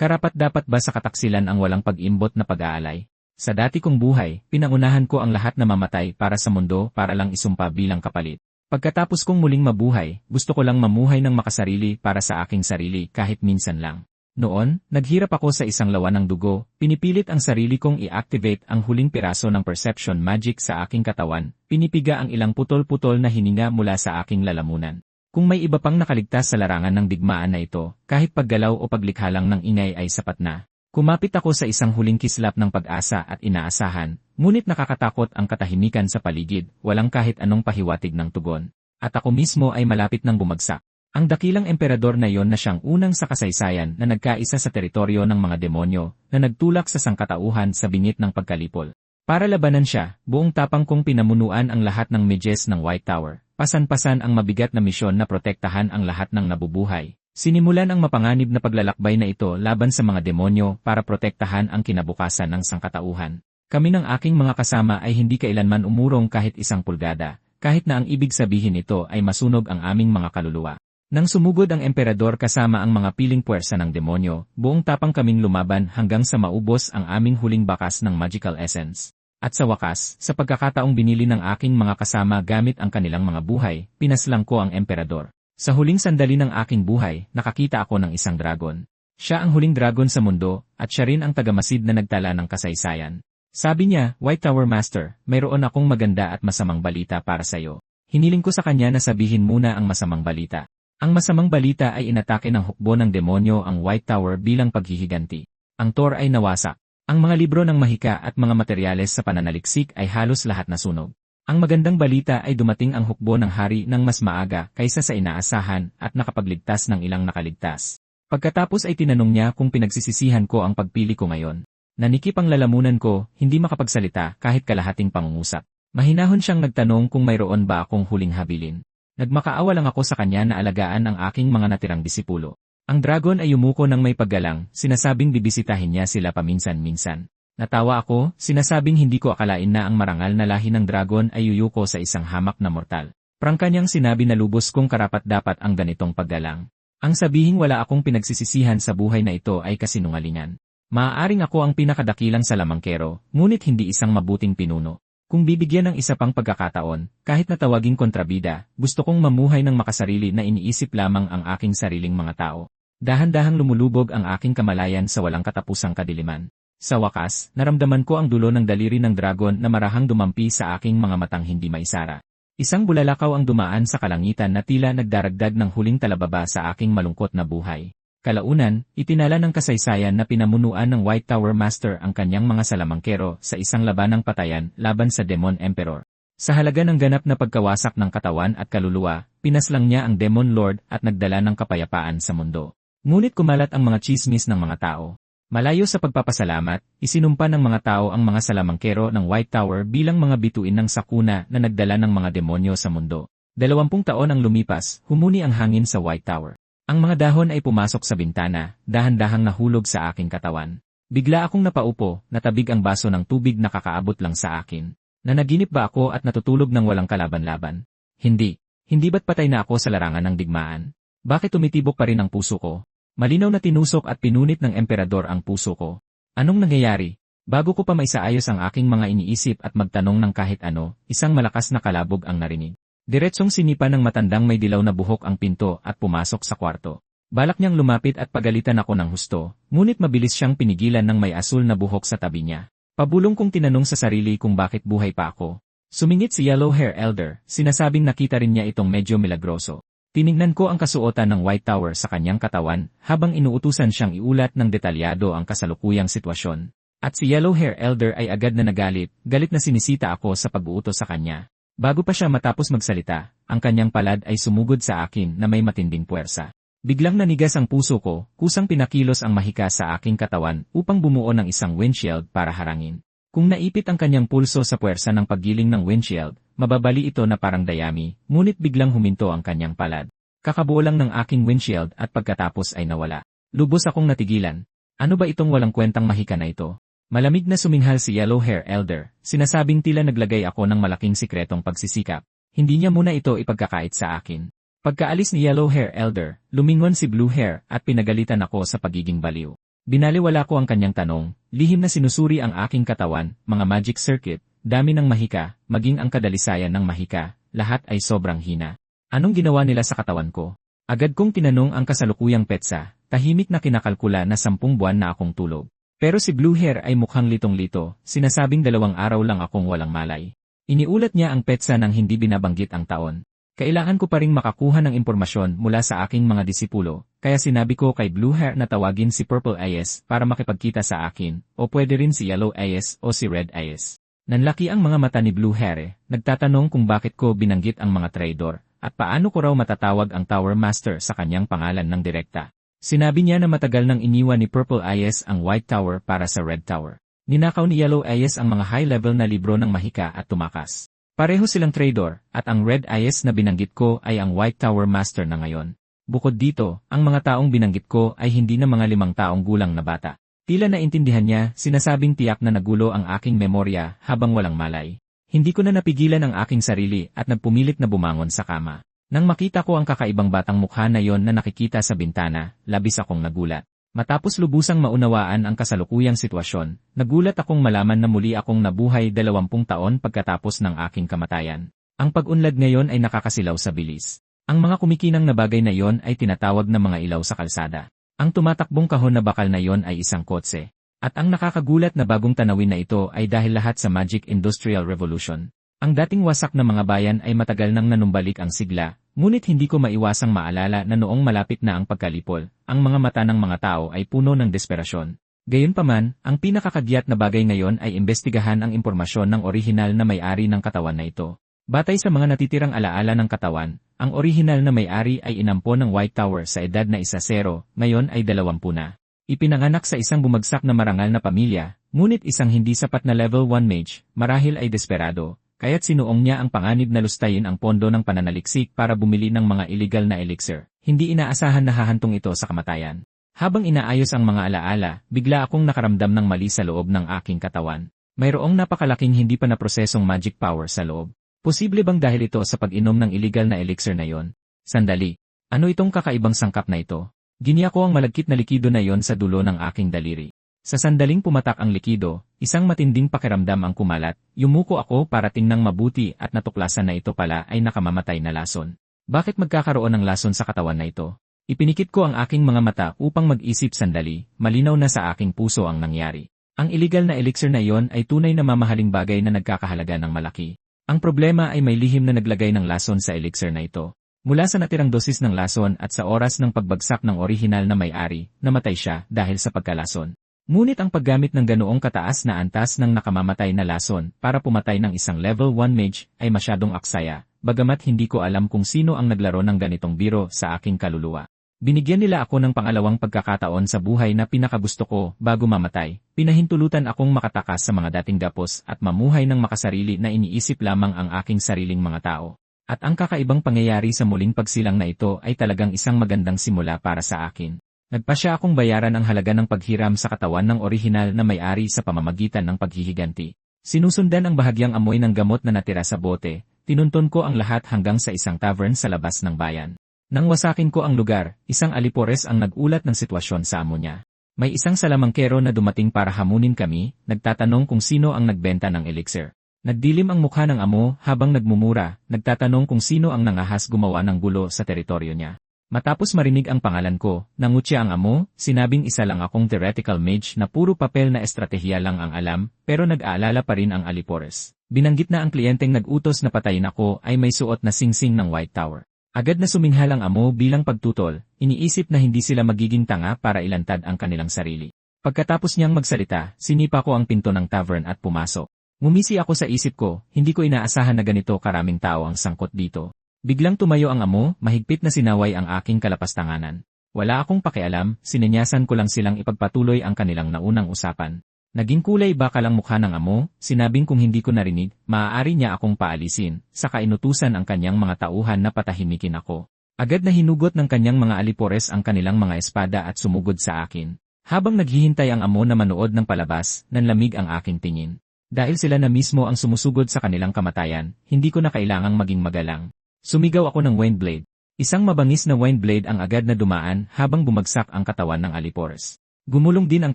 Karapat-dapat ba sa kataksilan ang walang pag-imbot na pag-aalay? Sa dati kong buhay, pinangunahan ko ang lahat na mamatay para sa mundo para lang isumpa bilang kapalit. Pagkatapos kong muling mabuhay, gusto ko lang mamuhay ng makasarili para sa aking sarili kahit minsan lang. Noon, naghirap ako sa isang lawan ng dugo, pinipilit ang sarili kong i-activate ang huling piraso ng perception magic sa aking katawan, pinipiga ang ilang putol-putol na hininga mula sa aking lalamunan. Kung may iba pang nakaligtas sa larangan ng digmaan na ito, kahit paggalaw o paglikha lang ng ingay ay sapat na. Kumapit ako sa isang huling kislap ng pag-asa at inaasahan, ngunit nakakatakot ang katahimikan sa paligid, walang kahit anong pahiwatig ng tugon. At ako mismo ay malapit ng bumagsak. Ang dakilang emperador na yon na siyang unang sa kasaysayan na nagkaisa sa teritoryo ng mga demonyo, na nagtulak sa sangkatauhan sa bingit ng pagkalipol. Para labanan siya, buong tapang kong pinamunuan ang lahat ng mages ng White Tower, pasan-pasan ang mabigat na misyon na protektahan ang lahat ng nabubuhay. Sinimulan ang mapanganib na paglalakbay na ito laban sa mga demonyo para protektahan ang kinabukasan ng sangkatauhan. Kami ng aking mga kasama ay hindi kailanman umurong kahit isang pulgada, kahit na ang ibig sabihin ito ay masunog ang aming mga kaluluwa. Nang sumugod ang emperador kasama ang mga piling puwersa ng demonyo, buong tapang kaming lumaban hanggang sa maubos ang aming huling bakas ng magical essence. At sa wakas, sa pagkakataong binili ng aking mga kasama gamit ang kanilang mga buhay, pinaslang ko ang emperador. Sa huling sandali ng aking buhay, nakakita ako ng isang dragon. Siya ang huling dragon sa mundo, at siya rin ang tagamasid na nagtala ng kasaysayan. Sabi niya, White Tower Master, mayroon akong maganda at masamang balita para sa'yo. Hiniling ko sa kanya na sabihin muna ang masamang balita. Ang masamang balita ay inatake ng hukbo ng demonyo ang White Tower bilang paghihiganti. Ang Tor ay nawasak. Ang mga libro ng mahika at mga materyales sa pananaliksik ay halos lahat nasunog. Ang magandang balita ay dumating ang hukbo ng hari ng mas maaga kaysa sa inaasahan at nakapagligtas ng ilang nakaligtas. Pagkatapos ay tinanong niya kung pinagsisisihan ko ang pagpili ko ngayon. Nanikip ang lalamunan ko, hindi makapagsalita kahit kalahating pangungusap. Mahinahon siyang nagtanong kung mayroon ba akong huling habilin. Nagmakaawa lang ako sa kanya na alagaan ang aking mga natirang disipulo. Ang dragon ay yumuko ng may paggalang, sinasabing bibisitahin niya sila paminsan-minsan. Natawa ako, sinasabing hindi ko akalain na ang marangal na lahi ng dragon ay yuyuko sa isang hamak na mortal. Prangka niyang sinabi na lubos kong karapat-dapat ang ganitong paggalang. Ang sabihing wala akong pinagsisisihan sa buhay na ito ay kasinungalingan. Maaaring ako ang pinakadakilang salamangkero, ngunit hindi isang mabuting pinuno. Kung bibigyan ng isa pang pagkakataon, kahit na tawaging kontrabida, gusto kong mamuhay ng makasarili na iniisip lamang ang aking sariling mga tao. Dahan-dahang lumulubog ang aking kamalayan sa walang katapusang kadiliman. Sa wakas, naramdaman ko ang dulo ng daliri ng dragon na marahang dumampi sa aking mga matang hindi maisara. Isang bulalakaw ang dumaan sa kalangitan na tila nagdaragdag ng huling talababa sa aking malungkot na buhay. Kalaunan, itinala ng kasaysayan na pinamunuan ng White Tower Master ang kanyang mga salamangkero sa isang labanang patayan laban sa Demon Emperor. Sa halaga ng ganap na pagkawasak ng katawan at kaluluwa, pinaslang niya ang Demon Lord at nagdala ng kapayapaan sa mundo. Ngunit kumalat ang mga tsismis ng mga tao. Malayo sa pagpapasalamat, isinumpa ng mga tao ang mga salamangkero ng White Tower bilang mga bituin ng sakuna na nagdala ng mga demonyo sa mundo. 20 taon ang lumipas, humuni ang hangin sa White Tower. Ang mga dahon ay pumasok sa bintana, dahan-dahang nahulog sa aking katawan. Bigla akong napaupo, natabig ang baso ng tubig na kakaabot lang sa akin. Nanaginip ba ako at natutulog ng walang kalaban-laban? Hindi. Hindi ba't patay na ako sa larangan ng digmaan? Bakit tumitibok pa rin ang puso ko? Malinaw na tinusok at pinunit ng emperador ang puso ko. Anong nangyayari? Bago ko pa maisaayos ang aking mga iniisip at magtanong ng kahit ano, isang malakas na kalabog ang narinig. Diretsong sinipa ng matandang may dilaw na buhok ang pinto at pumasok sa kwarto. Balak niyang lumapit at pagalitan ako ng husto, ngunit mabilis siyang pinigilan ng may asul na buhok sa tabi niya. Pabulong kong tinanong sa sarili kung bakit buhay pa ako. Sumingit si Yellow Hair Elder, sinasabing nakita rin niya itong medyo milagroso. Tinignan ko ang kasuotan ng White Tower sa kanyang katawan, habang inuutusan siyang iulat ng detalyado ang kasalukuyang sitwasyon. At si Yellow Hair Elder ay agad na nagalit, galit na sinisita ako sa pag-uutos sa kanya. Bago pa siya matapos magsalita, ang kanyang palad ay sumugod sa akin na may matinding puwersa. Biglang nanigas ang puso ko, kusang pinakilos ang mahika sa aking katawan upang bumuo ng isang windshield para harangin. Kung naipit ang kanyang pulso sa puwersa ng paggiling ng windshield, mababali ito na parang dayami, ngunit biglang huminto ang kanyang palad. Kakabuo lang ng aking windshield at pagkatapos ay nawala. Lubos akong natigilan. Ano ba itong walang kwentang mahika na ito? Malamig na suminghal si Yellow Hair Elder, sinasabing tila naglagay ako ng malaking sikretong pagsisikap. Hindi niya muna ito ipagkakait sa akin. Pagkaalis ni Yellow Hair Elder, lumingon si Blue Hair at pinagalitan ako sa pagiging baliw. Binaliwala ko ang kanyang tanong, lihim na sinusuri ang aking katawan, mga magic circuit, dami ng mahika, maging ang kadalisayan ng mahika, lahat ay sobrang hina. Anong ginawa nila sa katawan ko? Agad kong tinanong ang kasalukuyang petsa, tahimik na kinakalkula na 10 buwan na akong tulog. Pero si Blue Hair ay mukhang litong-lito, sinasabing 2 araw lang akong walang malay. Iniulat niya ang petsa nang hindi binabanggit ang taon. Kailangan ko pa ring makakuha ng impormasyon mula sa aking mga disipulo, kaya sinabi ko kay Blue Hair na tawagin si Purple Eyes para makipagkita sa akin, o pwede rin si Yellow Eyes o si Red Eyes. Nanlaki ang mga mata ni Blue Hair, nagtatanong kung bakit ko binanggit ang mga traidor, at paano ko raw matatawag ang Tower Master sa kanyang pangalan ng direkta. Sinabi niya na matagal nang iniwan ni Purple Eyes ang White Tower para sa Red Tower. Ninakaw ni Yellow Eyes ang mga high-level na libro ng mahika at tumakas. Pareho silang traidor, at ang Red Eyes na binanggit ko ay ang White Tower Master na ngayon. Bukod dito, ang mga taong binanggit ko ay hindi na mga 5 taong gulang na bata. Tila naintindihan niya, sinasabing tiyak na nagulo ang aking memorya habang walang malay. Hindi ko na napigilan ang aking sarili at nagpumilit na bumangon sa kama. Nang makita ko ang kakaibang batang mukha na yon na nakikita sa bintana, labis akong nagulat. Matapos lubusang maunawaan ang kasalukuyang sitwasyon, nagulat akong malaman na muli akong nabuhay 20 taon pagkatapos ng aking kamatayan. Ang pag-unlad ngayon ay nakakasilaw sa bilis. Ang mga kumikinang na bagay na yon ay tinatawag na mga ilaw sa kalsada. Ang tumatakbong kahon na bakal na yon ay isang kotse. At ang nakakagulat na bagong tanawin na ito ay dahil lahat sa Magic Industrial Revolution. Ang dating wasak na mga bayan ay matagal nang nanumbalik ang sigla, ngunit hindi ko maiwasang maalala na noong malapit na ang pagkalipol, ang mga mata ng mga tao ay puno ng desperasyon. Gayunpaman, ang pinakakagyat na bagay ngayon ay imbestigahan ang impormasyon ng orihinal na may-ari ng katawan na ito. Batay sa mga natitirang alaala ng katawan, ang orihinal na may-ari ay inampon ng White Tower sa edad na 10, ngayon ay 20 na. Ipinanganak sa isang bumagsak na marangal na pamilya, ngunit isang hindi sapat na level 1 mage, marahil ay desperado, kaya't sinuong niya ang panganib na lustayin ang pondo ng pananaliksik para bumili ng mga illegal na elixir. Hindi inaasahan na hahantong ito sa kamatayan. Habang inaayos ang mga alaala, bigla akong nakaramdam ng mali sa loob ng aking katawan. Mayroong napakalaking hindi pa naprosesong magic power sa loob. Posible bang dahil ito sa pag-inom ng illegal na elixir na yon? Sandali. Ano itong kakaibang sangkap na ito? Giniya ko ang malagkit na likido na yon sa dulo ng aking daliri. Sa sandaling pumatak ang likido, isang matinding pakiramdam ang kumalat, yumuko ako para tingnang mabuti at natuklasan na ito pala ay nakamamatay na lason. Bakit magkakaroon ng lason sa katawan na ito? Ipinikit ko ang aking mga mata upang mag-isip sandali, malinaw na sa aking puso ang nangyari. Ang illegal na elixir na iyon ay tunay na mamahaling bagay na nagkakahalaga ng malaki. Ang problema ay may lihim na naglagay ng lason sa elixir na ito. Mula sa natirang dosis ng lason at sa oras ng pagbagsak ng orihinal na may-ari, namatay siya dahil sa pagkalason. Ngunit ang paggamit ng ganoong kataas na antas ng nakamamatay na lason para pumatay ng isang level 1 mage ay masyadong aksaya, bagamat hindi ko alam kung sino ang naglaro ng ganitong biro sa aking kaluluwa. Binigyan nila ako ng pangalawang pagkakataon sa buhay na pinakagusto ko bago mamatay. Pinahintulutan akong makatakas sa mga dating gapos at mamuhay ng makasarili na iniisip lamang ang aking sariling mga tao. At ang kakaibang pangyayari sa muling pagsilang na ito ay talagang isang magandang simula para sa akin. Nagpasya akong bayaran ang halaga ng paghiram sa katawan ng orihinal na may-ari sa pamamagitan ng paghihiganti. Sinusundan ang bahagyang amoy ng gamot na natira sa bote, tinunton ko ang lahat hanggang sa isang tavern sa labas ng bayan. Nang wasakin ko ang lugar, isang alipores ang nag-ulat ng sitwasyon sa amo niya. May isang salamangkero na dumating para hamunin kami, nagtatanong kung sino ang nagbenta ng elixir. Nagdilim ang mukha ng amo habang nagmumura, nagtatanong kung sino ang nangahas gumawa ng gulo sa teritoryo niya. Matapos marinig ang pangalan ko, nangutya ang amo, sinabing isa lang akong theoretical mage na puro papel na estratehiya lang ang alam, pero nag-aalala pa rin ang alipores. Binanggit na ang kliyenteng nag-utos na patayin ako ay may suot na singsing ng White Tower. Agad na suminghal ang amo bilang pagtutol, iniisip na hindi sila magiging tanga para ilantad ang kanilang sarili. Pagkatapos niyang magsalita, sinipa ko ang pinto ng tavern at pumasok. Ngumisi ako sa isip ko, hindi ko inaasahan na ganito karaming tao ang sangkot dito. Biglang tumayo ang amo, mahigpit na sinaway ang aking kalapastanganan. Wala akong pakialam, sinenyasan ko lang silang ipagpatuloy ang kanilang naunang usapan. Naging kulay bakal ang mukha ng amo, sinabing kung hindi ko narinig, maaari niya akong paalisin, saka inutusan ang kanyang mga tauhan na patahimikin ako. Agad na hinugot ng kanyang mga alipores ang kanilang mga espada at sumugod sa akin. Habang naghihintay ang amo na manood ng palabas, nanlamig ang aking tingin. Dahil sila na mismo ang sumusugod sa kanilang kamatayan, hindi ko na kailangang maging magalang. Sumigaw ako ng wind blade. Isang mabangis na wind blade ang agad na dumaan habang bumagsak ang katawan ng alipores. Gumulong din ang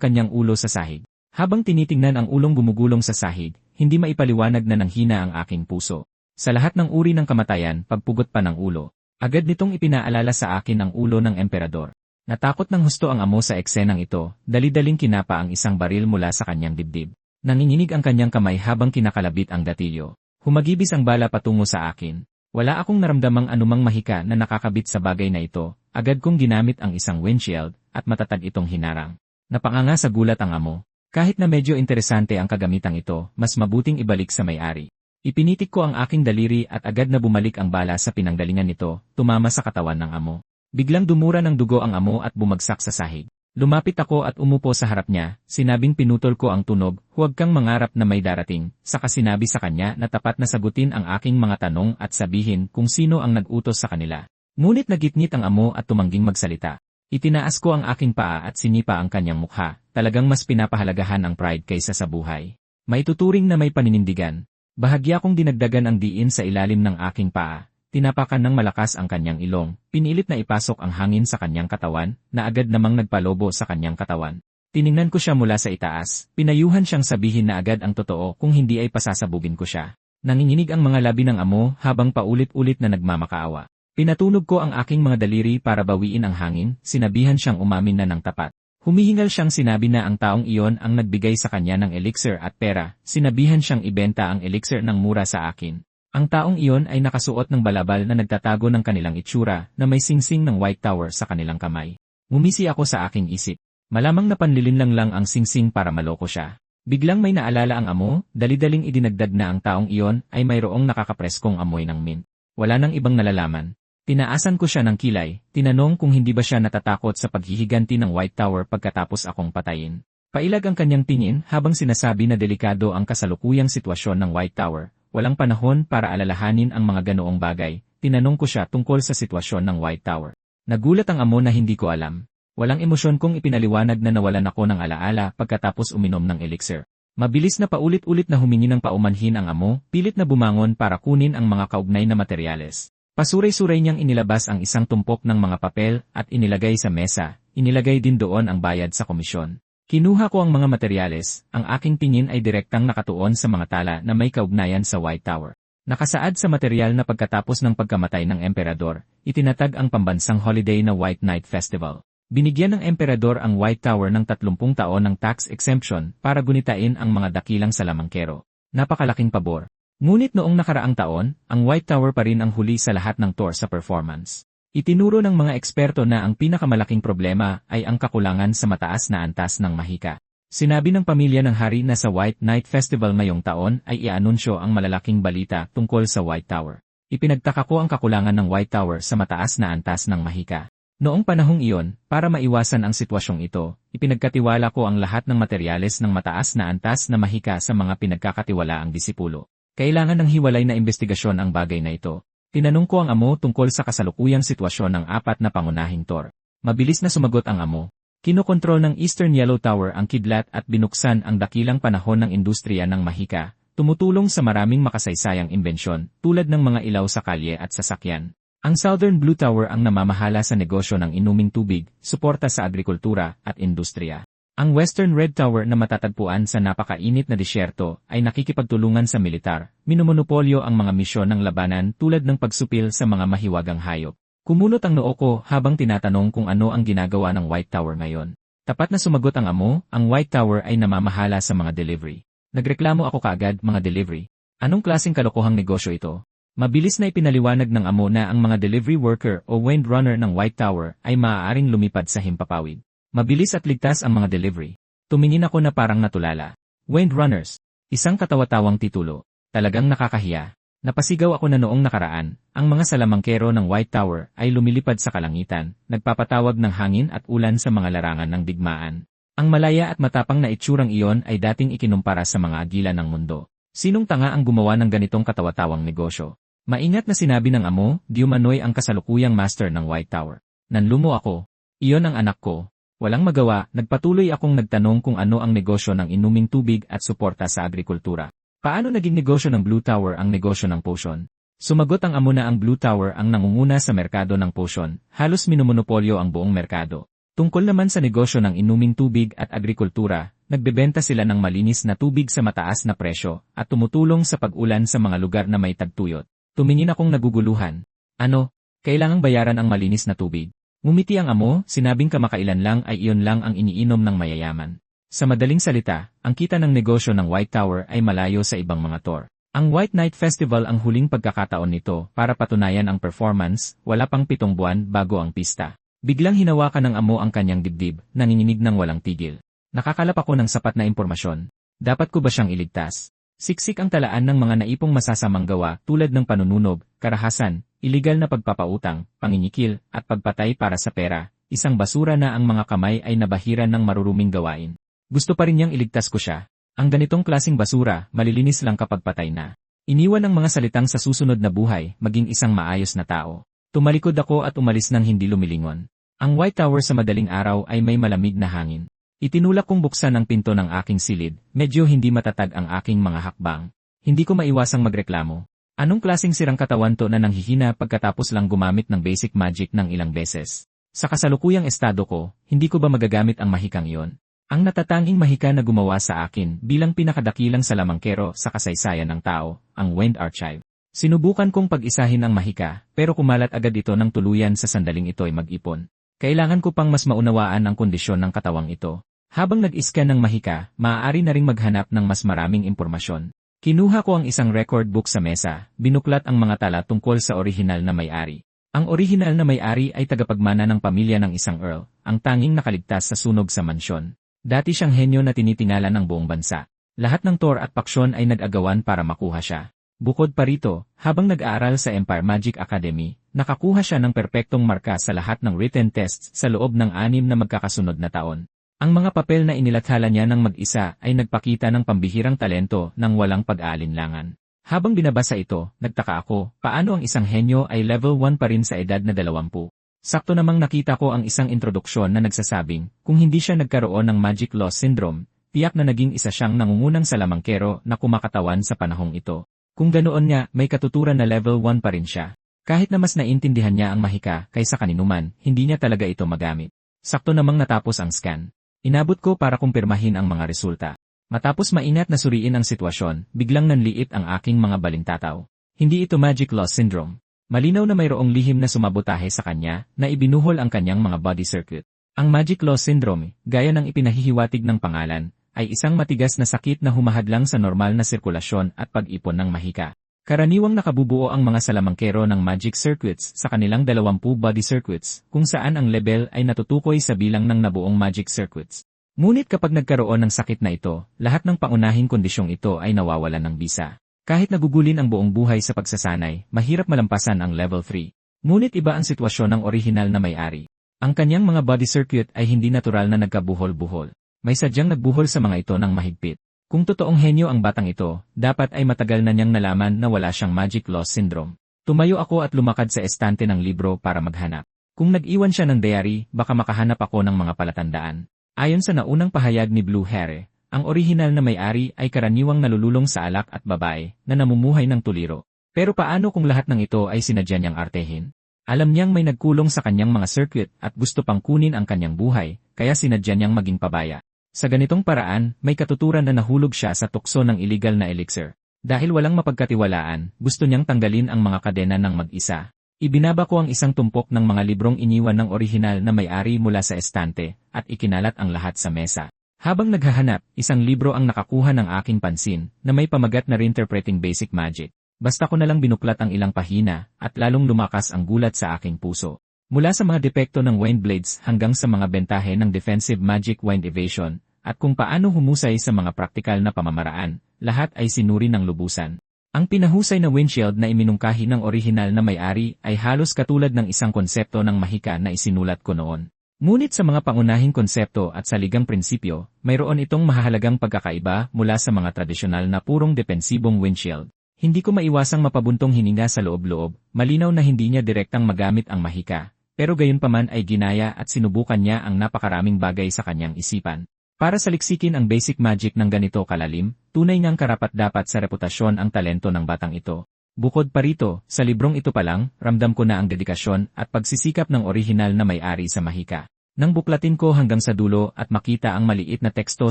kanyang ulo sa sahig. Habang tinitingnan ang ulong gumugulong sa sahig, hindi maipaliwanag na nanghina ang aking puso. Sa lahat ng uri ng kamatayan, pagpugot pa ng ulo. Agad nitong ipinaalala sa akin ang ulo ng emperador. Natakot ng husto ang amo sa eksenang ito, dali-daling kinapa ang isang baril mula sa kanyang dibdib. Nanginginig ang kanyang kamay habang kinakalabit ang gatilyo. Humagibis ang bala patungo sa akin. Wala akong naramdamang anumang mahika na nakakabit sa bagay na ito. Agad kong ginamit ang isang windshield at matatag itong hinarang. Napanganga sa gulat ang amo. Kahit na medyo interesante ang kagamitang ito, mas mabuting ibalik sa may-ari. Ipinitik ko ang aking daliri at agad na bumalik ang bala sa pinanggalingan nito, tumama sa katawan ng amo. Biglang dumura ng dugo ang amo at bumagsak sa sahig. Lumapit ako at umupo sa harap niya, sinabing pinutol ko ang tunog, huwag kang mangarap na may darating, saka sinabi sa kanya na tapat na sagutin ang aking mga tanong at sabihin kung sino ang nag-utos sa kanila. Ngunit nagitngit ang amo at tumangging magsalita. Itinaas ko ang aking paa at sinipa ang kanyang mukha, talagang mas pinapahalagahan ang pride kaysa sa buhay. Maituturing na may paninindigan. Bahagya kong dinagdagan ang diin sa ilalim ng aking paa. Tinapakan ng malakas ang kanyang ilong, pinilit na ipasok ang hangin sa kanyang katawan, na agad namang nagpalobo sa kanyang katawan. Tiningnan ko siya mula sa itaas, pinayuhan siyang sabihin na agad ang totoo kung hindi ay pasasabugin ko siya. Nanginginig ang mga labi ng amo habang paulit-ulit na nagmamakaawa. Pinatunog ko ang aking mga daliri para bawiin ang hangin, sinabihan siyang umamin na ng tapat. Humihingal siyang sinabi na ang taong iyon ang nagbigay sa kanya ng elixir at pera, sinabihan siyang ibenta ang elixir ng mura sa akin. Ang taong iyon ay nakasuot ng balabal na nagtatago ng kanilang itsura na may singsing ng White Tower sa kanilang kamay. Ngumisi ako sa aking isip. Malamang na panlilinlang lang ang singsing para maloko siya. Biglang may naalala ang amo, dali-daling idinagdag na ang taong iyon ay mayroong nakakapreskong amoy ng mint. Wala nang ibang nalalaman. Tinaasan ko siya ng kilay, tinanong kung hindi ba siya natatakot sa paghihiganti ng White Tower pagkatapos akong patayin. Pailag ang kanyang tingin habang sinasabi na delikado ang kasalukuyang sitwasyon ng White Tower. Walang panahon para alalahanin ang mga ganoong bagay. Tinanong ko siya tungkol sa sitwasyon ng White Tower. Nagulat ang amo na hindi ko alam. Walang emosyon kong ipinaliwanag na nawalan ako ng alaala pagkatapos uminom ng elixir. Mabilis na paulit-ulit na humingi ng paumanhin ang amo, pilit na bumangon para kunin ang mga kaugnay na materyales. Pasuray-suray niyang inilabas ang isang tumpok ng mga papel at inilagay sa mesa, inilagay din doon ang bayad sa komisyon. Kinuha ko ang mga materyales, ang aking tingin ay direktang nakatuon sa mga tala na may kaugnayan sa White Tower. Nakasaad sa materyal na pagkatapos ng pagkamatay ng emperador, itinatag ang pambansang holiday na White Night Festival. Binigyan ng emperador ang White Tower ng 30 taon ng tax exemption para gunitain ang mga dakilang salamangkero. Napakalaking pabor. Ngunit noong nakaraang taon, ang White Tower pa rin ang huli sa lahat ng tour sa performance. Itinuro ng mga eksperto na ang pinakamalaking problema ay ang kakulangan sa mataas na antas ng mahika. Sinabi ng pamilya ng hari na sa White Night Festival ngayong taon ay ianunsyo ang malalaking balita tungkol sa White Tower. Ipinagtaka ko ang kakulangan ng White Tower sa mataas na antas ng mahika. Noong panahong iyon, para maiwasan ang sitwasyong ito, ipinagkatiwala ko ang lahat ng materyales ng mataas na antas na mahika sa mga pinagkakatiwalaang disipulo. Kailangan ng hiwalay na investigasyon ang bagay na ito. Tinanong ko ang amo tungkol sa kasalukuyang sitwasyon ng 4 na pangunahing tour. Mabilis na sumagot ang amo. Kinokontrol ng Eastern Yellow Tower ang kidlat at binuksan ang dakilang panahon ng industriya ng mahika, tumutulong sa maraming makasaysayang imbensyon tulad ng mga ilaw sa kalye at sasakyan. Ang Southern Blue Tower ang namamahala sa negosyo ng inuming tubig, suporta sa agrikultura at industriya. Ang Western Red Tower na matatagpuan sa napakainit na disyerto ay nakikipagtulungan sa militar, minomonopolyo ang mga misyon ng labanan tulad ng pagsupil sa mga mahiwagang hayop. Kumunot ang noo ko habang tinatanong kung ano ang ginagawa ng White Tower ngayon. Tapat na sumagot ang amo, ang White Tower ay namamahala sa mga delivery. Nagreklamo ako kaagad, mga delivery. Anong klaseng kalokohang negosyo ito? Mabilis na ipinaliwanag ng amo na ang mga delivery worker o windrunner ng White Tower ay maaaring lumipad sa himpapawid. Mabilis at ligtas ang mga delivery. Tumingin ako na parang natulala. Windrunners. Isang katawa-tawang titulo. Talagang nakakahiya. Napasigaw ako na noong nakaraan, ang mga salamangkero ng White Tower ay lumilipad sa kalangitan, nagpapatawag ng hangin at ulan sa mga larangan ng digmaan. Ang malaya at matapang na itsurang iyon ay dating ikinumpara sa mga agila ng mundo. Sinong tanga ang gumawa ng ganitong katawa-tawang negosyo? Maingat na sinabi ng amo, di umano'y ang kasalukuyang master ng White Tower. Nanlumo ako. Iyon ang anak ko. Walang magawa, nagpatuloy akong nagtanong kung ano ang negosyo ng inuming tubig at suporta sa agrikultura. Paano naging negosyo ng Blue Tower ang negosyo ng potion? Sumagot ang amo na ang Blue Tower ang nangunguna sa merkado ng potion, halos minomonopolyo ang buong merkado. Tungkol naman sa negosyo ng inuming tubig at agrikultura, nagbebenta sila ng malinis na tubig sa mataas na presyo at tumutulong sa pag-ulan sa mga lugar na may tagtuyot. Tumingin akong naguguluhan. Ano? Kailangang bayaran ang malinis na tubig? Ngumiti ang amo, sinabing kamakailan lang ay iyon lang ang iniinom ng mayayaman. Sa madaling salita, ang kita ng negosyo ng White Tower ay malayo sa ibang mga tour. Ang White Night Festival ang huling pagkakataon nito para patunayan ang performance, wala pang 7 buwan bago ang pista. Biglang hinawakan ng amo ang kanyang dibdib, nanginginig ng walang tigil. Nakakalap ako ng sapat na impormasyon. Dapat ko ba siyang iligtas? Siksik ang talaan ng mga naipong masasamang gawa tulad ng panununog, karahasan, iligal na pagpapautang, panginikil, at pagpatay para sa pera. Isang basura na ang mga kamay ay nabahiran ng maruruming gawain. Gusto pa rin niyang iligtas ko siya. Ang ganitong klasing basura, malilinis lang kapag patay na. Iniwan ang mga salitang sa susunod na buhay, maging isang maayos na tao. Tumalikod ako at umalis nang hindi lumilingon. Ang White Tower sa madaling araw ay may malamig na hangin. Itinulak kong buksan ang pinto ng aking silid, medyo hindi matatag ang aking mga hakbang. Hindi ko maiwasang magreklamo. Anong klaseng sirang katawan to na nanghihina pagkatapos lang gumamit ng basic magic ng ilang beses? Sa kasalukuyang estado ko, hindi ko ba magagamit ang mahikang iyon? Ang natatanging mahika na gumawa sa akin bilang pinakadakilang salamangkero sa kasaysayan ng tao, ang Wind Archive. Sinubukan kong pag-isahin ang mahika, pero kumalat agad ito ng tuluyan sa sandaling ito'y mag-ipon. Kailangan ko pang mas maunawaan ang kondisyon ng katawang ito. Habang nag-scan ng mahika, maaari na ring maghanap ng mas maraming impormasyon. Kinuha ko ang isang record book sa mesa, binuklat ang mga tala tungkol sa orihinal na may-ari. Ang orihinal na may-ari ay tagapagmana ng pamilya ng isang earl, ang tanging nakaligtas sa sunog sa mansyon. Dati siyang henyo na tinitingala ng buong bansa. Lahat ng tour at paksyon ay nag-agawan para makuha siya. Bukod pa rito, habang nag-aaral sa Empire Magic Academy, nakakuha siya ng perpektong marka sa lahat ng written tests sa loob ng 6 na magkakasunod na taon. Ang mga papel na inilathala niya ng mag-isa ay nagpakita ng pambihirang talento ng walang pag-aalinlangan. Habang binabasa ito, nagtaka ako, paano ang isang henyo ay level 1 pa rin sa edad na 20? Sakto namang nakita ko ang isang introduksyon na nagsasabing, kung hindi siya nagkaroon ng Magic Loss Syndrome, tiyak na naging isa siyang nangungunang salamangkero na kumakatawan sa panahong ito. Kung ganoon nga, may katuturan na level 1 pa rin siya. Kahit na mas naintindihan niya ang mahika kaysa kaninuman, hindi niya talaga ito magamit. Sakto namang natapos ang scan. Inabot ko para kumpirmahin ang mga resulta. Matapos maingat na suriin ang sitwasyon, biglang nanliit ang aking mga balintataw. Hindi ito Magic Loss Syndrome. Malinaw na mayroong lihim na sumabotahe sa kanya na ibinuhol ang kanyang mga body circuit. Ang Magic Loss Syndrome, gaya ng ipinahihiwatig ng pangalan, ay isang matigas na sakit na humahadlang sa normal na sirkulasyon at pag-ipon ng mahika. Karaniwang nakabubuo ang mga salamangkero ng magic circuits sa kanilang 20 body circuits, kung saan ang level ay natutukoy sa bilang ng nabuong magic circuits. Ngunit kapag nagkaroon ng sakit na ito, lahat ng pangunahing kondisyong ito ay nawawalan ng bisa. Kahit nagugulin ang buong buhay sa pagsasanay, mahirap malampasan ang level 3. Ngunit iba ang sitwasyon ng orihinal na may-ari. Ang kanyang mga body circuit ay hindi natural na nagkabuhol-buhol. May sadyang nagbuhol sa mga ito ng mahigpit. Kung totoong henyo ang batang ito, dapat ay matagal na niyang nalaman na wala siyang Magic Loss Syndrome. Tumayo ako at lumakad sa estante ng libro para maghanap. Kung nag-iwan siya ng diary, baka makahanap ako ng mga palatandaan. Ayon sa naunang pahayag ni Blue Hare, ang orihinal na may-ari ay karaniwang nalululong sa alak at babae na namumuhay ng tuliro. Pero paano kung lahat ng ito ay sinadya niyang artehin? Alam niyang may nagkulong sa kanyang mga circuit at gusto pang kunin ang kanyang buhay, kaya sinadya niyang maging pabaya. Sa ganitong paraan, may katuturan na nahulog siya sa tukso ng illegal na elixir. Dahil walang mapagkatiwalaan, gusto niyang tanggalin ang mga kadena ng mag-isa. Ibinaba ko ang isang tumpok ng mga librong iniwan ng orihinal na may-ari mula sa estante, at ikinalat ang lahat sa mesa. Habang naghahanap, isang libro ang nakakuha ng aking pansin, na may pamagat na Reinterpreting Basic Magic. Basta ko na lang binuklat ang ilang pahina, at lalong lumakas ang gulat sa aking puso. Mula sa mga depekto ng Wind Blades hanggang sa mga bentahe ng Defensive Magic Wind Evasion, at kung paano humusay sa mga praktikal na pamamaraan, lahat ay sinuri ng lubusan. Ang pinahusay na windshield na iminungkahi ng orihinal na may-ari ay halos katulad ng isang konsepto ng mahika na isinulat ko noon. Ngunit sa mga pangunahing konsepto at saligang prinsipyo, mayroon itong mahahalagang pagkakaiba mula sa mga tradisyonal na purong depensibong windshield. Hindi ko maiwasang mapabuntong hininga sa loob-loob, malinaw na hindi niya direktang magamit ang mahika, pero gayunpaman ay ginaya at sinubukan niya ang napakaraming bagay sa kanyang isipan. Para saliksikin ang basic magic ng ganito kalalim, tunay ngang karapat-dapat sa reputasyon ang talento ng batang ito. Bukod pa rito, sa librong ito pa lang, ramdam ko na ang dedikasyon at pagsisikap ng orihinal na may-ari sa mahika. Nang buklatin ko hanggang sa dulo at makita ang maliit na teksto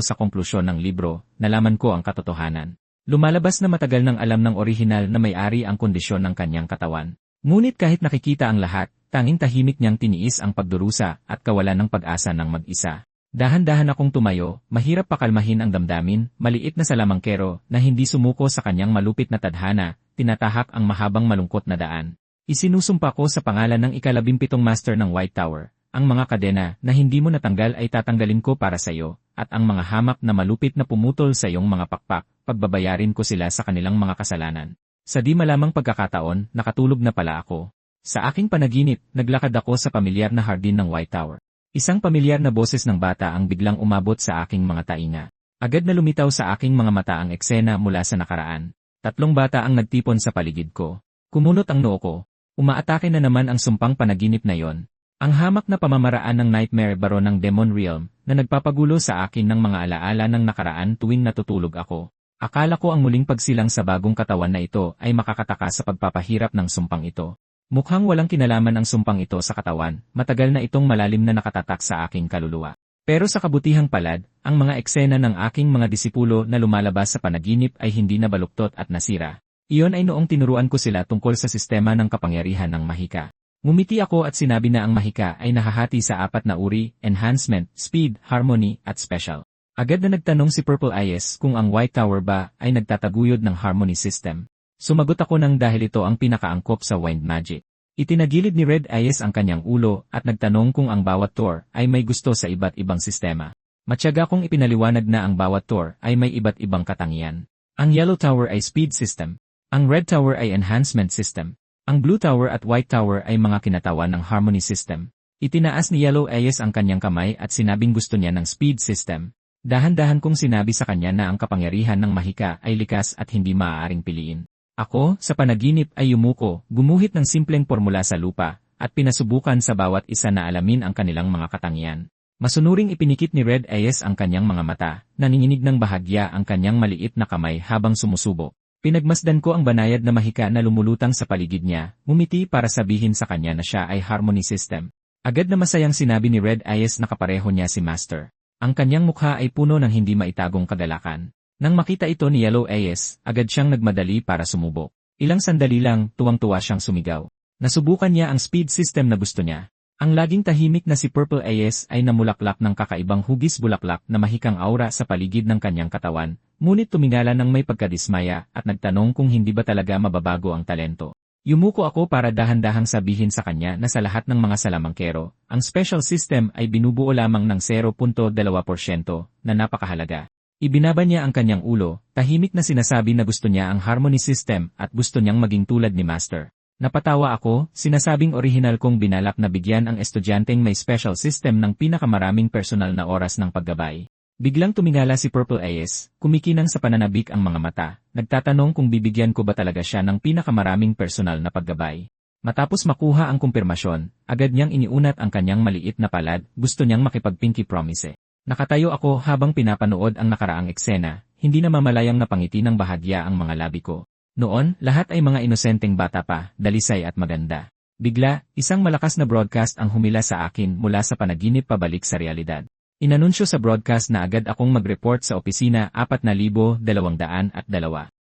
sa konklusyon ng libro, nalaman ko ang katotohanan. Lumalabas na matagal nang alam ng orihinal na may-ari ang kondisyon ng kanyang katawan. Ngunit kahit nakikita ang lahat, tanging tahimik niyang tiniis ang pagdurusa at kawalan ng pag-asa ng mag-isa. Dahan-dahan akong tumayo, mahirap pakalmahin ang damdamin, maliit na salamangkero na hindi sumuko sa kanyang malupit na tadhana, tinatahak ang mahabang malungkot na daan. Isinusumpa ko sa pangalan ng ika-17 Master ng White Tower. Ang mga kadena na hindi mo natanggal ay tatanggalin ko para sa iyo, at ang mga hamak na malupit na pumutol sa iyong mga pakpak, pagbabayarin ko sila sa kanilang mga kasalanan. Sa di malamang pagkakataon, nakatulog na pala ako. Sa aking panaginip, naglakad ako sa pamilyar na hardin ng White Tower. Isang pamilyar na boses ng bata ang biglang umabot sa aking mga tainga. Agad na lumitaw sa aking mga mata ang eksena mula sa nakaraan. 3 bata ang nagtipon sa paligid ko. Kumunot ang noo ko. Umaatake na naman ang sumpang panaginip na yon. Ang hamak na pamamaraan ng Nightmare Baron ng Demon Realm na nagpapagulo sa akin ng mga alaala ng nakaraan tuwing natutulog ako. Akala ko ang muling pagsilang sa bagong katawan na ito ay makakataka sa pagpapahirap ng sumpang ito. Mukhang walang kinalaman ang sumpang ito sa katawan, matagal na itong malalim na nakatatak sa aking kaluluwa. Pero sa kabutihang palad, ang mga eksena ng aking mga disipulo na lumalabas sa panaginip ay hindi na baluktot at nasira. Iyon ay noong tinuruan ko sila tungkol sa sistema ng kapangyarihan ng mahika. Ngumiti ako at sinabi na ang mahika ay nahahati sa 4 na uri, enhancement, speed, harmony, at special. Agad na nagtanong si Purple Eyes kung ang White Tower ba ay nagtataguyod ng harmony system. Sumagot ako nang dahil ito ang pinakaangkop sa wind magic. Itinagilid ni Red Eyes ang kanyang ulo at nagtanong kung ang bawat tower ay may gusto sa iba't ibang sistema. Matyaga kong ipinaliwanag na ang bawat tower ay may iba't ibang katangian. Ang Yellow Tower ay speed system. Ang Red Tower ay enhancement system. Ang Blue Tower at White Tower ay mga kinatawan ng harmony system. Itinaas ni Yellow Eyes ang kanyang kamay at sinabing gusto niya ng speed system. Dahan-dahan kong sinabi sa kanya na ang kapangyarihan ng mahika ay likas at hindi maaaring piliin. Ako, sa panaginip ay yumuko, gumuhit ng simpleng formula sa lupa, at pinasubukan sa bawat isa na alamin ang kanilang mga katangian. Masunuring ipinikit ni Red Eyes ang kanyang mga mata, nanginginig ng bahagya ang kanyang maliit na kamay habang sumusubo. Pinagmasdan ko ang banayad na mahika na lumulutang sa paligid niya, ngumiti para sabihin sa kanya na siya ay harmony system. Agad na masayang sinabi ni Red Eyes na kapareho niya si Master. Ang kanyang mukha ay puno ng hindi maitagong kagalakan. Nang makita ito ni Yellow Eyes, agad siyang nagmadali para sumubok. Ilang sandali lang, tuwang-tuwa siyang sumigaw. Nasubukan niya ang speed system na gusto niya. Ang laging tahimik na si Purple Eyes ay namulaklak ng kakaibang hugis bulaklak na mahikang aura sa paligid ng kanyang katawan, ngunit tumingala ng may pagkadismaya at nagtanong kung hindi ba talaga mababago ang talento. Yumuko ako para dahan-dahang sabihin sa kanya na sa lahat ng mga salamangkero, ang special system ay binubuo lamang ng 0.2% na napakahalaga. Ibinaba niya ang kanyang ulo, tahimik na sinasabi na gusto niya ang harmony system at gusto niyang maging tulad ni Master. Napatawa ako, sinasabing orihinal kong binalak na bigyan ang estudyanteng may special system ng pinakamaraming personal na oras ng paggabay. Biglang tumingala si Purple Eyes, kumikinang sa pananabik ang mga mata, nagtatanong kung bibigyan ko ba talaga siya ng pinakamaraming personal na paggabay. Matapos makuha ang kumpirmasyon, agad niyang iniunat ang kanyang maliit na palad, gusto niyang makipag-pinky promise. Nakatayo ako habang pinapanood ang nakaraang eksena, hindi na mamalayang napangiti ng bahagya ang mga labi ko. Noon, lahat ay mga inosenteng bata pa, dalisay at maganda. Bigla, isang malakas na broadcast ang humila sa akin mula sa panaginip pabalik sa realidad. Inanunsyo sa broadcast na agad akong mag-report sa opisina 4,202.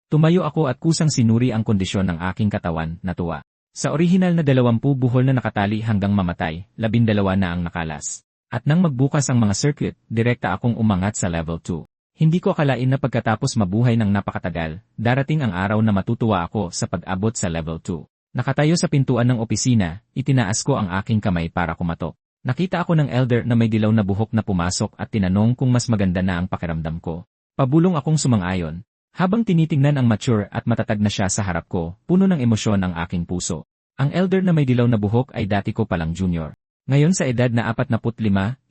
Tumayo ako at kusang sinuri ang kondisyon ng aking katawan, natuwa. Sa orihinal na 20 buhol na nakatali hanggang mamatay, 12 na ang nakalas. At nang magbukas ang mga circuit, direkta akong umangat sa level 2. Hindi ko akalain na pagkatapos mabuhay ng napakatagal, darating ang araw na matutuwa ako sa pag-abot sa level 2. Nakatayo sa pintuan ng opisina, itinaas ko ang aking kamay para kumatok. Nakita ako ng elder na may dilaw na buhok na pumasok at tinanong kung mas maganda na ang pakiramdam ko. Pabulong akong sumang-ayon. Habang tinitingnan ang mature at matatag na siya sa harap ko, puno ng emosyon ang aking puso. Ang elder na may dilaw na buhok ay dati ko palang junior. Ngayon sa edad na 45,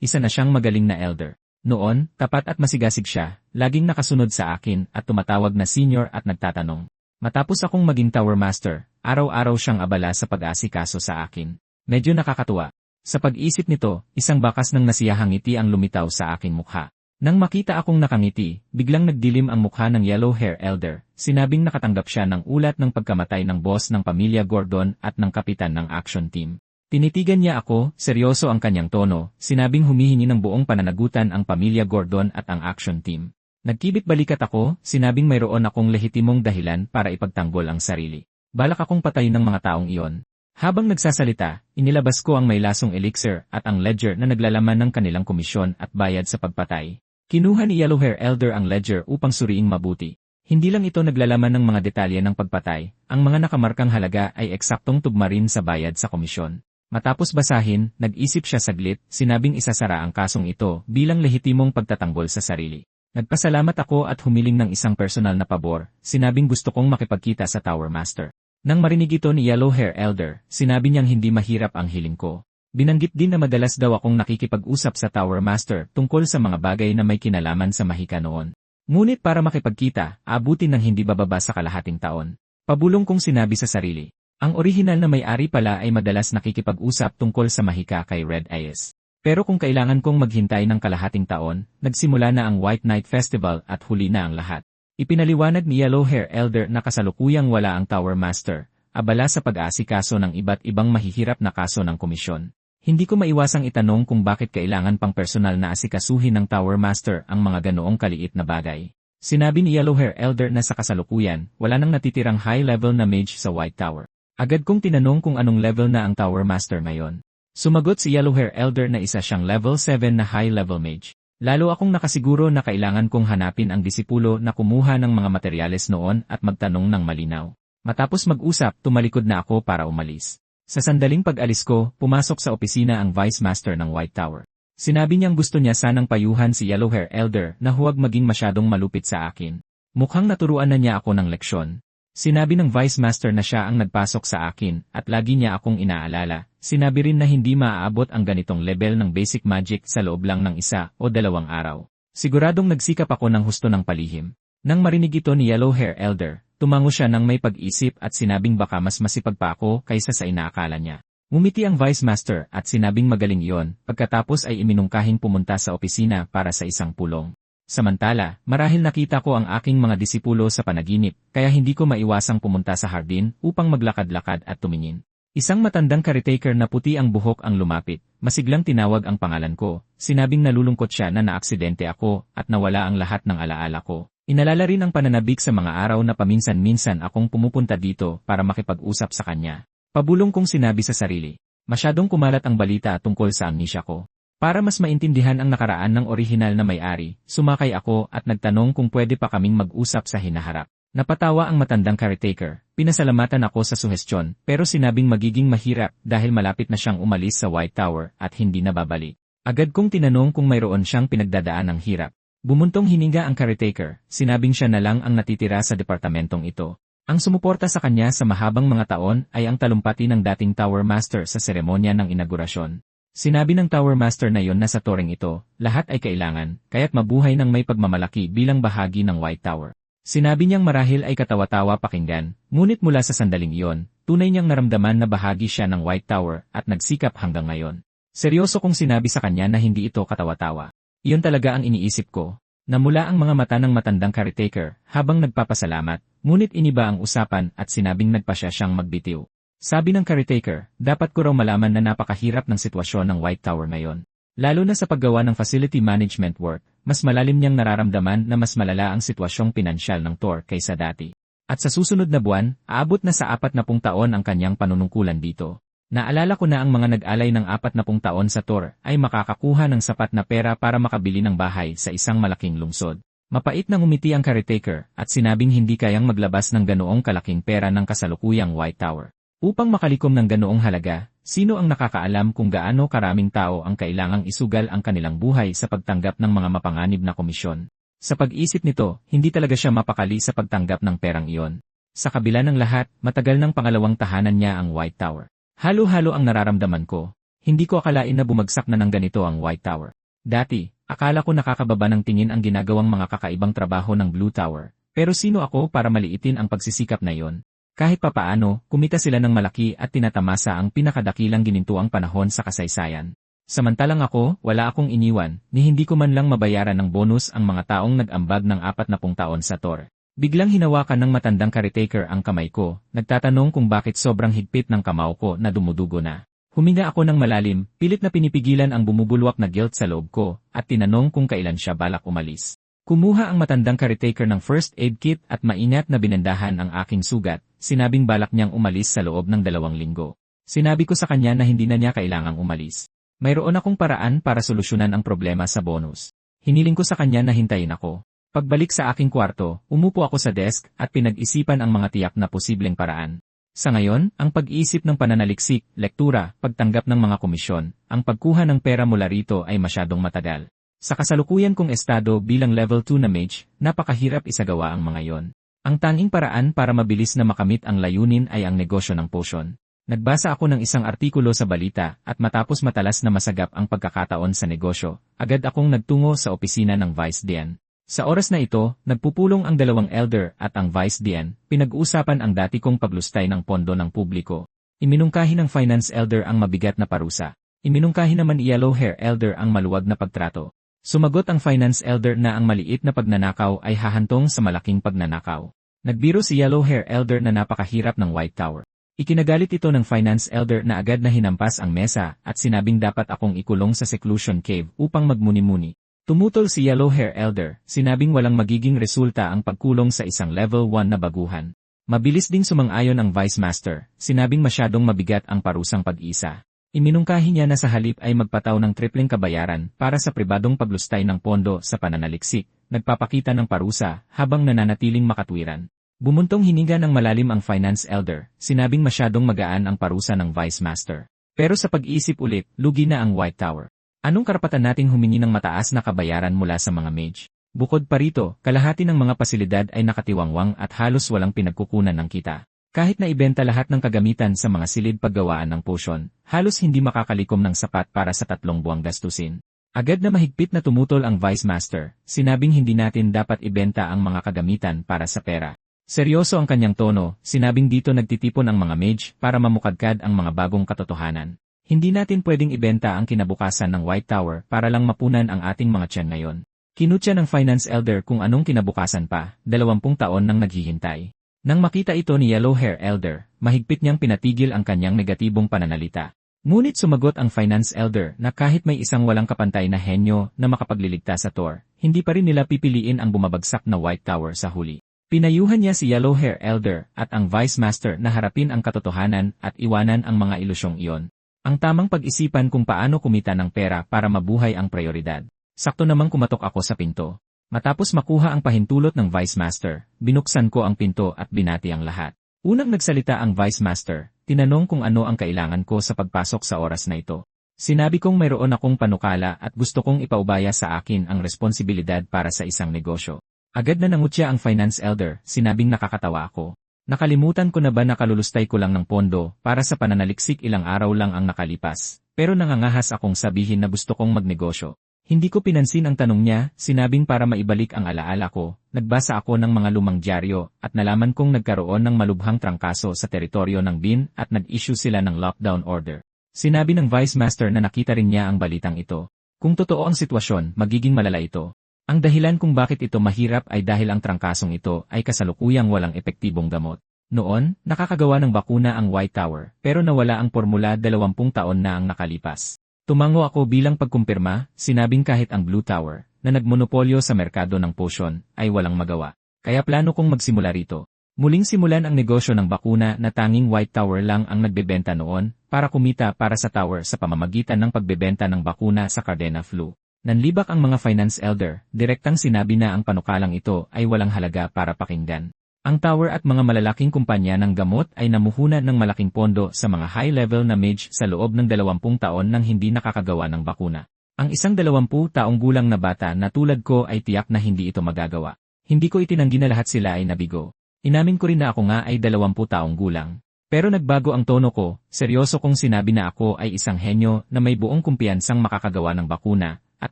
isa na siyang magaling na elder. Noon, tapat at masigasig siya, laging nakasunod sa akin at tumatawag na senior at nagtatanong. Matapos akong maging tower master, araw-araw siyang abala sa pag-aasikaso sa akin. Medyo nakakatuwa. Sa pag-isip nito, isang bakas ng nasiyahang ngiti ang lumitaw sa aking mukha. Nang makita akong nakangiti, biglang nagdilim ang mukha ng yellow hair elder, sinabing nakatanggap siya ng ulat ng pagkamatay ng boss ng pamilya Gordon at ng kapitan ng action team. Tinitigan niya ako, seryoso ang kanyang tono, sinabing humihingi ng buong pananagutan ang pamilya Gordon at ang action team. Nagkibit balikat ako, sinabing mayroon akong lehitimong dahilan para ipagtanggol ang sarili. Balak akong patayin ng mga taong iyon. Habang nagsasalita, inilabas ko ang may lasong elixir at ang ledger na naglalaman ng kanilang komisyon at bayad sa pagpatay. Kinuha ni Yellowhair Elder ang ledger upang suriing mabuti. Hindi lang ito naglalaman ng mga detalye ng pagpatay, ang mga nakamarkang halaga ay eksaktong tugma rin sa bayad sa komisyon. Matapos basahin, nag-isip siya saglit, sinabing isasara ang kasong ito bilang lehitimong pagtatanggol sa sarili. Nagpasalamat ako at humiling ng isang personal na pabor, sinabing gusto kong makipagkita sa Tower Master. Nang marinig ito ni Yellowhair Elder, sinabi niyang hindi mahirap ang hiling ko. Binanggit din na madalas daw akong nakikipag-usap sa Tower Master tungkol sa mga bagay na may kinalaman sa mahika noon. Ngunit para makipagkita, abutin ng hindi bababa sa kalahating taon. Pabulong kong sinabi sa sarili. Ang orihinal na may-ari pala ay madalas nakikipag-usap tungkol sa mahika kay Red Eyes. Pero kung kailangan kong maghintay ng kalahating taon, nagsimula na ang White Night Festival at huli na ang lahat. Ipinaliwanag ni Yellowhair Elder na kasalukuyang wala ang Tower Master, abala sa pag-aasikaso ng iba't ibang mahihirap na kaso ng komisyon. Hindi ko maiwasang itanong kung bakit kailangan pang personal na asikasuhin ng Tower Master ang mga ganoong kaliit na bagay. Sinabi ni Yellowhair Elder na sa kasalukuyan, wala nang natitirang high-level na mage sa White Tower. Agad kong tinanong kung anong level na ang Tower Master ngayon. Sumagot si Yellowhair Elder na isa siyang level 7 na high-level mage. Lalo akong nakasiguro na kailangan kong hanapin ang disipulo na kumuha ng mga materyales noon at magtanong ng malinaw. Matapos mag-usap, tumalikod na ako para umalis. Sa sandaling pag-alis ko, pumasok sa opisina ang Vice Master ng White Tower. Sinabi niyang gusto niya sanang payuhan si Yellowhair Elder na huwag maging masyadong malupit sa akin. Mukhang naturuan na niya ako ng leksyon. Sinabi ng Vice Master na siya ang nagpasok sa akin at lagi niya akong inaalala. Sinabi rin na hindi maaabot ang ganitong level ng basic magic sa loob lang ng 1 o 2 araw. Siguradong nagsikap ako ng husto ng palihim. Nang marinig ito ni Yellowhair Elder, tumango siya ng may pag-isip at sinabing baka mas masipag pa ako kaysa sa inaakala niya. Ngumiti ang Vice Master at sinabing magaling iyon, pagkatapos ay iminungkahing pumunta sa opisina para sa isang pulong. Samantala, marahil nakita ko ang aking mga disipulo sa panaginip, kaya hindi ko maiwasang pumunta sa hardin upang maglakad-lakad at tumingin. Isang matandang caretaker na puti ang buhok ang lumapit, masiglang tinawag ang pangalan ko, sinabing nalulungkot siya na naaksidente ako at nawala ang lahat ng alaala ko. Inalala rin ang pananabik sa mga araw na paminsan-minsan akong pumupunta dito para makipag-usap sa kanya. Pabulong kong sinabi sa sarili. Masyadong kumalat ang balita tungkol sa amnesia ko. Para mas maintindihan ang nakaraan ng orihinal na may-ari, sumakay ako at nagtanong kung pwede pa kaming mag-usap sa hinaharap. Napatawa ang matandang caretaker, pinasalamatan ako sa suhestyon, pero sinabing magiging mahirap dahil malapit na siyang umalis sa White Tower at hindi na babalik. Agad kong tinanong kung mayroon siyang pinagdadaan ng hirap. Bumuntong hininga ang caretaker, sinabing siya na lang ang natitira sa departamentong ito. Ang sumuporta sa kanya sa mahabang mga taon ay ang talumpati ng dating Tower Master sa seremonya ng inaugurasyon. Sinabi ng Tower Master na yon na sa toreng ito, lahat ay kailangan, kaya't mabuhay ng may pagmamalaki bilang bahagi ng White Tower. Sinabi niyang marahil ay katawa-tawa pakinggan, ngunit mula sa sandaling iyon, tunay niyang naramdaman na bahagi siya ng White Tower at nagsikap hanggang ngayon. Seryoso kong sinabi sa kanya na hindi ito katawa-tawa. Iyon talaga ang iniisip ko. Namula ang mga mata ng matandang caretaker habang nagpapasalamat, ngunit iniba ang usapan at sinabing nagpasya siyang magbitiw. Sabi ng caretaker, dapat ko raw malaman na napakahirap ng sitwasyon ng White Tower ngayon. Lalo na sa paggawa ng facility management work, mas malalim niyang nararamdaman na mas malala ang sitwasyong pinansyal ng TOR kaysa dati. At sa susunod na buwan, aabot na sa 40 taon ang kanyang panunungkulan dito. Naalala ko na ang mga nag-alay ng 40 taon sa TOR ay makakakuha ng sapat na pera para makabili ng bahay sa isang malaking lungsod. Mapait na ngumiti ang caretaker at sinabing hindi kayang maglabas ng ganoong kalaking pera ng kasalukuyang White Tower. Upang makalikom ng ganoong halaga, sino ang nakakaalam kung gaano karaming tao ang kailangang isugal ang kanilang buhay sa pagtanggap ng mga mapanganib na komisyon? Sa pag-isip nito, hindi talaga siya mapakali sa pagtanggap ng perang iyon. Sa kabila ng lahat, matagal ng pangalawang tahanan niya ang White Tower. Halo-halo ang nararamdaman ko. Hindi ko akalain na bumagsak na ng ganito ang White Tower. Dati, akala ko nakakababa ng tingin ang ginagawang mga kakaibang trabaho ng Blue Tower. Pero sino ako para maliitin ang pagsisikap na iyon? Kahit papaano, kumita sila ng malaki at tinatamasa ang pinakadakilang ginintuang panahon sa kasaysayan. Samantalang ako, wala akong iniwan, ni hindi ko man lang mabayaran ng bonus ang mga taong nag-ambag ng 40 taon sa TOR. Biglang hinawakan ng matandang caretaker ang kamay ko, nagtatanong kung bakit sobrang higpit ng kamao ko na dumudugo na. Huminga ako ng malalim, pilit na pinipigilan ang bumubulwak na guilt sa loob ko, at tinanong kung kailan siya balak umalis. Kumuha ang matandang caretaker ng first aid kit at maingat na binendahan ang aking sugat, sinabing balak niyang umalis sa loob ng 2 linggo. Sinabi ko sa kanya na hindi na niya kailangang umalis. Mayroon akong paraan para solusyonan ang problema sa bonus. Hiniling ko sa kanya na hintayin ako. Pagbalik sa aking kwarto, umupo ako sa desk at pinag-isipan ang mga tiyak na posibleng paraan. Sa ngayon, ang pag-iisip ng pananaliksik, lektura, pagtanggap ng mga komisyon, ang pagkuha ng pera mula rito ay masyadong matagal. Sa kasalukuyan kong estado bilang level 2 na mage, napakahirap isagawa ang mga yon. Ang tanging paraan para mabilis na makamit ang layunin ay ang negosyo ng potion. Nagbasa ako ng isang artikulo sa balita at matapos matalas na masagap ang pagkakataon sa negosyo, agad akong nagtungo sa opisina ng Vice Dean. Sa oras na ito, nagpupulong ang 2 elder at ang Vice Dean, pinag-uusapan ang dati kong paglustay ng pondo ng publiko. Iminungkahi ng Finance Elder ang mabigat na parusa. Iminungkahi naman Yellow Hair Elder ang maluwag na pagtrato. Sumagot ang Finance Elder na ang maliit na pagnanakaw ay hahantong sa malaking pagnanakaw. Nagbiro si Yellow Hair Elder na napakahirap ng White Tower. Ikinagalit ito ng Finance Elder na agad na hinampas ang mesa at sinabing dapat akong ikulong sa seclusion cave upang magmuni-muni. Tumutol si Yellow Hair Elder, sinabing walang magiging resulta ang pagkulong sa isang level 1 na baguhan. Mabilis ding sumang-ayon ang Vice Master, sinabing masyadong mabigat ang parusang pag-isa. Iminungkahi niya na sa halip ay magpataw ng tripleng kabayaran para sa pribadong paglustay ng pondo sa pananaliksik, nagpapakita ng parusa habang nananatiling makatwiran. Bumuntong hininga ng malalim ang Finance Elder, sinabing masyadong magaan ang parusa ng Vice Master. Pero sa pag-iisip ulit, lugi na ang White Tower. Anong karapatan nating humingi ng mataas na kabayaran mula sa mga mage? Bukod pa rito, kalahati ng mga pasilidad ay nakatiwangwang at halos walang pinagkukunan ng kita. Kahit na ibenta lahat ng kagamitan sa mga silid paggawaan ng potion, halos hindi makakalikom ng sapat para sa 3 buwang gastusin. Agad na mahigpit na tumutol ang Vice Master, sinabing hindi natin dapat ibenta ang mga kagamitan para sa pera. Seryoso ang kanyang tono, sinabing dito nagtitipon ang mga mage para mamukadkad ang mga bagong katotohanan. Hindi natin pwedeng ibenta ang kinabukasan ng White Tower para lang mapunan ang ating mga tiyan ngayon. Kinutya ng Finance Elder kung anong kinabukasan pa, 20 taon nang naghihintay. Nang makita ito ni Yellow Hair Elder, mahigpit niyang pinatigil ang kanyang negatibong pananalita. Ngunit sumagot ang Finance Elder na kahit may isang walang kapantay na henyo na makapagliligtas sa Tor, hindi pa rin nila pipiliin ang bumabagsak na White Tower sa huli. Pinayuhan niya si Yellow Hair Elder at ang Vice Master na harapin ang katotohanan at iwanan ang mga ilusyong iyon. Ang tamang pag-isipan kung paano kumita ng pera para mabuhay ang prioridad. Sakto namang kumatok ako sa pinto. Matapos makuha ang pahintulot ng Vice Master, binuksan ko ang pinto at binati ang lahat. Unang nagsalita ang Vice Master, tinanong kung ano ang kailangan ko sa pagpasok sa oras na ito. Sinabi kong mayroon akong panukala at gusto kong ipaubaya sa akin ang responsibilidad para sa isang negosyo. Agad na nangutya ang Finance Elder, sinabing nakakatawa ako. Nakalimutan ko na ba nakalulustay ko lang ng pondo para sa pananaliksik ilang araw lang ang nakalipas, pero nangangahas akong sabihin na gusto kong magnegosyo. Hindi ko pinansin ang tanong niya, sinabing para maibalik ang alaala ko, nagbasa ako ng mga lumang dyaryo at nalaman kong nagkaroon ng malubhang trangkaso sa teritoryo ng BIN at nag-issue sila ng lockdown order. Sinabi ng Vice Master na nakita rin niya ang balitang ito. Kung totoo ang sitwasyon, magiging malala ito. Ang dahilan kung bakit ito mahirap ay dahil ang trangkasong ito ay kasalukuyang walang epektibong gamot. Noon, nakakagawa ng bakuna ang White Tower, pero nawala ang formula 20 taon na ang nakalipas. Tumango ako bilang pagkumpirma, sinabing kahit ang Blue Tower, na nagmonopolyo sa merkado ng potion, ay walang magawa. Kaya plano kong magsimula rito. Muling simulan ang negosyo ng bakuna na tanging White Tower lang ang nagbebenta noon, para kumita para sa tower sa pamamagitan ng pagbebenta ng bakuna sa Cardena Flu. Nanlibak ang mga Finance Elder, direktang sinabi na ang panukalang ito ay walang halaga para pakinggan. Ang tower at mga malalaking kumpanya ng gamot ay namuhunan ng malaking pondo sa mga high-level na mage sa loob ng 20 taon nang hindi nakakagawa ng bakuna. Ang isang 20 taong gulang na bata na tulad ko ay tiyak na hindi ito magagawa. Hindi ko itinanggi na lahat sila ay nabigo. Inamin ko rin na ako nga ay 20 taong gulang. Pero nagbago ang tono ko, seryoso kong sinabi na ako ay isang henyo na may buong kumpiyansang makakagawa ng bakuna, at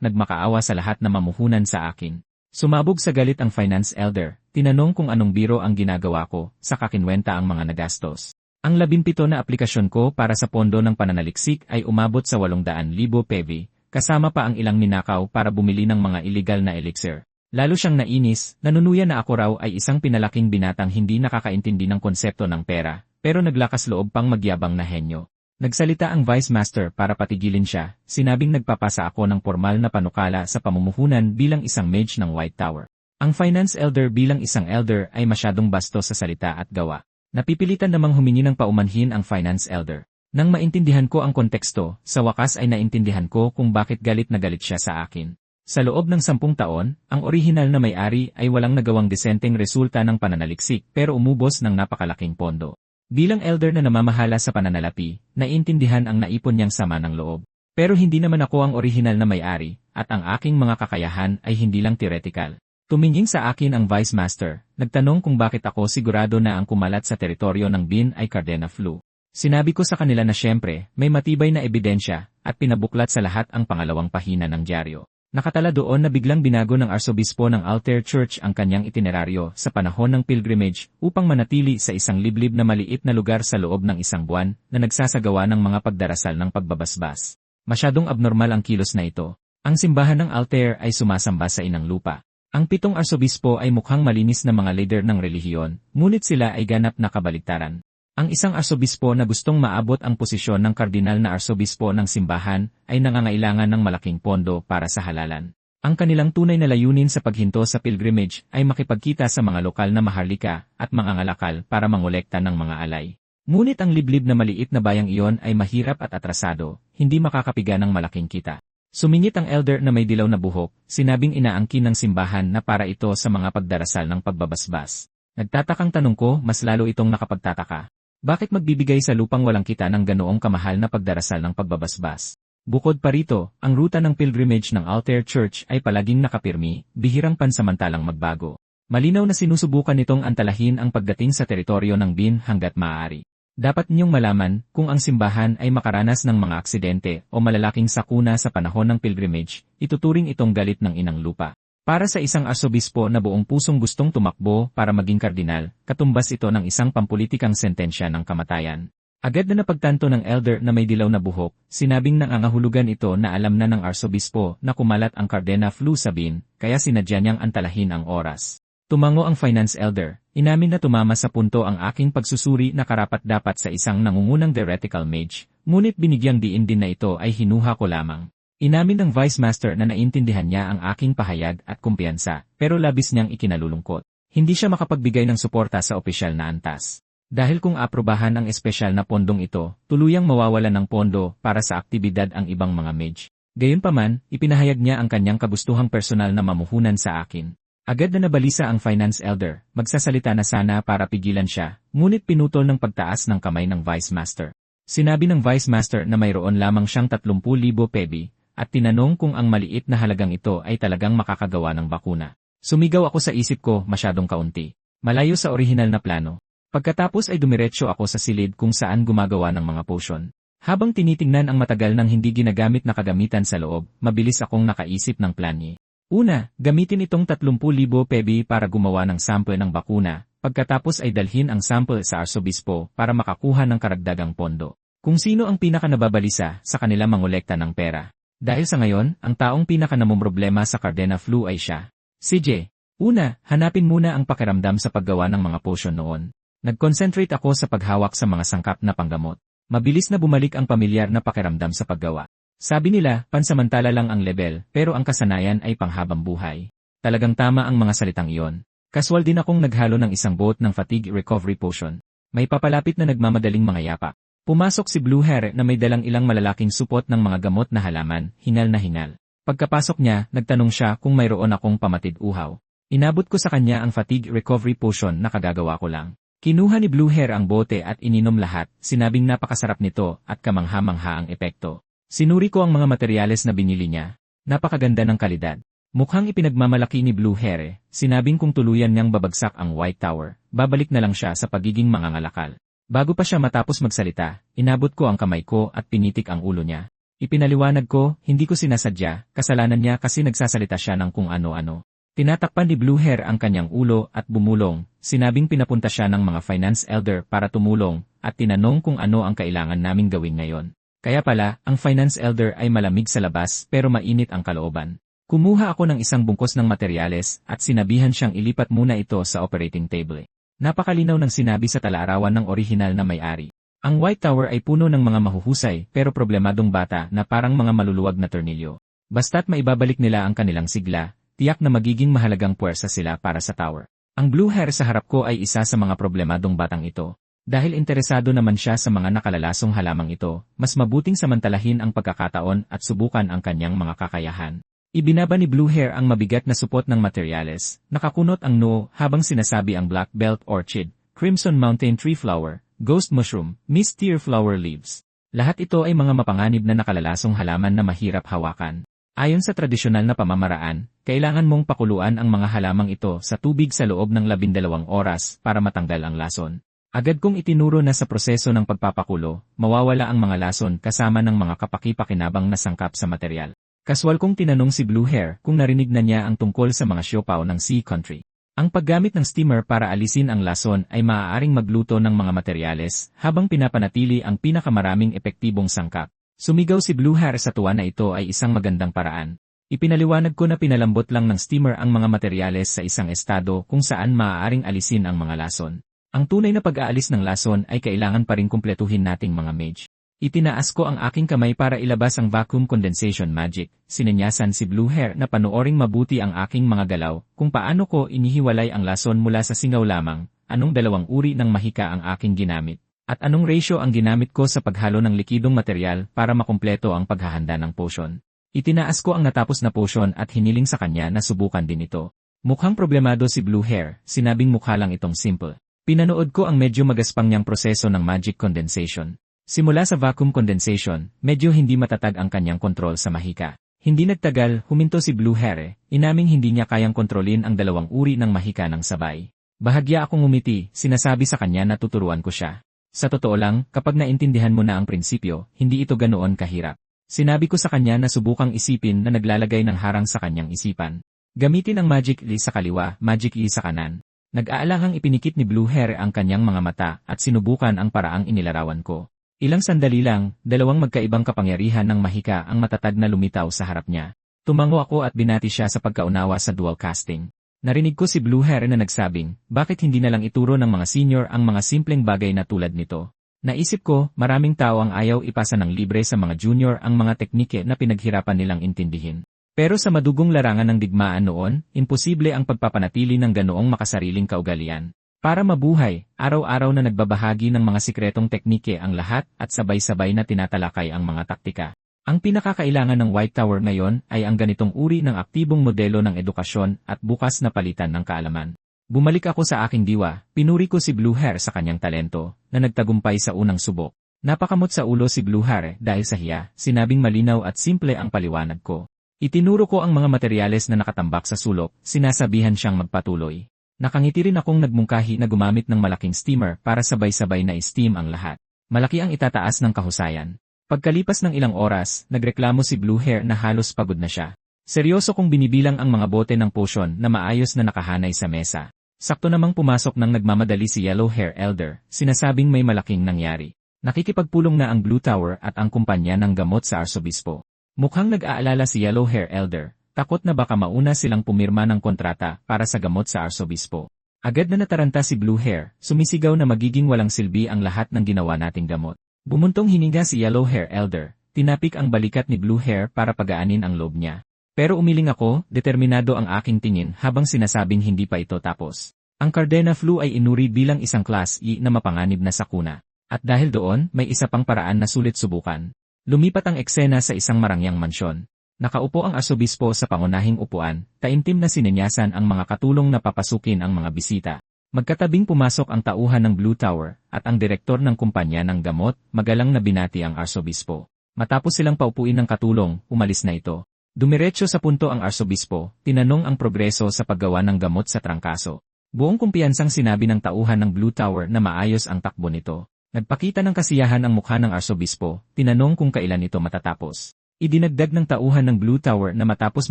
nagmakaawa sa lahat na mamuhunan sa akin. Sumabog sa galit ang Finance Elder, tinanong kung anong biro ang ginagawa ko, sa kakinwenta ang mga nagastos. Ang 17 na aplikasyon ko para sa pondo ng pananaliksik ay umabot sa 800,000 PV, kasama pa ang ilang ninakaw para bumili ng mga illegal na elixir. Lalo siyang nainis, nanunuya na ako raw ay isang pinalaking binatang hindi nakakaintindi ng konsepto ng pera, pero naglakas loob pang magyabang na henyo. Nagsalita ang Vice Master para patigilin siya, sinabing nagpapasa ako ng formal na panukala sa pamumuhunan bilang isang mage ng White Tower. Ang Finance Elder bilang isang elder ay masyadong bastos sa salita at gawa. Napipilitan namang humingi ng paumanhin ang Finance Elder. Nang maintindihan ko ang konteksto, sa wakas ay naintindihan ko kung bakit galit na galit siya sa akin. Sa loob ng 10 taon, ang orihinal na may-ari ay walang nagawang desenteng resulta ng pananaliksik pero umubos ng napakalaking pondo. Bilang elder na namamahala sa pananalapi, naiintindihan ang naipon niyang sama ng loob. Pero hindi naman ako ang orihinal na may-ari, at ang aking mga kakayahan ay hindi lang theoretical. Tumingin sa akin ang Vice Master, nagtanong kung bakit ako sigurado na ang kumalat sa teritoryo ng Bin ay Cardena flu. Sinabi ko sa kanila na siyempre, may matibay na ebidensya, at pinabuklat sa lahat ang pangalawang pahina ng dyaryo. Nakatala doon na biglang binago ng Arsobispo ng Altair Church ang kanyang itineraryo sa panahon ng pilgrimage upang manatili sa isang liblib na maliit na lugar sa loob ng isang buwan na nagsasagawa ng mga pagdarasal ng pagbabasbas. Masyadong abnormal ang kilos na ito. Ang simbahan ng Altair ay sumasamba sa inang lupa. Ang 7 arsobispo ay mukhang malinis na mga leader ng relihiyon, ngunit sila ay ganap na kabaligtaran. Ang isang arsobispo na gustong maabot ang posisyon ng kardinal na arsobispo ng simbahan ay nangangailangan ng malaking pondo para sa halalan. Ang kanilang tunay na layunin sa paghinto sa pilgrimage ay makipagkita sa mga lokal na maharlika at mga ngalakal para mangolekta ng mga alay. Ngunit ang liblib na maliit na bayang iyon ay mahirap at atrasado, hindi makakapiga ng malaking kita. Sumingit ang elder na may dilaw na buhok, sinabing inaangkin ng simbahan na para ito sa mga pagdarasal ng pagbabasbas. Nagtatakang tanong ko, mas lalo itong nakapagtataka. Bakit magbibigay sa lupang walang kita ng ganoong kamahal na pagdarasal ng pagbabasbas? Bukod pa rito, ang ruta ng pilgrimage ng Altair Church ay palaging nakapirmi, bihirang pansamantalang magbago. Malinaw na sinusubukan nitong antalahin ang pagdating sa teritoryo ng Bin hanggat maaari. Dapat niyong malaman kung ang simbahan ay makaranas ng mga aksidente o malalaking sakuna sa panahon ng pilgrimage, ituturing itong galit ng inang lupa. Para sa isang arsobispo na buong pusong gustong tumakbo para maging kardinal, katumbas ito ng isang pampulitikang sentensya ng kamatayan. Agad na napagtanto ng elder na may dilaw na buhok, sinabing nangangahulugan ito na alam na ng arsobispo na kumalat ang Cardena flu sa Bin, kaya sinadya niyang antalahin ang oras. Tumango ang finance elder, inamin na tumama sa punto ang aking pagsusuri na karapat-dapat sa isang nangungunang theoretical mage, ngunit binigyang diin din na ito ay hinuha ko lamang. Inamin ng Vice Master na naintindihan niya ang aking pahayag at kumpiyansa, pero labis niyang ikinalulungkot. Hindi siya makapagbigay ng suporta sa opisyal na antas. Dahil kung aprobahan ang espesyal na pondong ito, tuluyang mawawalan ng pondo para sa aktibidad ang ibang mga mage. Gayunpaman, ipinahayag niya ang kanyang kagustuhang personal na mamuhunan sa akin. Agad na nabalisa ang finance elder, magsasalita na sana para pigilan siya, ngunit pinutol ng pagtaas ng kamay ng Vice Master. Sinabi ng Vice Master na mayroon lamang siyang 30,000 pebi, at tinanong kung ang maliit na halagang ito ay talagang makakagawa ng bakuna. Sumigaw ako sa isip ko, masyadong kaunti. Malayo sa orihinal na plano. Pagkatapos ay dumiretso ako sa silid kung saan gumagawa ng mga potion. Habang tinitingnan ang matagal ng hindi ginagamit na kagamitan sa loob, mabilis akong nakaisip ng planye. Una, gamitin itong 30,000 pebi para gumawa ng sample ng bakuna, pagkatapos ay dalhin ang sample sa arsobispo para makakuha ng karagdagang pondo. Kung sino ang pinakanababalisa sa kanila mangolekta ng pera. Dahil sa ngayon, ang taong pinakanamumroblema sa Cardena flu ay siya. CJ. Una, hanapin muna ang pakiramdam sa paggawa ng mga potion noon. Nag-concentrate ako sa paghawak sa mga sangkap na panggamot. Mabilis na bumalik ang pamilyar na pakiramdam sa paggawa. Sabi nila, pansamantala lang ang level, pero ang kasanayan ay panghabang buhay. Talagang tama ang mga salitang iyon. Kaswal din akong naghalo ng isang boat ng fatigue recovery potion. May papalapit na nagmamadaling mga yapak. Pumasok si Blue Hair na may dalang ilang malalaking supot ng mga gamot na halaman, hingal na hingal. Pagkapasok niya, nagtanong siya kung mayroon akong pamatid uhaw. Inabot ko sa kanya ang fatigue recovery potion na kagagawa ko lang. Kinuha ni Blue Hair ang bote at ininom lahat, sinabing napakasarap nito at kamangha-mangha ang epekto. Sinuri ko ang mga materyales na binili niya. Napakaganda ng kalidad. Mukhang ipinagmamalaki ni Blue Hair, sinabing kung tuluyan niyang babagsak ang White Tower, babalik na lang siya sa pagiging mangangalakal. Bago pa siya matapos magsalita, inabot ko ang kamay ko at pinitik ang ulo niya. Ipinaliwanag ko, hindi ko sinasadya, kasalanan niya kasi nagsasalita siya ng kung ano-ano. Tinatakpan ni Blue Hair ang kanyang ulo at bumulong, sinabing pinapunta siya ng mga finance elder para tumulong, at tinanong kung ano ang kailangan naming gawin ngayon. Kaya pala, ang finance elder ay malamig sa labas pero mainit ang kalooban. Kumuha ako ng isang bungkos ng materyales at sinabihan siyang ilipat muna ito sa operating table. Napakalinaw ng sinabi sa talarawan ng orihinal na may-ari. Ang White Tower ay puno ng mga mahuhusay pero problemadong bata na parang mga maluluwag na tornilyo. Basta't maibabalik nila ang kanilang sigla, tiyak na magiging mahalagang puwersa sila para sa tower. Ang blue hair sa harap ko ay isa sa mga problemadong batang ito. Dahil interesado naman siya sa mga nakalalasong halamang ito, mas mabuting samantalahin ang pagkakataon at subukan ang kanyang mga kakayahan. Ibinaba ni Blue Hair ang mabigat na supot ng materyales, nakakunot ang noo habang sinasabi ang Black Belt Orchid, Crimson Mountain Tree Flower, Ghost Mushroom, Mist Tear Flower Leaves. Lahat ito ay mga mapanganib na nakalalasong halaman na mahirap hawakan. Ayon sa tradisyonal na pamamaraan, kailangan mong pakuluan ang mga halamang ito sa tubig sa loob ng 12 oras para matanggal ang lason. Agad kong itinuro na sa proseso ng pagpapakulo, mawawala ang mga lason kasama ng mga kapaki-pakinabang na sangkap sa materyal. Kaswal kong tinanong si Blue Hair kung narinig na niya ang tungkol sa mga siopaw ng Sea Country. Ang paggamit ng steamer para alisin ang lason ay maaaring magluto ng mga materyales habang pinapanatili ang pinakamaraming epektibong sangkap. Sumigaw si Blue Hair sa tuwa na ito ay isang magandang paraan. Ipinaliwanag ko na pinalambot lang ng steamer ang mga materyales sa isang estado kung saan maaaring alisin ang mga lason. Ang tunay na pag-aalis ng lason ay kailangan pa rin kumpletuhin nating mga mage. Itinaas ko ang aking kamay para ilabas ang vacuum condensation magic. Sinenyasan si Blue Hair na panooring mabuti ang aking mga galaw kung paano ko inihiwalay ang lason mula sa singaw lamang, anong dalawang uri ng mahika ang aking ginamit, at anong ratio ang ginamit ko sa paghalo ng likidong material para makumpleto ang paghahanda ng potion. Itinaas ko ang natapos na potion at hiniling sa kanya na subukan din ito. Mukhang problemado si Blue Hair, sinabing mukha lang itong simple. Pinanood ko ang medyo magaspang niyang proseso ng magic condensation. Simula sa vacuum condensation, medyo hindi matatag ang kanyang kontrol sa mahika. Hindi nagtagal, huminto si Blue Hair, inaming hindi niya kayang kontrolin ang dalawang uri ng mahika ng sabay. Bahagya akong umiti, sinasabi sa kanya na tuturuan ko siya. Sa totoo lang, kapag naintindihan mo na ang prinsipyo, hindi ito ganoon kahirap. Sinabi ko sa kanya na subukang isipin na naglalagay ng harang sa kanyang isipan. Gamitin ang Magic Eye sa kaliwa, Magic Eye sa kanan. Nag-aalangang ipinikit ni Blue Hair ang kanyang mga mata at sinubukan ang paraang inilarawan ko. Ilang sandali lang, dalawang magkaibang kapangyarihan ng mahika ang matatag na lumitaw sa harap niya. Tumango ako at binati siya sa pagkaunawa sa dual casting. Narinig ko si Blue Hair na nagsabing, bakit hindi na lang ituro ng mga senior ang mga simpleng bagay na tulad nito? Naisip ko, maraming tao ang ayaw ipasa ng libre sa mga junior ang mga teknike na pinaghirapan nilang intindihin. Pero sa madugong larangan ng digmaan noon, imposible ang pagpapanatili ng ganoong makasariling kaugalian. Para mabuhay, araw-araw na nagbabahagi ng mga sikretong teknike ang lahat at sabay-sabay na tinatalakay ang mga taktika. Ang pinakakailangan ng White Tower ngayon ay ang ganitong uri ng aktibong modelo ng edukasyon at bukas na palitan ng kaalaman. Bumalik ako sa aking diwa, pinuri ko si Blue Hair sa kanyang talento, na nagtagumpay sa unang subok. Napakamot sa ulo si Blue Hair dahil sa hiya, sinabing malinaw at simple ang paliwanag ko. Itinuro ko ang mga materyales na nakatambak sa sulok, sinasabihan siyang magpatuloy. Nakangiti rin akong nagmungkahi na gumamit ng malaking steamer para sabay-sabay na i-steam ang lahat. Malaki ang itataas ng kahusayan. Pagkalipas ng ilang oras, nagreklamo si Blue Hair na halos pagod na siya. Seryoso kong binibilang ang mga bote ng potion na maayos na nakahanay sa mesa. Sakto namang pumasok ng nagmamadali si Yellow Hair Elder, sinasabing may malaking nangyari. Nakikipagpulong na ang Blue Tower at ang kumpanya ng gamot sa Arsobispo. Mukhang nag-aalala si Yellow Hair Elder. Takot na baka mauna silang pumirma ng kontrata para sa gamot sa Arsobispo. Agad na nataranta si Blue Hair, sumisigaw na magiging walang silbi ang lahat ng ginawa nating gamot. Bumuntong hininga si Yellow Hair Elder, tinapik ang balikat ni Blue Hair para pagaanin ang loob niya. Pero umiling ako, determinado ang aking tingin habang sinasabing hindi pa ito tapos. Ang Cardena flu ay inuri bilang isang class E na mapanganib na sakuna. At dahil doon, may isa pang paraan na sulit subukan. Lumipat ang eksena sa isang marangyang mansyon. Nakaupo ang arsobispo sa pangunahing upuan, taimtim na sinenyasan ang mga katulong na papasukin ang mga bisita. Magkatabing pumasok ang tauhan ng Blue Tower, at ang direktor ng kumpanya ng gamot, magalang na binati ang arsobispo. Matapos silang paupuin ng katulong, umalis na ito. Dumiretso sa punto ang arsobispo, tinanong ang progreso sa paggawa ng gamot sa trangkaso. Buong kumpiyansang sinabi ng tauhan ng Blue Tower na maayos ang takbo nito. Nagpakita ng kasiyahan ang mukha ng arsobispo, tinanong kung kailan ito matatapos. Idinagdag ng tauhan ng Blue Tower na matapos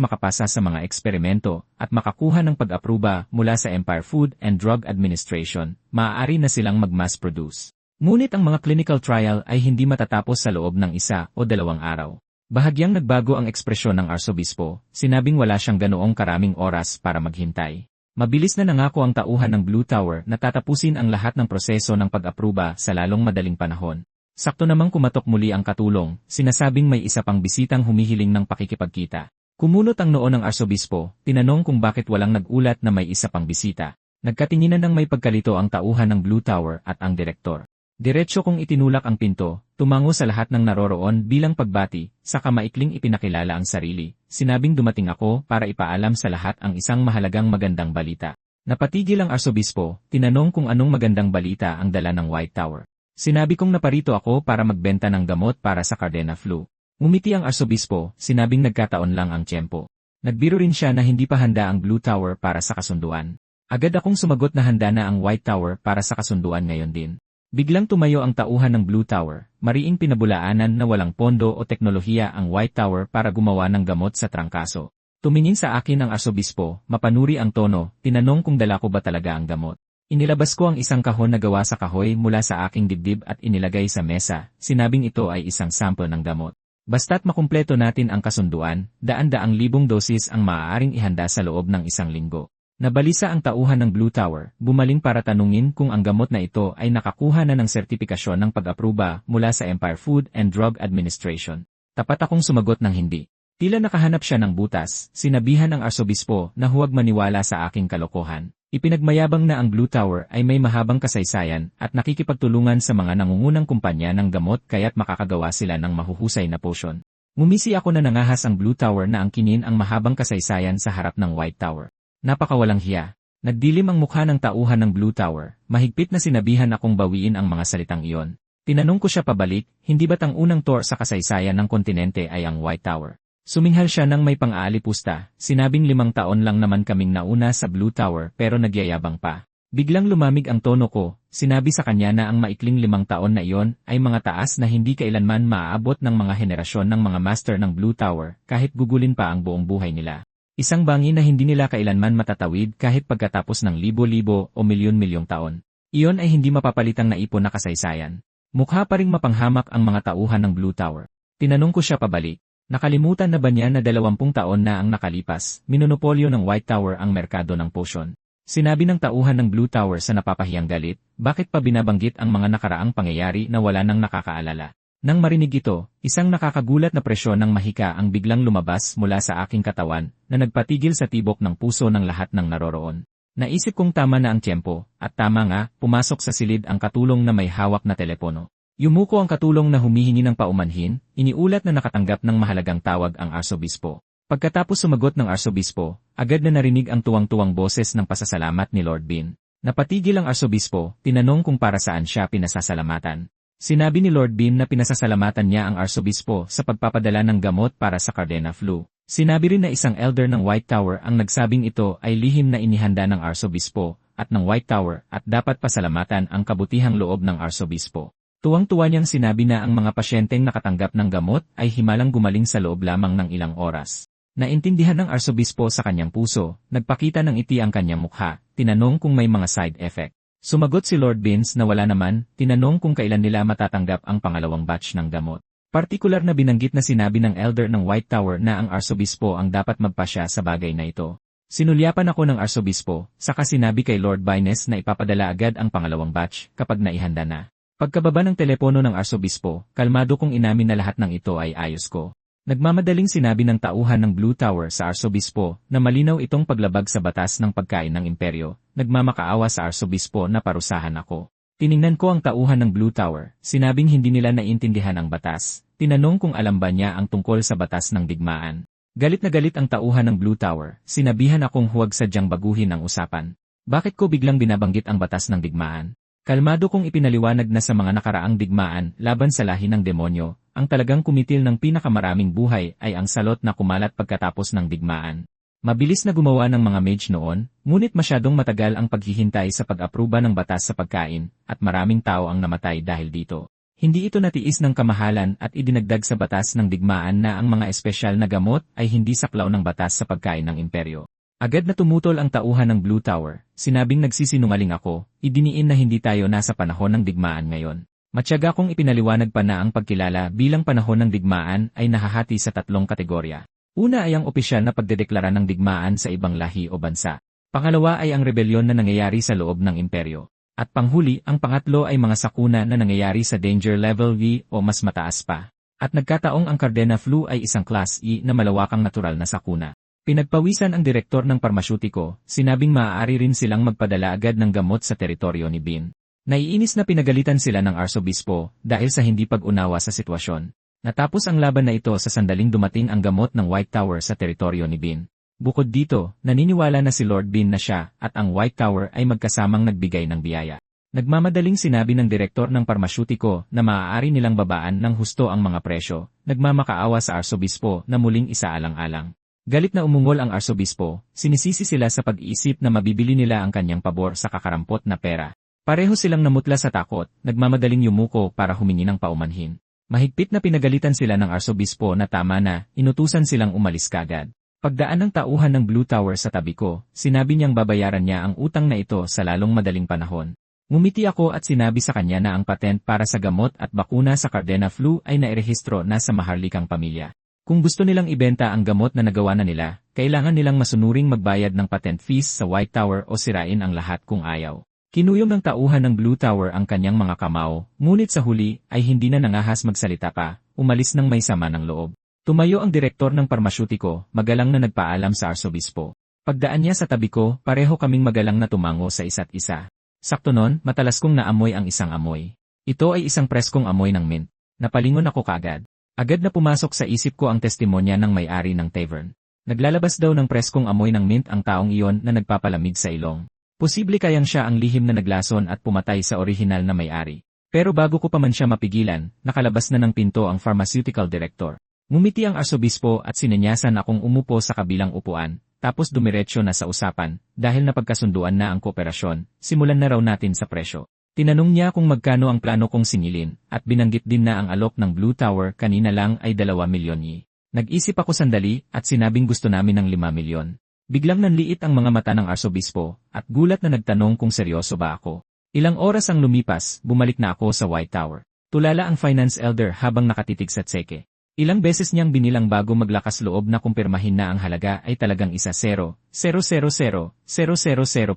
makapasa sa mga eksperimento at makakuha ng pag-apruba mula sa Empire Food and Drug Administration, maaari na silang mag-mass produce. Ngunit ang mga clinical trial ay hindi matatapos sa loob ng 1 o 2 araw. Bahagyang nagbago ang ekspresyon ng arsobispo, sinabing wala siyang ganoong karaming oras para maghintay. Mabilis na nangako ang tauhan ng Blue Tower na tatapusin ang lahat ng proseso ng pag-apruba sa lalong madaling panahon. Sakto namang kumatok muli ang katulong, sinasabing may isa pang bisitang humihiling ng pakikipagkita. Kumunot ang noo ng arsobispo, tinanong kung bakit walang nag-ulat na may isa pang bisita. Nagkatinginan ng may pagkalito ang tauhan ng Blue Tower at ang direktor. Diretso kong itinulak ang pinto, tumango sa lahat ng naroroon bilang pagbati, saka maikling ipinakilala ang sarili. Sinabing dumating ako para ipaalam sa lahat ang isang mahalagang magandang balita. Napatigil ang arsobispo, tinanong kung anong magandang balita ang dala ng White Tower. Sinabi kong naparito ako para magbenta ng gamot para sa Cardena flu. Ngumiti ang arsobispo, sinabing nagkataon lang ang tiyempo. Nagbiro rin siya na hindi pa handa ang Blue Tower para sa kasunduan. Agad akong sumagot na handa na ang White Tower para sa kasunduan ngayon din. Biglang tumayo ang tauhan ng Blue Tower, mariing pinabulaanan na walang pondo o teknolohiya ang White Tower para gumawa ng gamot sa trangkaso. Tumingin sa akin ang arsobispo, mapanuri ang tono, tinanong kung dala ko ba talaga ang gamot. Inilabas ko ang isang kahon na gawa sa kahoy mula sa aking dibdib at inilagay sa mesa, sinabing ito ay isang sample ng gamot. Basta't makumpleto natin ang kasunduan, daan-daang libong dosis ang maaaring ihanda sa loob ng isang linggo. Nabalisa ang tauhan ng Blue Tower, bumaling para tanungin kung ang gamot na ito ay nakakuha na ng sertipikasyon ng pag-apruba mula sa Empire Food and Drug Administration. Tapat akong sumagot ng hindi. Tila nakahanap siya ng butas, sinabihan ang arsobispo na huwag maniwala sa aking kalokohan. Ipinagmayabang na ang Blue Tower ay may mahabang kasaysayan at nakikipagtulungan sa mga nangungunang kumpanya ng gamot kaya't makakagawa sila ng mahuhusay na potion. Ngumisi ako na nangahas ang Blue Tower na angkinin ang mahabang kasaysayan sa harap ng White Tower. Napakawalang hiya. Nagdilim ang mukha ng tauhan ng Blue Tower, mahigpit na sinabihan akong bawiin ang mga salitang iyon. Tinanong ko siya pabalik, hindi ba't ang unang tour sa kasaysayan ng kontinente ay ang White Tower? Suminghal siya ng may pang-aalipusta, sinabing 5 taon lang naman kaming nauna sa Blue Tower pero nagyayabang pa. Biglang lumamig ang tono ko, sinabi sa kanya na ang maikling 5 taon na iyon ay mga taas na hindi kailanman maaabot ng mga henerasyon ng mga master ng Blue Tower kahit gugulin pa ang buong buhay nila. Isang bangi na hindi nila kailanman matatawid kahit pagkatapos ng libo-libo o milyon-milyong taon. Iyon ay hindi mapapalitang naipon na kasaysayan. Mukha pa ring mapanghamak ang mga tauhan ng Blue Tower. Tinanong ko siya pabalik. Nakalimutan na ba niya na 20 taon na ang nakalipas, minonopolyo ng White Tower ang merkado ng potion. Sinabi ng tauhan ng Blue Tower sa napapahiyang galit, bakit pa binabanggit ang mga nakaraang pangyayari na wala nang nakakaalala. Nang marinig ito, isang nakakagulat na presyon ng mahika ang biglang lumabas mula sa aking katawan na nagpatigil sa tibok ng puso ng lahat ng naroroon. Naisip kong tama na ang tiyempo, at tama nga, pumasok sa silid ang katulong na may hawak na telepono. Yumuko ang katulong na humihingi ng paumanhin, iniulat na nakatanggap ng mahalagang tawag ang arsobispo. Pagkatapos sumagot ng arsobispo, agad na narinig ang tuwang-tuwang boses ng pasasalamat ni Lord Bean. Napatigil ang arsobispo, tinanong kung para saan siya pinasasalamatan. Sinabi ni Lord Bean na pinasasalamatan niya ang arsobispo sa pagpapadala ng gamot para sa Cardena flu. Sinabi rin na isang elder ng White Tower ang nagsabing ito ay lihim na inihanda ng arsobispo at ng White Tower at dapat pasalamatan ang kabutihang loob ng arsobispo. Tuwang-tuwa niyang sinabi na ang mga pasyenteng nakatanggap ng gamot ay himalang gumaling sa loob lamang ng ilang oras. Naintindihan ng arsobispo sa kanyang puso, nagpakita ng ngiti ang kanyang mukha, tinanong kung may mga side effect. Sumagot si Lord Beans na wala naman, tinanong kung kailan nila matatanggap ang pangalawang batch ng gamot. Partikular na binanggit na sinabi ng elder ng White Tower na ang arsobispo ang dapat magpasya sa bagay na ito. Sinulyapan ako ng arsobispo, saka sinabi kay Lord Bines na ipapadala agad ang pangalawang batch kapag naihanda na. Pagkababa ng telepono ng arsobispo, kalmado kong inamin na lahat ng ito ay ayos ko. Nagmamadaling sinabi ng tauhan ng Blue Tower sa arsobispo na malinaw itong paglabag sa batas ng pagkain ng imperyo, nagmamakaawa sa arsobispo na parusahan ako. Tiningnan ko ang tauhan ng Blue Tower, sinabing hindi nila naiintindihan ang batas, tinanong kung alam ba niya ang tungkol sa batas ng digmaan. Galit na galit ang tauhan ng Blue Tower, sinabihan akong huwag sadyang baguhin ang usapan. Bakit ko biglang binabanggit ang batas ng digmaan? Kalmado kong ipinaliwanag na sa mga nakaraang digmaan laban sa lahi ng demonyo, ang talagang kumitil ng pinakamaraming buhay ay ang salot na kumalat pagkatapos ng digmaan. Mabilis na gumawa ng mga mage noon, ngunit masyadong matagal ang paghihintay sa pag-apruba ng batas sa pagkain, at maraming tao ang namatay dahil dito. Hindi ito natiis ng kamahalan at idinagdag sa batas ng digmaan na ang mga espesyal na gamot ay hindi saklaw ng batas sa pagkain ng imperyo. Agad na tumutol ang tauhan ng Blue Tower, sinabing nagsisinungaling ako, idiniin na hindi tayo nasa panahon ng digmaan ngayon. Matyaga kong ipinaliwanag pa na ang pagkilala bilang panahon ng digmaan ay nahahati sa 3 kategorya. Una ay ang opisyal na pagdedeklara ng digmaan sa ibang lahi o bansa. Pangalawa ay ang rebelyon na nangyayari sa loob ng imperyo. At panghuli, ang pangatlo ay mga sakuna na nangyayari sa danger level V o mas mataas pa. At nagkataong ang Cardena flu ay isang class E na malawakang natural na sakuna. Pinagpawisan ang direktor ng parmasyutiko, sinabing maaari rin silang magpadala agad ng gamot sa teritoryo ni Bin. Naiinis na pinagalitan sila ng arsobispo dahil sa hindi pag-unawa sa sitwasyon. Natapos ang laban na ito sa sandaling dumating ang gamot ng White Tower sa teritoryo ni Bin. Bukod dito, naniniwala na si Lord Bin na siya at ang White Tower ay magkasamang nagbigay ng biyaya. Nagmamadaling sinabi ng direktor ng parmasyutiko na maaari nilang babaan ng husto ang mga presyo, nagmamakaawa sa arsobispo na muling isaalang-alang. Galit na umungol ang arsobispo, sinisisi sila sa pag-iisip na mabibili nila ang kanyang pabor sa kakarampot na pera. Pareho silang namutla sa takot, nagmamadaling yumuko para humingi ng paumanhin. Mahigpit na pinagalitan sila ng arsobispo na tama na, inutusan silang umalis kagad. Pagdaan ng tauhan ng Blue Tower sa tabi ko, sinabi niyang babayaran niya ang utang na ito sa lalong madaling panahon. Ngumiti ako at sinabi sa kanya na ang patent para sa gamot at bakuna sa Cardena flu ay nairehistro na sa maharlikang pamilya. Kung gusto nilang ibenta ang gamot na nagawa na nila, kailangan nilang masunuring magbayad ng patent fees sa White Tower o sirain ang lahat kung ayaw. Kinuyom ng tauhan ng Blue Tower ang kanyang mga kamao, ngunit sa huli ay hindi na nangahas magsalita pa, umalis ng may sama ng loob. Tumayo ang direktor ng parmasyutiko, magalang na nagpaalam sa arsobispo. Pagdaan niya sa tabi ko, pareho kaming magalang na tumango sa isa't isa. Sakto nun, matalas kong naamoy ang isang amoy. Ito ay isang preskong amoy ng mint. Napalingon ako kagad. Agad na pumasok sa isip ko ang testimonya ng may-ari ng tavern. Naglalabas daw ng preskong amoy ng mint ang taong iyon na nagpapalamig sa ilong. Posible kayang siya ang lihim na naglason at pumatay sa orihinal na may-ari. Pero bago ko pa man siya mapigilan, nakalabas na ng pinto ang pharmaceutical director. Ngumiti ang arsobispo at sinenyasan akong umupo sa kabilang upuan, tapos dumiretso na sa usapan, dahil napagkasunduan na ang kooperasyon, simulan na raw natin sa presyo. Tinanong niya kung magkano ang plano kong singilin, at binanggit din na ang alok ng Blue Tower kanina lang ay 2 milyon yen. Nag-isip ako sandali, at sinabing gusto namin ng 5 milyon. Biglang nanliit ang mga mata ng arsobispo, at gulat na nagtanong kung seryoso ba ako. Ilang oras ang lumipas, bumalik na ako sa White Tower. Tulala ang finance elder habang nakatitig sa tseke. Ilang beses niyang binilang bago maglakas loob na kumpirmahin na ang halaga ay talagang 1,000,000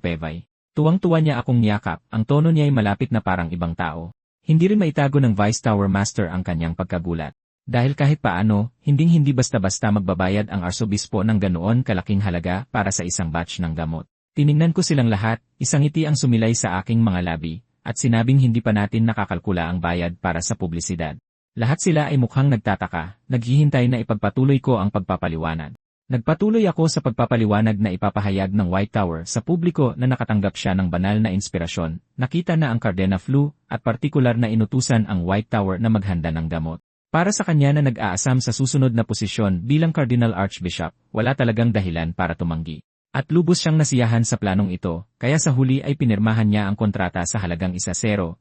pevay. Tuwang-tuwa niya akong niyakap, ang tono niya ay malapit na parang ibang tao. Hindi rin maitago ng Vice Tower Master ang kanyang pagkagulat. Dahil kahit paano, hinding-hindi basta-basta magbabayad ang arsobispo ng ganoon kalaking halaga para sa isang batch ng gamot. Tiningnan ko silang lahat, isang ngiti ang sumilay sa aking mga labi, at sinabing hindi pa natin nakakalkula ang bayad para sa publisidad. Lahat sila ay mukhang nagtataka, naghihintay na ipagpatuloy ko ang pagpapaliwanag. Nagpatuloy ako sa pagpapaliwanag na ipapahayag ng White Tower sa publiko na nakatanggap siya ng banal na inspirasyon, nakita na ang Cardena flu, at partikular na inutusan ang White Tower na maghanda ng gamot. Para sa kanya na nag-aasam sa susunod na posisyon bilang Cardinal Archbishop, wala talagang dahilan para tumanggi. At lubos siyang nasiyahan sa planong ito, kaya sa huli ay pinirmahan niya ang kontrata sa halagang 1,000,000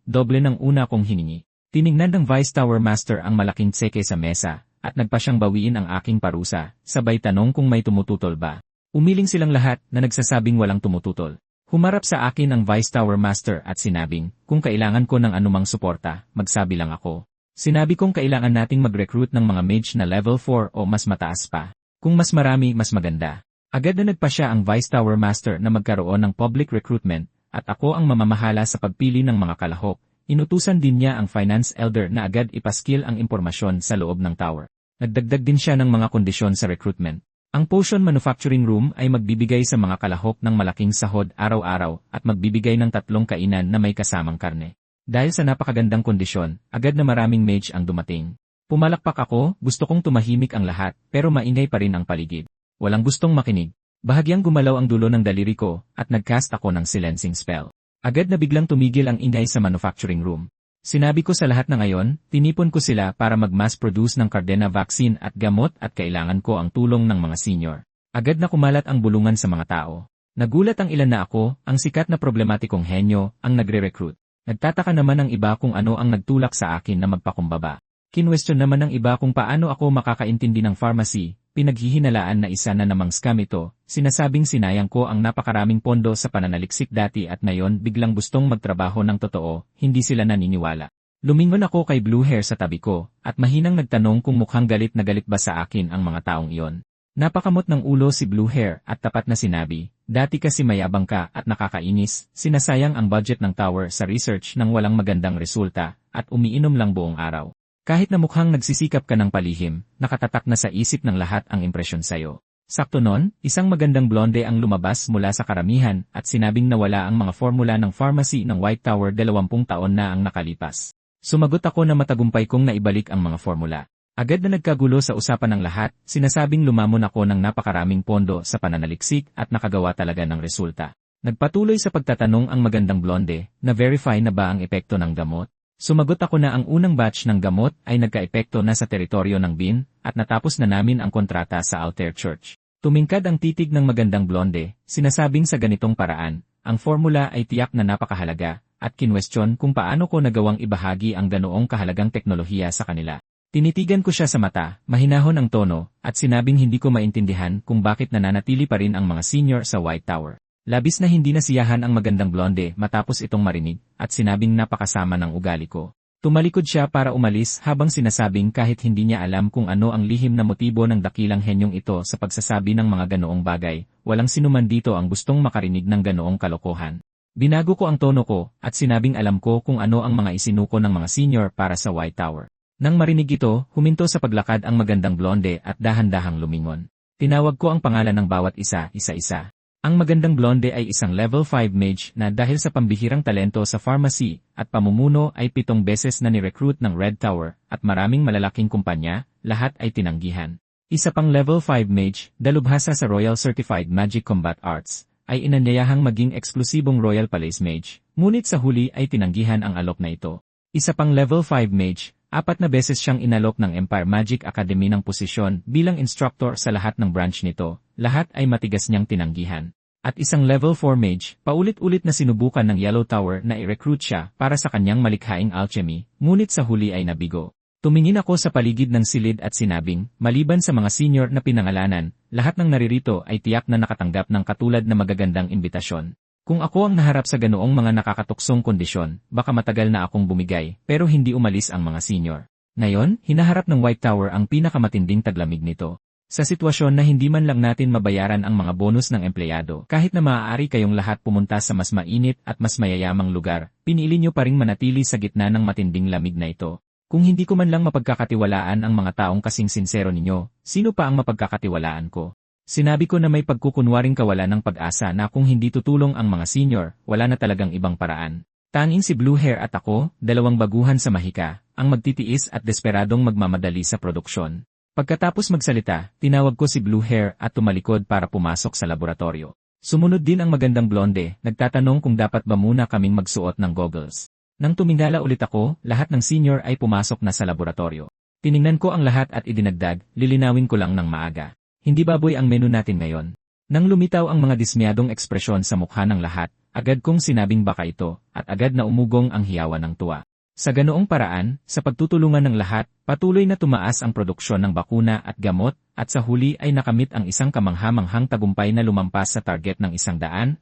doble ng una kong hiningi. Tiningnan ng Vice Tower Master ang malaking tseke sa mesa, at nagpa siyang bawiin ang aking parusa, sabay tanong kung may tumututol ba. Umiling silang lahat na nagsasabing walang tumututol. Humarap sa akin ang Vice Tower Master at sinabing, kung kailangan ko ng anumang suporta, magsabi lang ako. Sinabi kong kailangan nating mag-recruit ng mga mage na level 4 o mas mataas pa. Kung mas marami, mas maganda. Agad na nagpa siya ang Vice Tower Master na magkaroon ng public recruitment, at ako ang mamamahala sa pagpili ng mga kalahok. Inutusan din niya ang finance elder na agad ipaskil ang impormasyon sa loob ng tower. Nagdagdag din siya ng mga kondisyon sa recruitment. Ang potion manufacturing room ay magbibigay sa mga kalahok ng malaking sahod araw-araw at magbibigay ng 3 kainan na may kasamang karne. Dahil sa napakagandang kondisyon, agad na maraming mage ang dumating. Pumalakpak ako, gusto kong tumahimik ang lahat, pero maingay pa rin ang paligid. Walang gustong makinig. Bahagyang gumalaw ang dulo ng daliri ko, at nagcast ako ng silencing spell. Agad na biglang tumigil ang ingay sa manufacturing room. Sinabi ko sa lahat na ngayon, tinipon ko sila para mag-mass produce ng Cardena vaccine at gamot at kailangan ko ang tulong ng mga senior. Agad na kumalat ang bulungan sa mga tao. Nagulat ang ilan na ako, ang sikat na problematikong henyo, ang nagre-recruit. Nagtataka naman ang iba kung ano ang nagtulak sa akin na magpakumbaba. Kinwestiyon naman ng iba kung paano ako makakaintindi ng pharmacy. Pinaghihinalaan na isa na namang scam ito, sinasabing sinayang ko ang napakaraming pondo sa pananaliksik dati at ngayon biglang gustong magtrabaho ng totoo, hindi sila naniniwala. Lumingon ako kay Blue Hair sa tabi ko, at mahinang nagtanong kung mukhang galit na galit ba sa akin ang mga taong iyon. Napakamot ng ulo si Blue Hair at tapat na sinabi, dati kasi mayabang ka at nakakainis, sinasayang ang budget ng tower sa research nang walang magandang resulta, at umiinom lang buong araw. Kahit na mukhang nagsisikap ka ng palihim, nakatatak na sa isip ng lahat ang impresyon sayo. Sakto nun, isang magandang blonde ang lumabas mula sa karamihan at sinabing nawala ang mga formula ng pharmacy ng White Tower 20 taon na ang nakalipas. Sumagot ako na matagumpay kong naibalik ang mga formula. Agad na nagkagulo sa usapan ng lahat, sinasabing lumamon ako ng napakaraming pondo sa pananaliksik at nakagawa talaga ng resulta. Nagpatuloy sa pagtatanong ang magandang blonde, na-verify na ba ang epekto ng gamot? Sumagot ako na ang unang batch ng gamot ay nagka-epekto na sa teritoryo ng BIN at natapos na namin ang kontrata sa Altair Church. Tumingkad ang titig ng magandang blonde, sinasabing sa ganitong paraan, ang formula ay tiyak na napakahalaga at kinwestiyon kung paano ko nagawang ibahagi ang ganoong kahalagang teknolohiya sa kanila. Tinitigan ko siya sa mata, mahinahon ang tono, at sinabing hindi ko maintindihan kung bakit nananatili pa rin ang mga senior sa White Tower. Labis na hindi nasiyahan ang magandang blonde matapos itong marinig, at sinabing napakasama ng ugali ko. Tumalikod siya para umalis habang sinasabing kahit hindi niya alam kung ano ang lihim na motibo ng dakilang henyong ito sa pagsasabi ng mga ganoong bagay, walang sinuman dito ang gustong makarinig ng ganoong kalokohan. Binago ko ang tono ko, at sinabing alam ko kung ano ang mga isinuko ng mga senior para sa White Tower. Nang marinig ito, huminto sa paglakad ang magandang blonde at dahan-dahang lumingon. Tinawag ko ang pangalan ng bawat isa-isa. Ang magandang blonde ay isang level 5 mage na dahil sa pambihirang talento sa pharmacy at pamumuno ay 7 beses na ni-recruit ng Red Tower at maraming malalaking kumpanya, lahat ay tinanggihan. Isa pang level 5 mage, dalubhasa sa Royal Certified Magic Combat Arts, ay inanyayahang maging eksklusibong Royal Palace Mage, ngunit sa huli ay tinanggihan ang alok na ito. Isa pang level 5 mage, 4 na beses siyang inalok ng Empire Magic Academy ng posisyon bilang instructor sa lahat ng branch nito, lahat ay matigas niyang tinanggihan. At isang level 4 mage, paulit-ulit na sinubukan ng Yellow Tower na i-recruit siya para sa kanyang malikhaing alchemy, ngunit sa huli ay nabigo. Tumingin ako sa paligid ng silid at sinabing, maliban sa mga senior na pinangalanan, lahat ng naririto ay tiyak na nakatanggap ng katulad na magagandang imbitasyon. Kung ako ang naharap sa ganoong mga nakakatuksong kondisyon, baka matagal na akong bumigay, pero hindi umalis ang mga senior. Ngayon, hinaharap ng White Tower ang pinakamatinding taglamig nito. Sa sitwasyon na hindi man lang natin mabayaran ang mga bonus ng empleyado, kahit na maaari kayong lahat pumunta sa mas mainit at mas mayayamang lugar, pinili nyo pa ring manatili sa gitna ng matinding lamig na ito. Kung hindi ko man lang mapagkakatiwalaan ang mga taong kasing sinsero ninyo, sino pa ang mapagkakatiwalaan ko? Sinabi ko na may pagkukunwaring kawalan ng pag-asa na kung hindi tutulong ang mga senior, wala na talagang ibang paraan. Tanging si Blue Hair at ako, dalawang baguhan sa mahika, ang magtitiis at desperadong magmamadali sa produksyon. Pagkatapos magsalita, tinawag ko si Blue Hair at tumalikod para pumasok sa laboratorio. Sumunod din ang magandang blonde, nagtatanong kung dapat ba muna kaming magsuot ng goggles. Nang tumingala ulit ako, lahat ng senior ay pumasok na sa laboratorio. Tiningnan ko ang lahat at idinagdag, lilinawin ko lang ng maaga. Hindi baboy ang menu natin ngayon. Nang lumitaw ang mga dismayadong ekspresyon sa mukha ng lahat, agad kong sinabing baka ito, at agad na umugong ang hiyawan ng tuwa. Sa ganoong paraan, sa pagtutulungan ng lahat, patuloy na tumaas ang produksyon ng bakuna at gamot, at sa huli ay nakamit ang isang kamangha-manghang tagumpay na lumampas sa target ng 140%.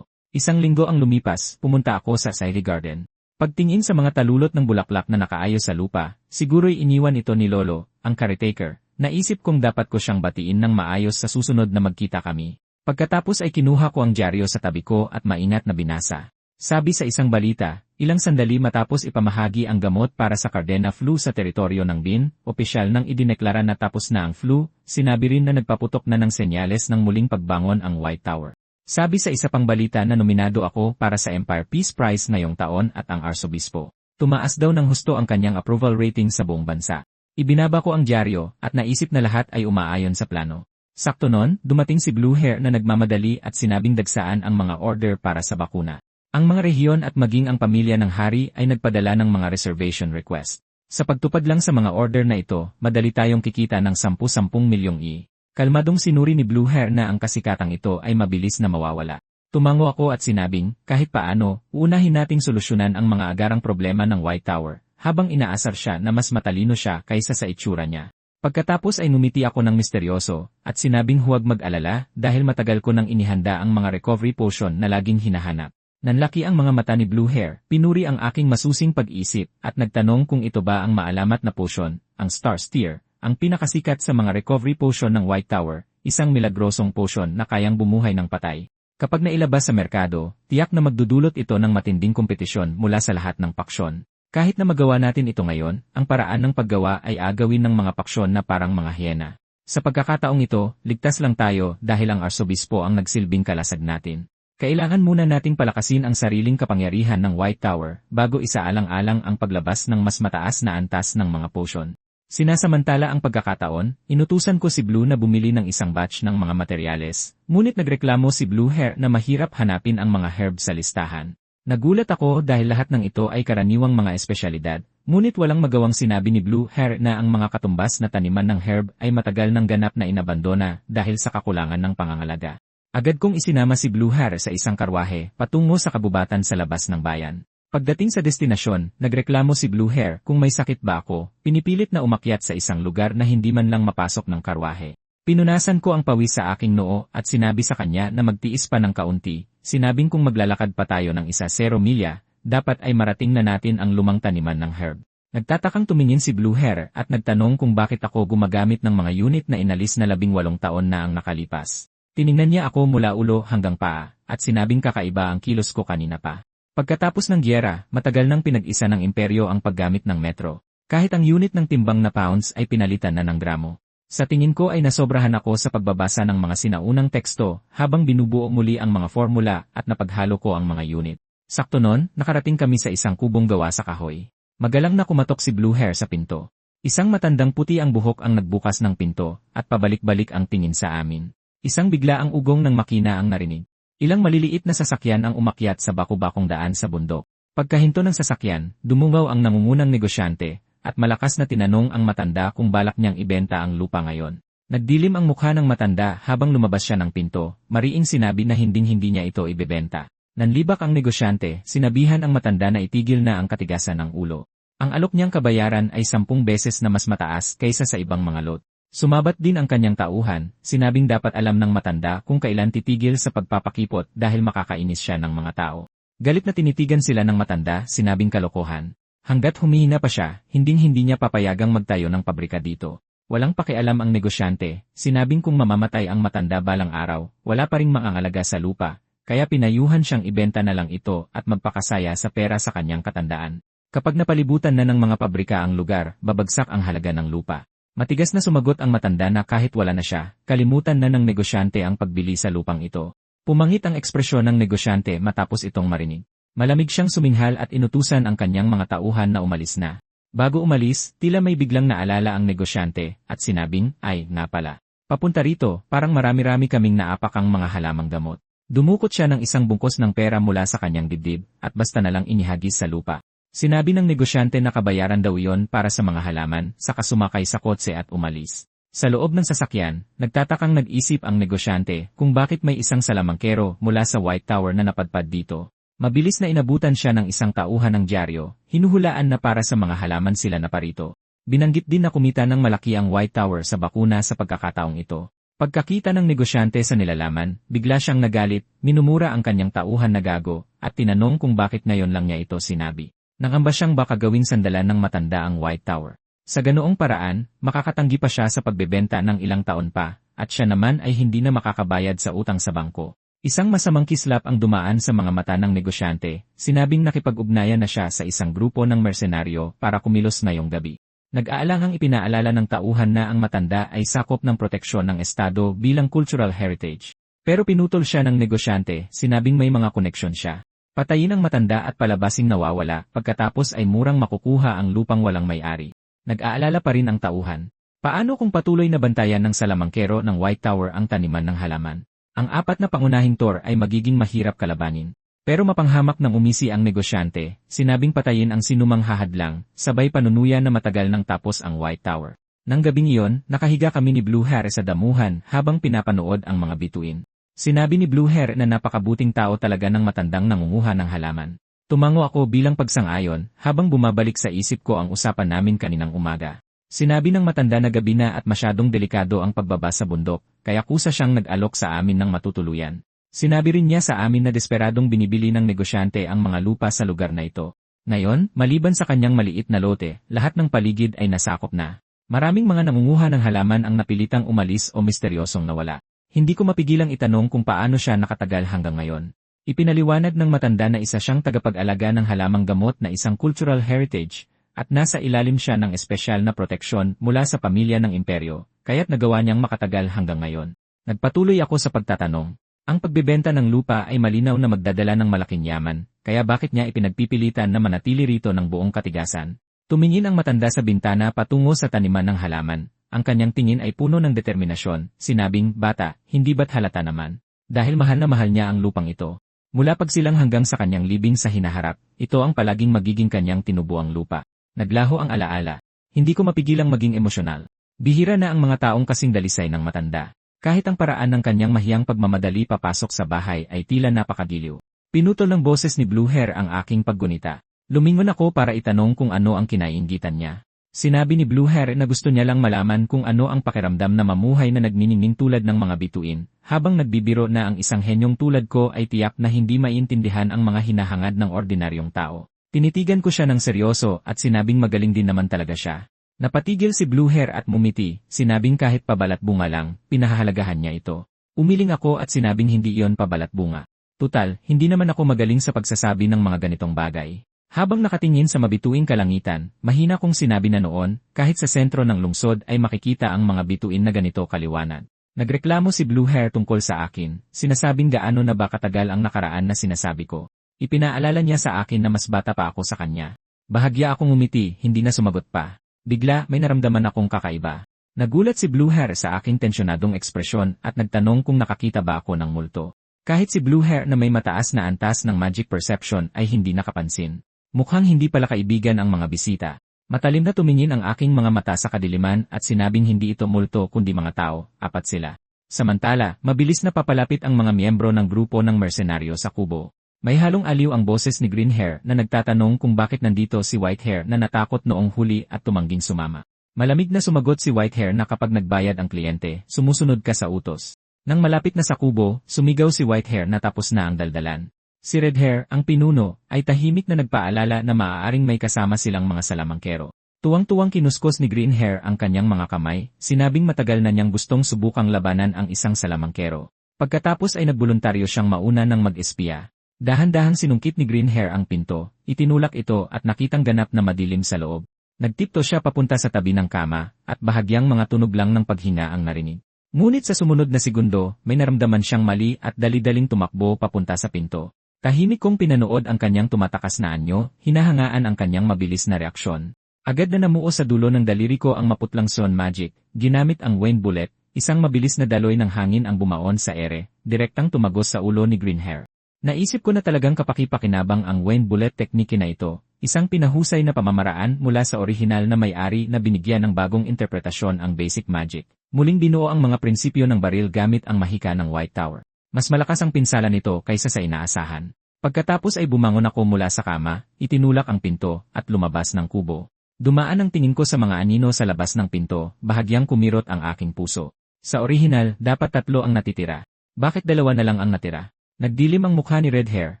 Isang linggo ang lumipas, pumunta ako sa Sairy Garden. Pagtingin sa mga talulot ng bulaklak na nakaayos sa lupa, siguro'y iniwan ito ni Lolo, ang caretaker. Naisip kong dapat ko siyang batiin ng maayos sa susunod na magkita kami. Pagkatapos ay kinuha ko ang dyaryo sa tabi ko at maingat na binasa. Sabi sa isang balita, ilang sandali matapos ipamahagi ang gamot para sa Cardena flu sa teritoryo ng BIN, opisyal nang idineklara na tapos na ang flu, sinabi rin na nagpaputok na ng senyales ng muling pagbangon ang White Tower. Sabi sa isa pang balita na nominado ako para sa Empire Peace Prize ngayong taon at ang Arsobispo. Tumaas daw ng husto ang kanyang approval rating sa buong bansa. Ibinaba ko ang dyaryo at naisip na lahat ay umaayon sa plano. Sakto nun, dumating si Blue Hair na nagmamadali at sinabing dagsaan ang mga order para sa bakuna. Ang mga rehiyon at maging ang pamilya ng hari ay nagpadala ng mga reservation request. Sa pagtupad lang sa mga order na ito, madali tayong kikita ng 10-10 milyong i. Kalmadong sinuri ni Blue Hair na ang kasikatang ito ay mabilis na mawawala. Tumango ako at sinabing, kahit paano, uunahin nating solusyonan ang mga agarang problema ng White Tower. Habang inaasar siya na mas matalino siya kaysa sa itsura niya. Pagkatapos ay numiti ako ng misteryoso, at sinabing huwag mag-alala dahil matagal ko nang inihanda ang mga recovery potion na laging hinahanap. Nanlaki ang mga mata ni Blue Hair, pinuri ang aking masusing pag-isip, at nagtanong kung ito ba ang maalamat na potion, ang Star Steer, ang pinakasikat sa mga recovery potion ng White Tower, isang milagrosong potion na kayang bumuhay ng patay. Kapag nailabas sa merkado, tiyak na magdudulot ito ng matinding kompetisyon mula sa lahat ng paksyon. Kahit na magawa natin ito ngayon, ang paraan ng paggawa ay agawin ng mga paksyon na parang mga hyena. Sa pagkakataong ito, ligtas lang tayo dahil ang arsobispo ang nagsilbing kalasag natin. Kailangan muna nating palakasin ang sariling kapangyarihan ng White Tower bago isaalang-alang ang paglabas ng mas mataas na antas ng mga potion. Sinasamantala ang pagkakataon, inutusan ko si Blue na bumili ng isang batch ng mga materyales, ngunit nagreklamo si Blue Hair na mahirap hanapin ang mga herb sa listahan. Nagulat ako dahil lahat ng ito ay karaniwang mga espesyalidad, ngunit walang magawang sinabi ni Blue Hair na ang mga katumbas na taniman ng herb ay matagal ng ganap na inabandona dahil sa kakulangan ng pangangalaga. Agad kong isinama si Blue Hair sa isang karwahe patungo sa kabubatan sa labas ng bayan. Pagdating sa destinasyon, nagreklamo si Blue Hair kung may sakit ba ako, pinipilit na umakyat sa isang lugar na hindi man lang mapasok ng karwahe. Pinunasan ko ang pawis sa aking noo at sinabi sa kanya na magtiis pa ng kaunti, sinabing kung maglalakad pa tayo ng 10 milya, dapat ay marating na natin ang lumang taniman ng herb. Nagtatakang tumingin si Blue Hair at nagtanong kung bakit ako gumagamit ng mga unit na inalis na 18 taon na ang nakalipas. Tiningnan niya ako mula ulo hanggang paa, at sinabing kakaiba ang kilos ko kanina pa. Pagkatapos ng giyera, matagal nang pinag-isa ng imperyo ang paggamit ng metro. Kahit ang unit ng timbang na pounds ay pinalitan na ng gramo. Sa tingin ko ay nasobrahan ako sa pagbabasa ng mga sinaunang teksto habang binubuo muli ang mga formula at napaghalo ko ang mga unit. Sakto nun, nakarating kami sa isang kubong gawa sa kahoy. Magalang na kumatok si Blue Hair sa pinto. Isang matandang puti ang buhok ang nagbukas ng pinto at pabalik-balik ang tingin sa amin. Isang bigla ang ugong ng makina ang narinig. Ilang maliliit na sasakyan ang umakyat sa baku-bakong daan sa bundok. Pagkahinto ng sasakyan, dumungaw ang nangungunang negosyante, at malakas na tinanong ang matanda kung balak niyang ibenta ang lupa ngayon. Nagdilim ang mukha ng matanda habang lumabas siya ng pinto, mariing sinabi na hinding-hindi niya ito ibebenta. Nanlibak ang negosyante, sinabihan ang matanda na itigil na ang katigasan ng ulo. Ang alok niyang kabayaran ay 10 beses na mas mataas kaysa sa ibang mga lot. Sumabat din ang kanyang tauhan, sinabing dapat alam ng matanda kung kailan titigil sa pagpapakipot dahil makakainis siya ng mga tao. Galit na tinitigan sila ng matanda, sinabing kalokohan. Hanggat humihina pa siya, hinding-hindi niya papayagang magtayo ng pabrika dito. Walang pakialam ang negosyante, sinabing kung mamamatay ang matanda balang araw, wala pa ring mangangalaga sa lupa, kaya pinayuhan siyang ibenta na lang ito at magpakasaya sa pera sa kanyang katandaan. Kapag napalibutan na ng mga pabrika ang lugar, babagsak ang halaga ng lupa. Matigas na sumagot ang matanda na kahit wala na siya, kalimutan na ng negosyante ang pagbili sa lupang ito. Pumangit ang ekspresyon ng negosyante matapos itong marinig. Malamig siyang suminghal at inutusan ang kanyang mga tauhan na umalis na. Bago umalis, tila may biglang naalala ang negosyante, at sinabing, ay, nga pala. Papunta rito, parang marami-rami kaming naapakang mga halamang gamot. Dumukot siya ng isang bungkos ng pera mula sa kanyang dibdib, at basta na lang inihagis sa lupa. Sinabi ng negosyante na kabayaran daw iyon para sa mga halaman, saka sumakay sa kotse at umalis. Sa loob ng sasakyan, nagtatakang nag-isip ang negosyante kung bakit may isang salamangkero mula sa White Tower na napadpad dito. Mabilis na inabutan siya ng isang tauhan ng dyaryo, hinuhulaan na para sa mga halaman sila na parito. Binanggit din na kumita ng malaki ang White Tower sa bakuna sa pagkakataong ito. Pagkakita ng negosyante sa nilalaman, bigla siyang nagalit, minumura ang kanyang tauhan na gago, at tinanong kung bakit ngayon lang niya ito sinabi. Nangamba siyang baka gawing sandalan ng matanda ang White Tower. Sa ganoong paraan, makakatanggi pa siya sa pagbebenta ng ilang taon pa, at siya naman ay hindi na makakabayad sa utang sa bangko. Isang masamang kislap ang dumaan sa mga mata ng negosyante, sinabing nakipag-ugnayan na siya sa isang grupo ng mersenaryo para kumilos ngayong gabi. Nag-aalangang ipinaalala ng tauhan na ang matanda ay sakop ng proteksyon ng Estado bilang cultural heritage. Pero pinutol siya ng negosyante, sinabing may mga koneksyon siya. Patayin ang matanda at palabasing nawawala, pagkatapos ay murang makukuha ang lupang walang may-ari. Nag-aalala pa rin ang tauhan. Paano kung patuloy na bantayan ng salamangkero ng White Tower ang taniman ng halaman? Ang 4 na pangunahing tor ay magiging mahirap kalabanin. Pero mapanghamak ng umisi ang negosyante, sinabing patayin ang sinumang hahadlang, sabay panunuyan na matagal nang tapos ang White Tower. Nang gabing iyon, nakahiga kami ni Blue Hair sa damuhan habang pinapanood ang mga bituin. Sinabi ni Blue Hair na napakabuting tao talaga ng matandang nangunguha ng halaman. Tumango ako bilang pagsang-ayon habang bumabalik sa isip ko ang usapan namin kaninang umaga. Sinabi ng matanda na gabi na at masyadong delikado ang pagbaba sa bundok, kaya kusa siyang nag-alok sa amin ng matutuluyan. Sinabi rin niya sa amin na desperadong binibili ng negosyante ang mga lupa sa lugar na ito. Ngayon, maliban sa kanyang maliit na lote, lahat ng paligid ay nasakop na. Maraming mga nangunguha ng halaman ang napilitang umalis o misteryosong nawala. Hindi ko mapigilang itanong kung paano siya nakatagal hanggang ngayon. Ipinaliwanag ng matanda na isa siyang tagapag-alaga ng halamang gamot na isang cultural heritage, at nasa ilalim siya ng espesyal na proteksyon mula sa pamilya ng imperyo, kaya't nagawa niyang makatagal hanggang ngayon. Nagpatuloy ako sa pagtatanong. Ang pagbebenta ng lupa ay malinaw na magdadala ng malaking yaman, kaya bakit niya ipinagpipilitan na manatili rito ng buong katigasan? Tumingin ang matanda sa bintana patungo sa taniman ng halaman. Ang kanyang tingin ay puno ng determinasyon. Sinabing, "Bata, hindi ba't halata naman? Dahil mahal na mahal niya ang lupang ito." Mula pagsilang hanggang sa kanyang libing sa hinaharap, ito ang palaging magiging kanyang tinubuang lupa. Naglaho ang alaala. Hindi ko mapigilang maging emosyonal. Bihira na ang mga taong kasing dalisay ng matanda. Kahit ang paraan ng kanyang mahiyang pagmamadali papasok sa bahay ay tila napakagiliw. Pinutol ng boses ni Blue Hair ang aking paggunita. Lumingon ako para itanong kung ano ang kinaiinggitan niya. Sinabi ni Blue Hair na gusto niya lang malaman kung ano ang pakiramdam na mamuhay na nagniningning tulad ng mga bituin, habang nagbibiro na ang isang henyong tulad ko ay tiyak na hindi maintindihan ang mga hinahangad ng ordinaryong tao. Tinitigan ko siya ng seryoso at sinabing magaling din naman talaga siya. Napatigil si Blue Hair at mumiti, sinabing kahit pabalat bunga lang, pinahahalagahan niya ito. Umiling ako at sinabing hindi iyon pabalat bunga. Tutal, hindi naman ako magaling sa pagsasabi ng mga ganitong bagay. Habang nakatingin sa mabituing kalangitan, mahina kong sinabi na noon, kahit sa sentro ng lungsod ay makikita ang mga bituin na ganito kaliwanag. Nagreklamo si Blue Hair tungkol sa akin, sinasabing gaano na ba katagal ang nakaraan na sinasabi ko. Ipinaalala niya sa akin na mas bata pa ako sa kanya. Bahagya akong umiti, hindi na sumagot pa. Bigla, may naramdaman akong kakaiba. Nagulat si Blue Hair sa aking tensyonadong ekspresyon at nagtanong kung nakakita ba ako ng multo. Kahit si Blue Hair na may mataas na antas ng magic perception ay hindi nakapansin. Mukhang hindi pala kaibigan ang mga bisita. Matalim na tumingin ang aking mga mata sa kadiliman at sinabing hindi ito multo kundi mga tao, 4 sila. Samantala, mabilis na papalapit ang mga miyembro ng grupo ng mersenaryo sa kubo. May halong aliw ang boses ni Green Hair na nagtatanong kung bakit nandito si White Hair na natakot noong huli at tumangging sumama. Malamig na sumagot si White Hair na kapag nagbayad ang kliyente, sumusunod ka sa utos. Nang malapit na sa kubo, sumigaw si White Hair na tapos na ang daldalan. Si Red Hair, ang pinuno, ay tahimik na nagpaalala na maaaring may kasama silang mga salamangkero. Tuwang-tuwang kinuskos ni Green Hair ang kanyang mga kamay, sinabing matagal na niyang gustong subukang labanan ang isang salamangkero. Pagkatapos ay nagboluntaryo siyang mauna ng mag-espiya. Dahan-dahang sinungkit ni Green Hair ang pinto, itinulak ito at nakitang ganap na madilim sa loob. Nagtipto siya papunta sa tabi ng kama, at bahagyang mga tunog lang ng paghinga ang narinig. Ngunit sa sumunod na segundo, may naramdaman siyang mali at dali-daling tumakbo papunta sa pinto. Tahimik kong pinanood ang kanyang tumatakas na anyo, hinahangaan ang kanyang mabilis na reaksyon. Agad na namuo sa dulo ng daliri ko ang maputlang Swan Magic, ginamit ang Wayne Bullet, isang mabilis na daloy ng hangin ang bumaon sa ere, direktang tumagos sa ulo ni Green Hair. Naisip ko na talagang kapaki-pakinabang ang Wayne Bullet teknike na ito, isang pinahusay na pamamaraan mula sa orihinal na may-ari na binigyan ng bagong interpretasyon ang basic magic. Muling binuo ang mga prinsipyo ng baril gamit ang mahika ng White Tower. Mas malakas ang pinsala nito kaysa sa inaasahan. Pagkatapos ay bumangon ako mula sa kama, itinulak ang pinto, at lumabas ng kubo. Dumaan ang tingin ko sa mga anino sa labas ng pinto, bahagyang kumirot ang aking puso. Sa orihinal, dapat 3 ang natitira. Bakit 2 na lang ang natira? Nagdilim ang mukha ni Red Hair,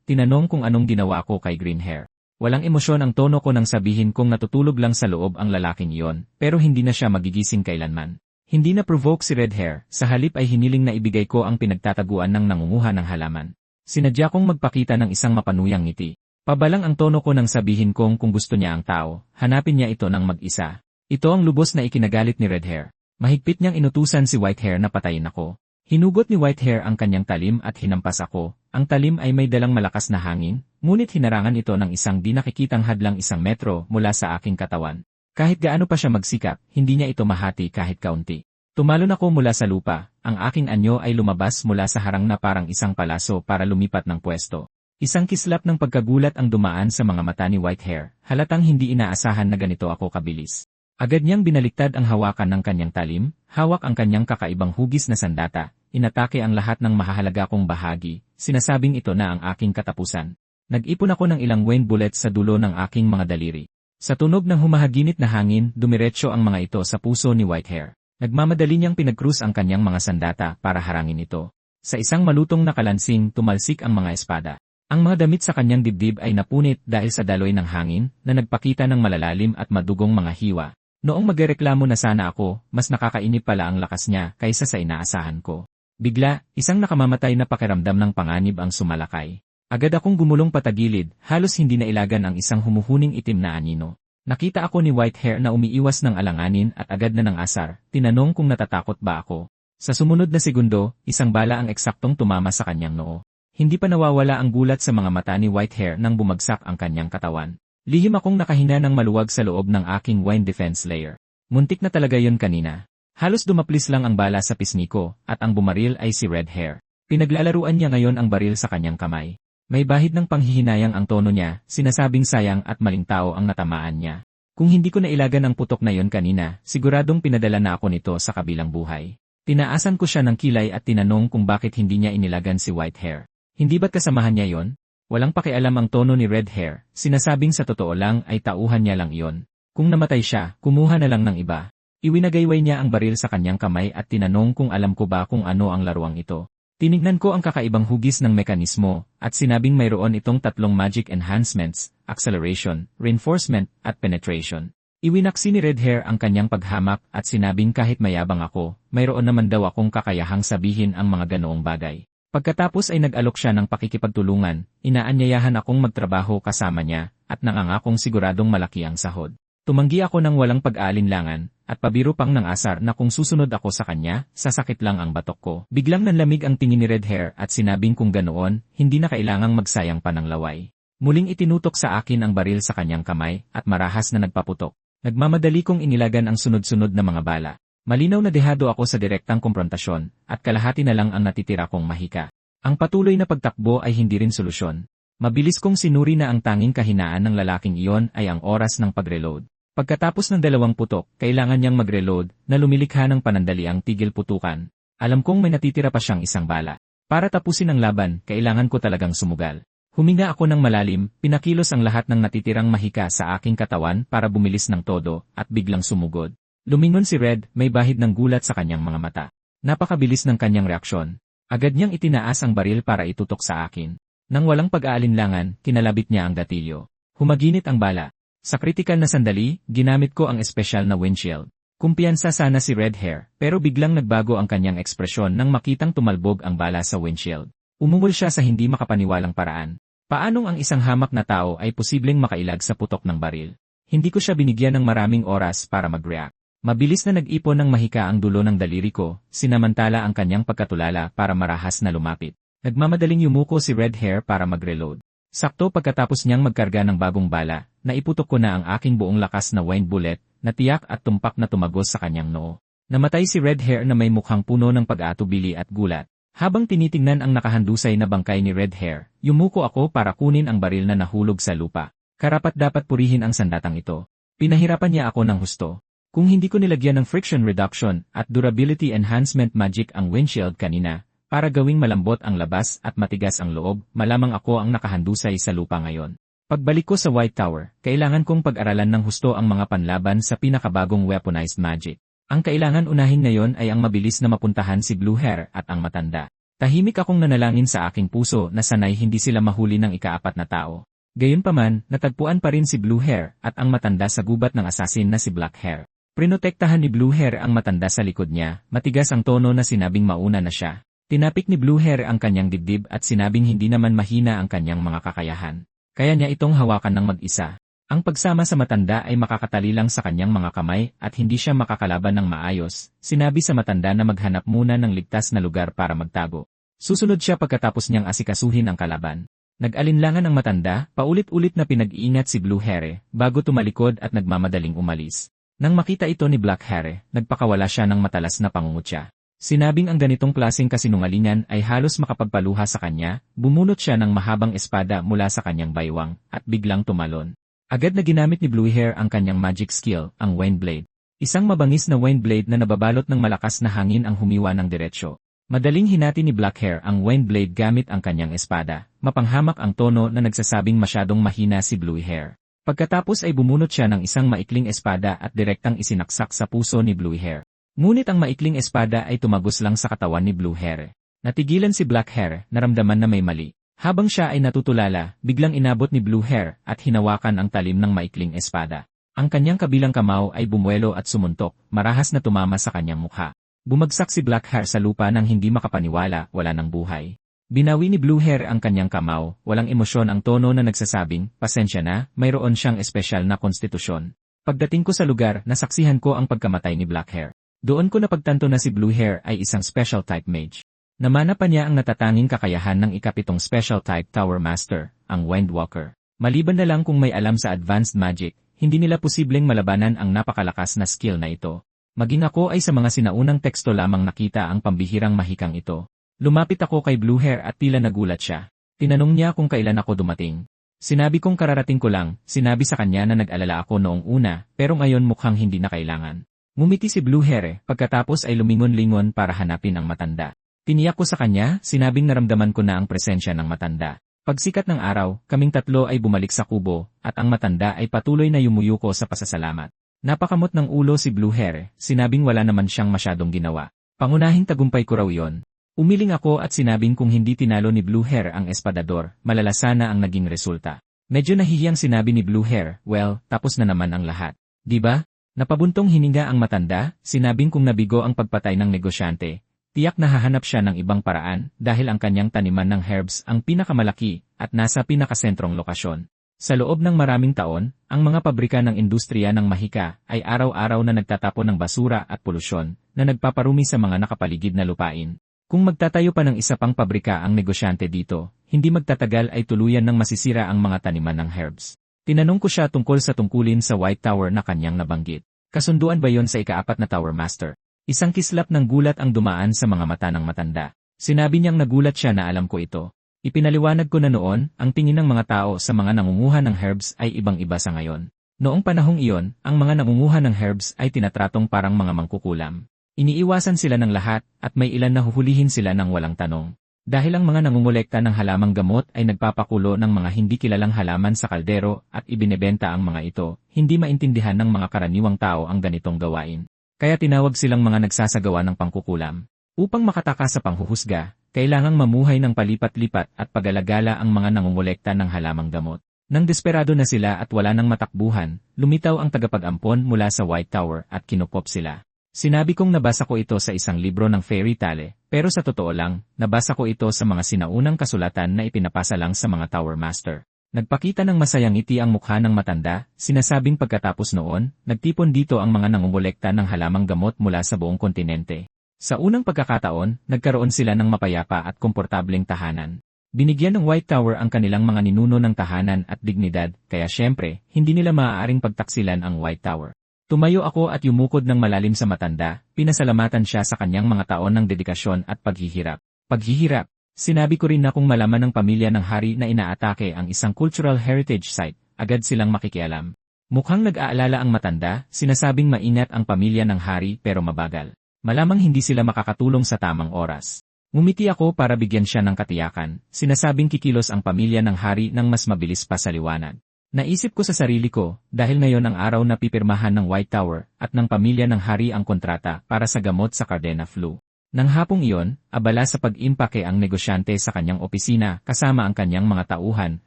tinanong kung anong ginawa ko kay Green Hair. Walang emosyon ang tono ko nang sabihin kong natutulog lang sa loob ang lalaking iyon, pero hindi na siya magigising kailanman. Hindi na provoke si Red Hair, sa halip ay hiniling na ibigay ko ang pinagtataguan ng nangunguha ng halaman. Sinadya kong magpakita ng isang mapanuyang ngiti. Pabalang ang tono ko nang sabihin kong kung gusto niya ang tao, hanapin niya ito ng mag-isa. Ito ang lubos na ikinagalit ni Red Hair. Mahigpit niyang inutusan si White Hair na patayin ako. Hinugot ni White Hair ang kanyang talim at hinampas ako. Ang talim ay may dalang malakas na hangin, ngunit hinarangan ito ng isang di nakikitang hadlang 1 metro mula sa aking katawan. Kahit gaano pa siya magsikap, hindi niya ito mahati kahit kaunti. Tumalon ako mula sa lupa, ang aking anyo ay lumabas mula sa harang na parang isang palaso para lumipat ng pwesto. Isang kislap ng pagkagulat ang dumaan sa mga mata ni White Hair, halatang hindi inaasahan na ganito ako kabilis. Agad niyang binaliktad ang hawakan ng kanyang talim, hawak ang kanyang kakaibang hugis na sandata, inatake ang lahat ng mahahalaga kong bahagi, sinasabing ito na ang aking katapusan. Nag-ipon ako ng ilang Wayne bullets sa dulo ng aking mga daliri. Sa tunog ng humahaginit na hangin, dumiretso ang mga ito sa puso ni White Hair. Nagmamadali niyang pinag-cruise ang kanyang mga sandata para harangin ito. Sa isang malutong na kalansing, tumalsik ang mga espada. Ang mga damit sa kanyang dibdib ay napunit dahil sa daloy ng hangin na nagpakita ng malalalim at madugong mga hiwa. Noong magrereklamo na sana ako, mas nakakainip pala ang lakas niya kaysa sa inaasahan ko. Bigla, isang nakamamatay na pakiramdam ng panganib ang sumalakay. Agad akong gumulong patagilid, halos hindi nailagan ang isang humuhuning itim na anino. Nakita ako ni Whitehair na umiiwas ng alanganin at agad na ng asar, tinanong kung natatakot ba ako. Sa sumunod na segundo, isang bala ang eksaktong tumama sa kanyang noo. Hindi pa nawawala ang gulat sa mga mata ni Whitehair nang bumagsak ang kanyang katawan. Lihim akong nakahina ng maluwag sa loob ng aking wine defense layer. Muntik na talaga yon kanina. Halos dumaplis lang ang bala sa pisngi ko, at ang bumaril ay si Redhair. Pinaglalaruan niya ngayon ang baril sa kanyang kamay. May bahid ng panghihinayang ang tono niya, sinasabing sayang at maling tao ang natamaan niya. Kung hindi ko nailagan ang putok na yon kanina, siguradong pinadala na ako nito sa kabilang buhay. Tinaasan ko siya ng kilay at tinanong kung bakit hindi niya inilagan si Whitehair. Hindi ba't kasamahan niya yon? Walang pakialam ang tono ni Redhair, sinasabing sa totoo lang ay tauhan niya lang iyon. Kung namatay siya, kumuha na lang ng iba. Iwinagayway niya ang baril sa kanyang kamay at tinanong kung alam ko ba kung ano ang laruang ito. Tinignan ko ang kakaibang hugis ng mekanismo, at sinabing mayroon itong tatlong magic enhancements, acceleration, reinforcement, at penetration. Iwinaksi ni Redhair ang kanyang paghamak at sinabing kahit mayabang ako, mayroon naman daw akong kakayahang sabihin ang mga ganoong bagay. Pagkatapos ay nag-alok siya ng pakikipagtulungan, inaanyayahan akong magtrabaho kasama niya, at nangangakong siguradong malaki ang sahod. Tumanggi ako ng walang pag-aalinlangan, at pabiro pang ng asar na kung susunod ako sa kanya, sasakit lang ang batok ko. Biglang nanlamig ang tingin ni Redhair at sinabing kung ganoon, hindi na kailangang magsayang pa ng laway. Muling itinutok sa akin ang baril sa kanyang kamay, at marahas na nagpaputok. Nagmamadali kong inilagan ang sunod-sunod na mga bala. Malinaw na dehado ako sa direktang komprontasyon, at kalahati na lang ang natitira kong mahika. Ang patuloy na pagtakbo ay hindi rin solusyon. Mabilis kong sinuri na ang tanging kahinaan ng lalaking iyon ay ang oras ng pag-reload. Pagkatapos ng 2 putok, kailangan niyang mag-reload na lumilikha ng panandaliang tigil putukan. Alam kong may natitira pa siyang isang bala. Para tapusin ang laban, kailangan ko talagang sumugal. Huminga ako ng malalim, pinakilos ang lahat ng natitirang mahika sa aking katawan para bumilis ng todo, at biglang sumugod. Lumingon si Red, may bahid ng gulat sa kanyang mga mata. Napakabilis ng kanyang reaksyon. Agad niyang itinaas ang baril para itutok sa akin. Nang walang pag-aalinlangan, kinalabit niya ang gatilyo. Humaginit ang bala. Sa kritikal na sandali, ginamit ko ang espesyal na windshield. Kumpiyansa sana si Redhair, pero biglang nagbago ang kanyang ekspresyon nang makitang tumalbog ang bala sa windshield. Umungol siya sa hindi makapaniwalang paraan. Paanong ang isang hamak na tao ay posibleng makailag sa putok ng baril? Hindi ko siya binigyan ng maraming oras para mag-react. Mabilis na nag-ipon ng mahika ang dulo ng daliri ko, sinamantala ang kanyang pagkatulala para marahas na lumapit. Nagmamadaling yumuko si Redhair para mag-reload. Sakto pagkatapos niyang magkarga ng bagong bala, naiputok ko na ang aking buong lakas na wine bullet, na tiyak at tumpak na tumagos sa kanyang noo. Namatay si Redhair na may mukhang puno ng pag-aatubili at gulat. Habang tinitingnan ang nakahandusay na bangkay ni Redhair, yumuko ako para kunin ang baril na nahulog sa lupa. Karapat-dapat purihin ang sandatang ito. Pinahirapan niya ako ng husto. Kung hindi ko nilagyan ng friction reduction at durability enhancement magic ang windshield kanina, para gawing malambot ang labas at matigas ang loob, malamang ako ang nakahandusay sa lupa ngayon. Pagbalik ko sa White Tower, kailangan kong pag-aralan ng husto ang mga panlaban sa pinakabagong weaponized magic. Ang kailangan unahin ngayon ay ang mabilis na mapuntahan si Bluehair at ang matanda. Tahimik akong nanalangin sa aking puso na sanay hindi sila mahuli ng ika-4 na tao. Gayunpaman, natagpuan pa rin si Bluehair at ang matanda sa gubat ng asasin na si Blackhair. Prinotektahan ni Bluehair ang matanda sa likod niya, matigas ang tono na sinabing mauna na siya. Tinapik ni Bluehair ang kanyang dibdib at sinabing hindi naman mahina ang kanyang mga kakayahan. Kaya niya itong hawakan ng mag-isa. Ang pagsama sa matanda ay makakatali lang sa kanyang mga kamay at hindi siya makakalaban ng maayos. Sinabi sa matanda na maghanap muna ng ligtas na lugar para magtago. Susunod siya pagkatapos niyang asikasuhin ang kalaban. Nag-alinlangan ang matanda, paulit-ulit na pinag-iingat si Bluehair bago tumalikod at nagmamadaling umalis. Nang makita ito ni Blackhair, nagpakawala siya ng matalas na pangungutya. Sinabing ang ganitong klaseng kasinungalingan ay halos makapagpaluha sa kanya, bumunot siya ng mahabang espada mula sa kanyang baywang, at biglang tumalon. Agad na ginamit ni Bluehair ang kanyang magic skill, ang Wind Blade. Isang mabangis na Wind Blade na nababalot ng malakas na hangin ang humiwa ng diretsyo. Madaling hinati ni Blackhair ang Wind Blade gamit ang kanyang espada, mapanghamak ang tono na nagsasabing masyadong mahina si Bluehair. Pagkatapos ay bumunot siya ng isang maikling espada at direktang isinaksak sa puso ni Bluehair. Ngunit ang maikling espada ay tumagos lang sa katawan ni Bluehair. Natigilan si Blackhair, naramdaman na may mali. Habang siya ay natutulala, biglang inabot ni Bluehair at hinawakan ang talim ng maikling espada. Ang kanyang kabilang kamao ay bumuelo at sumuntok, marahas na tumama sa kanyang mukha. Bumagsak si Blackhair sa lupa nang hindi makapaniwala, wala ng buhay. Binawi ni Bluehair ang kanyang kamao, walang emosyon ang tono na nagsasabing, pasensya na, mayroon siyang espesyal na konstitusyon. Pagdating ko sa lugar, nasaksihan ko ang pagkamatay ni Blackhair. Doon ko napagtanto na si Bluehair ay isang special type mage. Namana pa niya ang natatanging kakayahan ng ikapitong special type Tower Master, ang Windwalker. Maliban na lang kung may alam sa advanced magic, hindi nila posibleng malabanan ang napakalakas na skill na ito. Maging ako ay sa mga sinaunang teksto lamang nakita ang pambihirang mahikang ito. Lumapit ako kay Bluehair at tila nagulat siya. Tinanong niya kung kailan ako dumating. Sinabi kong kararating ko lang, sinabi sa kanya na nag-alala ako noong una, pero ngayon mukhang hindi na kailangan. Ngumiti si Bluehair, pagkatapos ay lumingon-lingon para hanapin ang matanda. Tiniyak ko sa kanya, sinabing naramdaman ko na ang presensya ng matanda. Pagsikat ng araw, kaming tatlo ay bumalik sa kubo, at ang matanda ay patuloy na yumuyuko sa pasasalamat. Napakamot ng ulo si Bluehair, sinabing wala naman siyang masyadong ginawa. Pangunahing tagumpay ko raw yon. Umiling ako at sinabing kung hindi tinalo ni Bluehair ang espadador, malala sana ang naging resulta. Medyo nahihiyang sinabi ni Bluehair, well, tapos na naman ang lahat. Diba? Napabuntong hininga ang matanda, sinabing kung nabigo ang pagpatay ng negosyante. Tiyak na hahanap siya ng ibang paraan dahil ang kanyang taniman ng herbs ang pinakamalaki at nasa pinakasentrong lokasyon. Sa loob ng maraming taon, ang mga pabrika ng industriya ng Mahika ay araw-araw na nagtatapon ng basura at polusyon na nagpaparumi sa mga nakapaligid na lupain. Kung magtatayo pa ng isa pang pabrika ang negosyante dito, hindi magtatagal ay tuluyan ng masisira ang mga taniman ng herbs. Tinanong ko siya tungkol sa tungkulin sa White Tower na kanyang nabanggit. Kasunduan ba yon sa ika-4 na Tower Master? Isang kislap ng gulat ang dumaan sa mga mata ng matanda. Sinabi niyang nagulat siya na alam ko ito. Ipinaliwanag ko na noon, ang tingin ng mga tao sa mga nangunguha ng herbs ay ibang-iba sa ngayon. Noong panahong iyon, ang mga nangunguha ng herbs ay tinatratong parang mga mangkukulam. Iniiwasan sila ng lahat at may ilan na huhulihin sila ng walang tanong. Dahil ang mga nangungulekta ng halamang gamot ay nagpapakulo ng mga hindi kilalang halaman sa kaldero at ibinebenta ang mga ito, hindi maintindihan ng mga karaniwang tao ang ganitong gawain. Kaya tinawag silang mga nagsasagawa ng pangkukulam. Upang makatakas sa panghuhusga, kailangang mamuhay ng palipat-lipat at pagalagala ang mga nangungulekta ng halamang gamot. Nang desperado na sila at wala nang matakbuhan, lumitaw ang tagapag-ampon mula sa White Tower at kinupop sila. Sinabi kong nabasa ko ito sa isang libro ng fairy tale, pero sa totoo lang, nabasa ko ito sa mga sinaunang kasulatan na ipinapasa lang sa mga Tower Master. Nagpakita ng masayang ngiti ang mukha ng matanda, sinasabing pagkatapos noon, nagtipon dito ang mga nangungulekta ng halamang gamot mula sa buong kontinente. Sa unang pagkakataon, nagkaroon sila ng mapayapa at komportableng tahanan. Binigyan ng White Tower ang kanilang mga ninuno ng tahanan at dignidad, kaya syempre, hindi nila maaaring pagtaksilan ang White Tower. Tumayo ako at yumukod ng malalim sa matanda, pinasalamatan siya sa kanyang mga taon ng dedikasyon at paghihirap. Paghihirap, sinabi ko rin na kung malaman ng pamilya ng hari na inaatake ang isang cultural heritage site, agad silang makikialam. Mukhang nag-aalala ang matanda, sinasabing maingat ang pamilya ng hari pero mabagal. Malamang hindi sila makakatulong sa tamang oras. Ngumiti ako para bigyan siya ng katiyakan, sinasabing kikilos ang pamilya ng hari nang mas mabilis pa sa liwanag. Naisip ko sa sarili ko, dahil ngayon ang araw na pipirmahan ng White Tower at ng pamilya ng hari ang kontrata para sa gamot sa Cardena flu. Nang hapong iyon, abala sa pag-impake ang negosyante sa kanyang opisina kasama ang kanyang mga tauhan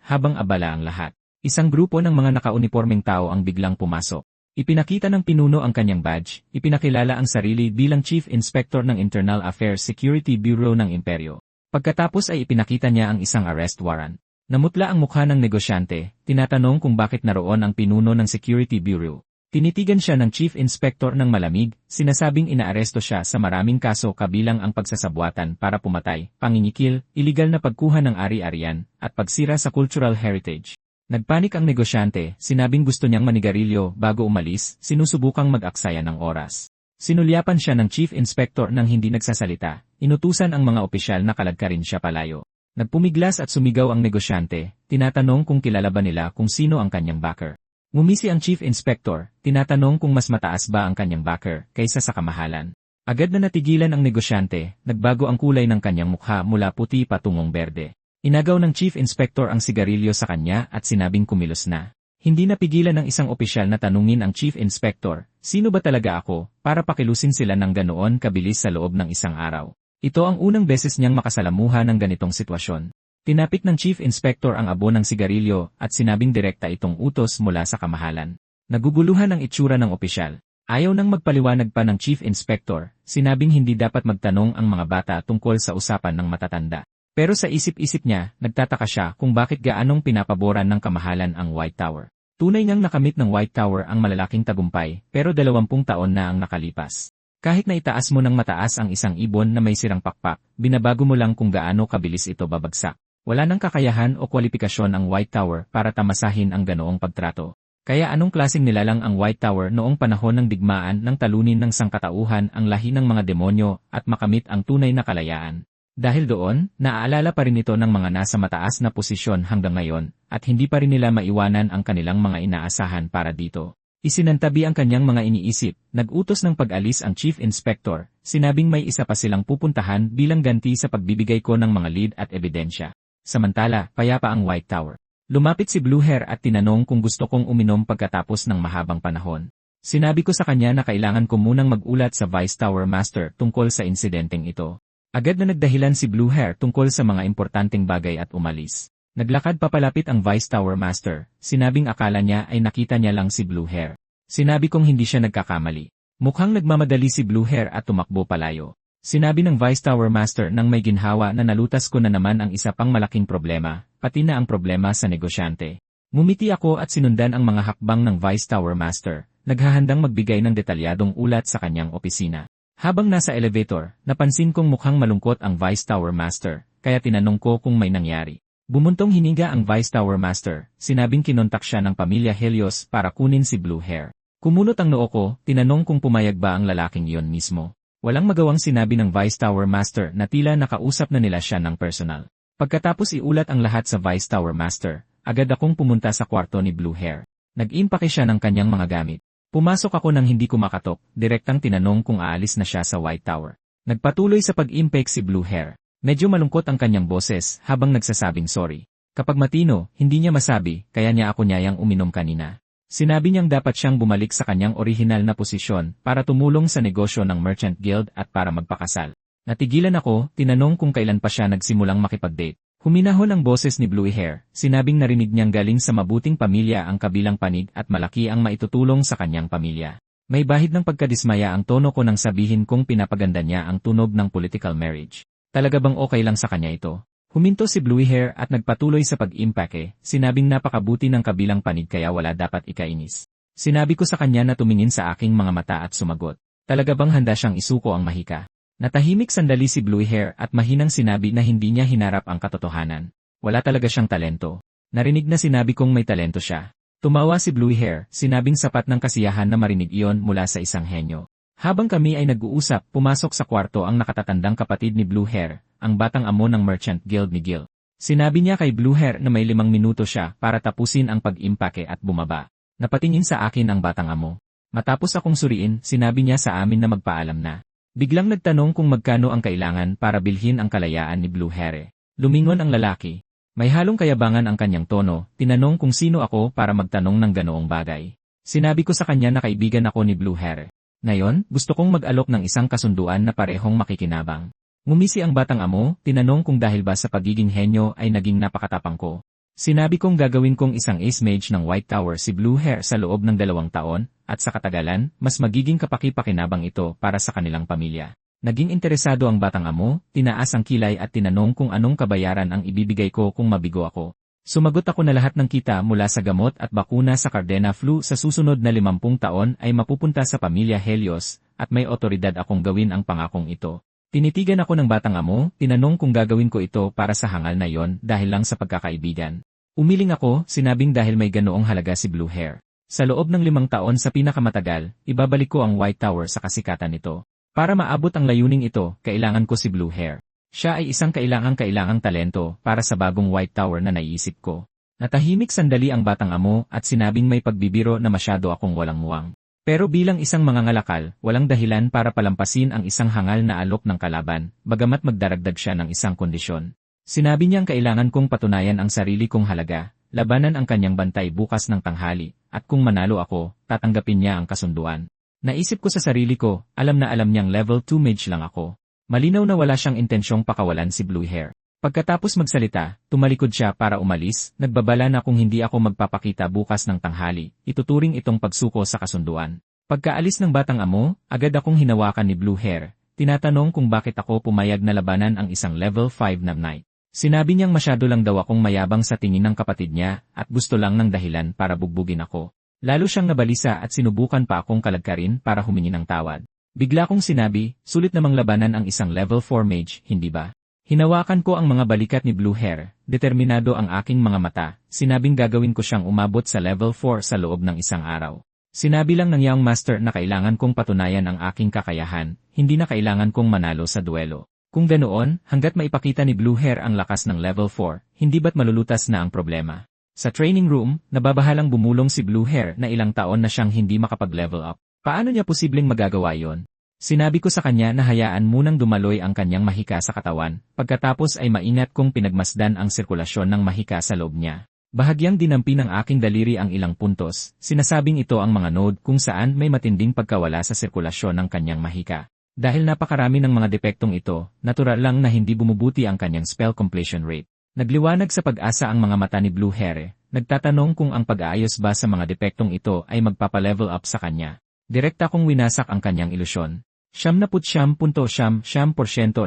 habang abala ang lahat. Isang grupo ng mga nakaunipormeng tao ang biglang pumasok. Ipinakita ng pinuno ang kanyang badge, ipinakilala ang sarili bilang Chief Inspector ng Internal Affairs Security Bureau ng Imperyo. Pagkatapos ay ipinakita niya ang isang arrest warrant. Namutla ang mukha ng negosyante, tinatanong kung bakit naroon ang pinuno ng Security Bureau. Tinitigan siya ng Chief Inspector ng malamig, sinasabing inaaresto siya sa maraming kaso kabilang ang pagsasabwatan para pumatay, pangingistil, iligal na pagkuha ng ari-arian, at pagsira sa cultural heritage. Nagpanik ang negosyante, sinabing gusto niyang manigarilyo bago umalis, sinusubukang mag-aksaya ng oras. Sinulyapan siya ng Chief Inspector nang hindi nagsasalita, inutusan ang mga opisyal na kalagkarin siya palayo. Nagpumiglas at sumigaw ang negosyante, tinatanong kung kilala ba nila kung sino ang kanyang backer. Ngumisi ang Chief Inspector, tinatanong kung mas mataas ba ang kanyang backer kaysa sa kamahalan. Agad na natigilan ang negosyante, nagbago ang kulay ng kanyang mukha mula puti patungong berde. Inagaw ng Chief Inspector ang sigarilyo sa kanya at sinabing kumilos na. Hindi napigilan ng isang opisyal na tanungin ang Chief Inspector, sino ba talaga ako, para pakilusin sila ng ganoon kabilis sa loob ng isang araw. Ito ang unang beses niyang makasalamuha ng ganitong sitwasyon. Tinapik ng Chief Inspector ang abo ng sigarilyo at sinabing direkta itong utos mula sa kamahalan. Naguguluhan ang itsura ng opisyal. Ayaw nang magpaliwanag pa ng Chief Inspector, sinabing hindi dapat magtanong ang mga bata tungkol sa usapan ng matatanda. Pero sa isip-isip niya, nagtataka siya kung bakit gaanong pinapaboran ng kamahalan ang White Tower. Tunay ngang nakamit ng White Tower ang malalaking tagumpay, pero 20 taon na ang nakalipas. Kahit na itaas mo ng mataas ang isang ibon na may sirang pakpak, binabago mo lang kung gaano kabilis ito babagsak. Wala nang kakayahan o kwalifikasyon ang White Tower para tamasahin ang ganoong pagtrato. Kaya anong klaseng nilalang ang White Tower noong panahon ng digmaan nang talunin ng sangkatauhan ang lahi ng mga demonyo at makamit ang tunay na kalayaan? Dahil doon, naaalala pa rin ito ng mga nasa mataas na posisyon hanggang ngayon, at hindi pa rin nila maiwanan ang kanilang mga inaasahan para dito. Isinantabi ang kanyang mga iniisip, nag-utos ng pag-alis ang Chief Inspector, sinabing may isa pa silang pupuntahan bilang ganti sa pagbibigay ko ng mga lead at ebidensya. Samantala, payapa ang White Tower. Lumapit si Blue Hair at tinanong kung gusto kong uminom pagkatapos ng mahabang panahon. Sinabi ko sa kanya na kailangan ko munang mag-ulat sa Vice Tower Master tungkol sa insidenteng ito. Agad na nagdahilan si Blue Hair tungkol sa mga importanteng bagay at umalis. Naglakad papalapit ang Vice Tower Master, sinabing akala niya ay nakita niya lang si Blue Hair. Sinabi kong hindi siya nagkakamali. Mukhang nagmamadali si Blue Hair at tumakbo palayo. Sinabi ng Vice Tower Master nang may ginhawa na nalutas ko na naman ang isa pang malaking problema, pati na ang problema sa negosyante. Ngumiti ako at sinundan ang mga hakbang ng Vice Tower Master, naghahandang magbigay ng detalyadong ulat sa kanyang opisina. Habang nasa elevator, napansin kong mukhang malungkot ang Vice Tower Master, kaya tinanong ko kung may nangyari. Bumuntong hininga ang Vice Tower Master, sinabing kinontak siya ng pamilya Helios para kunin si Blue Hair. Kumunot ang noo ko, tinanong kung pumayag ba ang lalaking iyon mismo. Walang magawang sinabi ng Vice Tower Master na tila nakausap na nila siya ng personal. Pagkatapos iulat ang lahat sa Vice Tower Master, agad akong pumunta sa kwarto ni Blue Hair. Nag-impake siya ng kanyang mga gamit. Pumasok ako nang hindi ko makatok, direktang tinanong kung aalis na siya sa White Tower. Nagpatuloy sa pag-impake si Blue Hair. Medyo malungkot ang kanyang boses habang nagsasabing sorry. Kapag matino, hindi niya masabi, kaya niya ako niyayang uminom kanina. Sinabi niyang dapat siyang bumalik sa kanyang orihinal na posisyon para tumulong sa negosyo ng Merchant Guild at para magpakasal. Natigilan ako, tinanong kung kailan pa siya nagsimulang makipag-date. Huminahon ang boses ni Blue Hair, sinabing narinig niyang galing sa mabuting pamilya ang kabilang panig at malaki ang maitutulong sa kanyang pamilya. May bahid ng pagkadismaya ang tono ko nang sabihin kong pinapaganda niya ang tunog ng political marriage. Talaga bang okay lang sa kanya ito? Huminto si Blue Hair at nagpatuloy sa pag-impake, sinabing napakabuti ng kabilang panig kaya wala dapat ikainis. Sinabi ko sa kanya na tumingin sa aking mga mata at sumagot. Talaga bang handa siyang isuko ang mahika? Natahimik sandali si Blue Hair at mahinang sinabi na hindi niya hinarap ang katotohanan. Wala talaga siyang talento. Narinig na sinabi kong may talento siya. Tumawa si Blue Hair, sinabing sapat ng kasiyahan na marinig iyon mula sa isang henyo. Habang kami ay nag-uusap, pumasok sa kwarto ang nakatatandang kapatid ni Blue Hair, ang batang amo ng Merchant Guild ni Gil. Sinabi niya kay Blue Hair na may 5 minuto siya para tapusin ang pag-impake at bumaba. Napatingin sa akin ang batang amo. Matapos akong suriin, sinabi niya sa amin na magpaalam na. Biglang nagtanong kung magkano ang kailangan para bilhin ang kalayaan ni Blue Hair. Lumingon ang lalaki. May halong kayabangan ang kanyang tono, tinanong kung sino ako para magtanong ng ganoong bagay. Sinabi ko sa kanya na kaibigan ako ni Blue Hair. Ngayon, gusto kong mag-alok ng isang kasunduan na parehong makikinabang. Ngumisi ang batang amo, tinanong kung dahil ba sa pagiging henyo ay naging napakatapang ko. Sinabi kong gagawin kong isang ace mage ng White Tower si Blue Hair sa loob ng 2 taon, at sa katagalan, mas magiging kapaki-pakinabang ito para sa kanilang pamilya. Naging interesado ang batang amo, tinaas ang kilay at tinanong kung anong kabayaran ang ibibigay ko kung mabigo ako. Sumagot ako na lahat ng kita mula sa gamot at bakuna sa Cardena flu sa susunod na 50 taon ay mapupunta sa pamilya Helios, at may otoridad akong gawin ang pangakong ito. Tinitigan ako ng batang amo, tinanong kung gagawin ko ito para sa hangal na yon dahil lang sa pagkakaibigan. Umiling ako, sinabing dahil may ganoong halaga si Blue Hair. Sa loob ng 5 taon sa pinakamatagal, ibabalik ko ang White Tower sa kasikatan nito. Para maabot ang layuning ito, kailangan ko si Blue Hair. Siya ay isang kailangang talento para sa bagong White Tower na naiisip ko. Natahimik sandali ang batang amo at sinabing may pagbibiro na masyado akong walang muwang. Pero bilang isang mangangalakal, walang dahilan para palampasin ang isang hangal na alok ng kalaban, bagamat magdaragdag siya ng isang kondisyon. Sinabi niyang kailangan kong patunayan ang sarili kong halaga, labanan ang kanyang bantay bukas ng tanghali, at kung manalo ako, tatanggapin niya ang kasunduan. Naisip ko sa sarili ko, alam na alam niyang level 2 mage lang ako. Malinaw na wala siyang intensyong pakawalan si Blue Hair. Pagkatapos magsalita, tumalikod siya para umalis, nagbabala na kung hindi ako magpapakita bukas ng tanghali, ituturing itong pagsuko sa kasunduan. Pagkaalis ng batang amo, agad akong hinawakan ni Blue Hair, tinatanong kung bakit ako pumayag na labanan ang isang level 5 na knight. Sinabi niyang masyado lang daw akong mayabang sa tingin ng kapatid niya at gusto lang ng dahilan para bugbugin ako. Lalo siyang nabalisa at sinubukan pa akong kalagkarin para humingi ng tawad. Bigla kong sinabi, sulit namang labanan ang isang level 4 mage, hindi ba? Hinawakan ko ang mga balikat ni Blue Hair, determinado ang aking mga mata, sinabing gagawin ko siyang umabot sa level 4 sa loob ng isang araw. Sinabi lang ng Young Master na kailangan kong patunayan ang aking kakayahan, hindi na kailangan kong manalo sa duelo. Kung ganoon, hanggat maipakita ni Blue Hair ang lakas ng level 4, hindi ba't malulutas na ang problema? Sa training room, nababahalang bumulong si Blue Hair na ilang taon na siyang hindi makapag-level up. Paano niya posibleng magagawa yon? Sinabi ko sa kanya na hayaan munang dumaloy ang kanyang mahika sa katawan, pagkatapos ay maingat kong pinagmasdan ang sirkulasyon ng mahika sa loob niya. Bahagyang dinampi ng aking daliri ang ilang puntos, sinasabing ito ang mga node kung saan may matinding pagkawala sa sirkulasyon ng kanyang mahika. Dahil napakarami ng mga depektong ito, natural lang na hindi bumubuti ang kanyang spell completion rate. Nagliwanag sa pag-asa ang mga mata ni Blue Hair, nagtatanong kung ang pag-aayos ba sa mga depektong ito ay magpapa-level up sa kanya. Direkta kong winasak ang kanyang ilusyon. 79.7%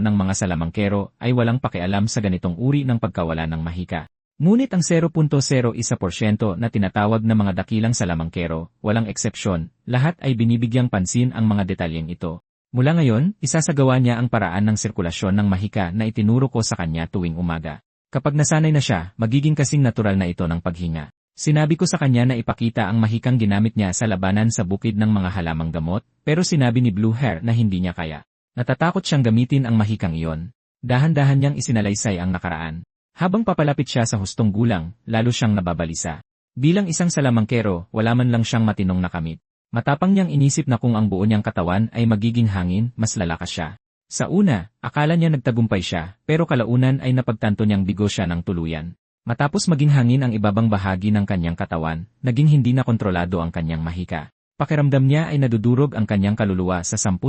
ng mga salamangkero ay walang pakialam sa ganitong uri ng pagkawala ng mahika. Ngunit ang 0.01% na tinatawag na mga dakilang salamangkero, walang eksepsyon, lahat ay binibigyang pansin ang mga detalyeng ito. Mula ngayon, isasagawa niya ang paraan ng sirkulasyon ng mahika na itinuro ko sa kanya tuwing umaga. Kapag nasanay na siya, magiging kasing natural na ito ng paghinga. Sinabi ko sa kanya na ipakita ang mahikang ginamit niya sa labanan sa bukid ng mga halamang gamot, pero sinabi ni Blue Hair na hindi niya kaya. Natatakot siyang gamitin ang mahikang iyon. Dahan-dahan niyang isinalaysay ang nakaraan. Habang papalapit siya sa hustong gulang, lalo siyang nababalisa. Bilang isang salamangkero, wala man lang siyang matinong nakamit. Matapang niyang inisip na kung ang buo niyang katawan ay magiging hangin, mas lalakas siya. Sa una, akala niya nagtagumpay siya, pero kalaunan ay napagtanto niyang bigo siya ng tuluyan. Matapos maging hangin ang ibabang bahagi ng kanyang katawan, naging hindi na kontrolado ang kanyang mahika. Pakiramdam niya ay nadudurog ang kanyang kaluluwa sa 10,000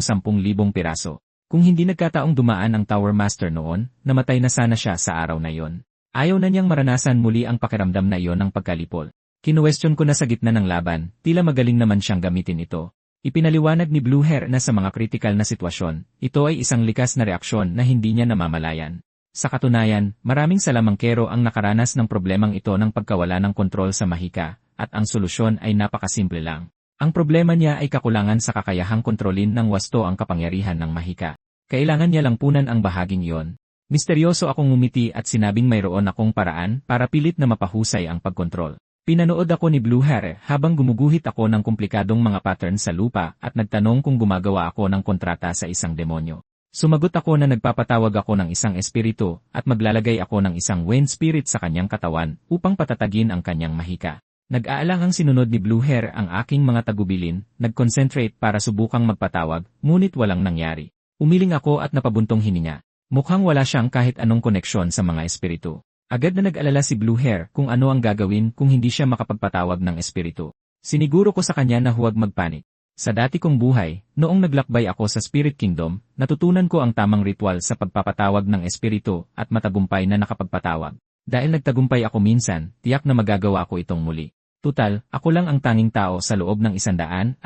piraso. Kung hindi nagkataong dumaan ang Tower Master noon, namatay na sana siya sa araw na iyon. Ayaw na niyang maranasan muli ang pakiramdam na iyon ng pagkalipol. Kinuwestiyon ko na sa gitna ng laban, tila magaling naman siyang gamitin ito. Ipinaliwanag ni Blue Hair na sa mga kritikal na sitwasyon, ito ay isang likas na reaksyon na hindi niya namamalayan. Sa katunayan, maraming salamangkero ang nakaranas ng problemang ito ng pagkawala ng kontrol sa mahika, at ang solusyon ay napakasimple lang. Ang problema niya ay kakulangan sa kakayahang kontrolin ng wasto ang kapangyarihan ng mahika. Kailangan niya lang punan ang bahaging iyon. Misteryoso akong ngumiti at sinabing mayroon akong paraan para pilit na mapahusay ang pagkontrol. Pinanood ako ni Blue Hair habang gumuguhit ako ng komplikadong mga pattern sa lupa at nagtanong kung gumagawa ako ng kontrata sa isang demonyo. Sumagot ako na nagpapatawag ako ng isang espiritu at maglalagay ako ng isang wind spirit sa kanyang katawan upang patatagin ang kanyang mahika. Nag-aalangang sinunod ni Blue Hair ang aking mga tagubilin, nag-concentrate para subukang magpatawag, ngunit walang nangyari. Umiling ako at napabuntong hininga. Mukhang wala siyang kahit anong koneksyon sa mga espiritu. Agad na nag-alala si Blue Hair kung ano ang gagawin kung hindi siya makapagpatawag ng espiritu. Siniguro ko sa kanya na huwag magpanik. Sa dati kong buhay, noong naglakbay ako sa Spirit Kingdom, natutunan ko ang tamang ritual sa pagpapatawag ng espiritu at matagumpay na nakapagpatawag. Dahil nagtagumpay ako minsan, tiyak na magagawa ko itong muli. Tutal, ako lang ang tanging tao sa loob ng 120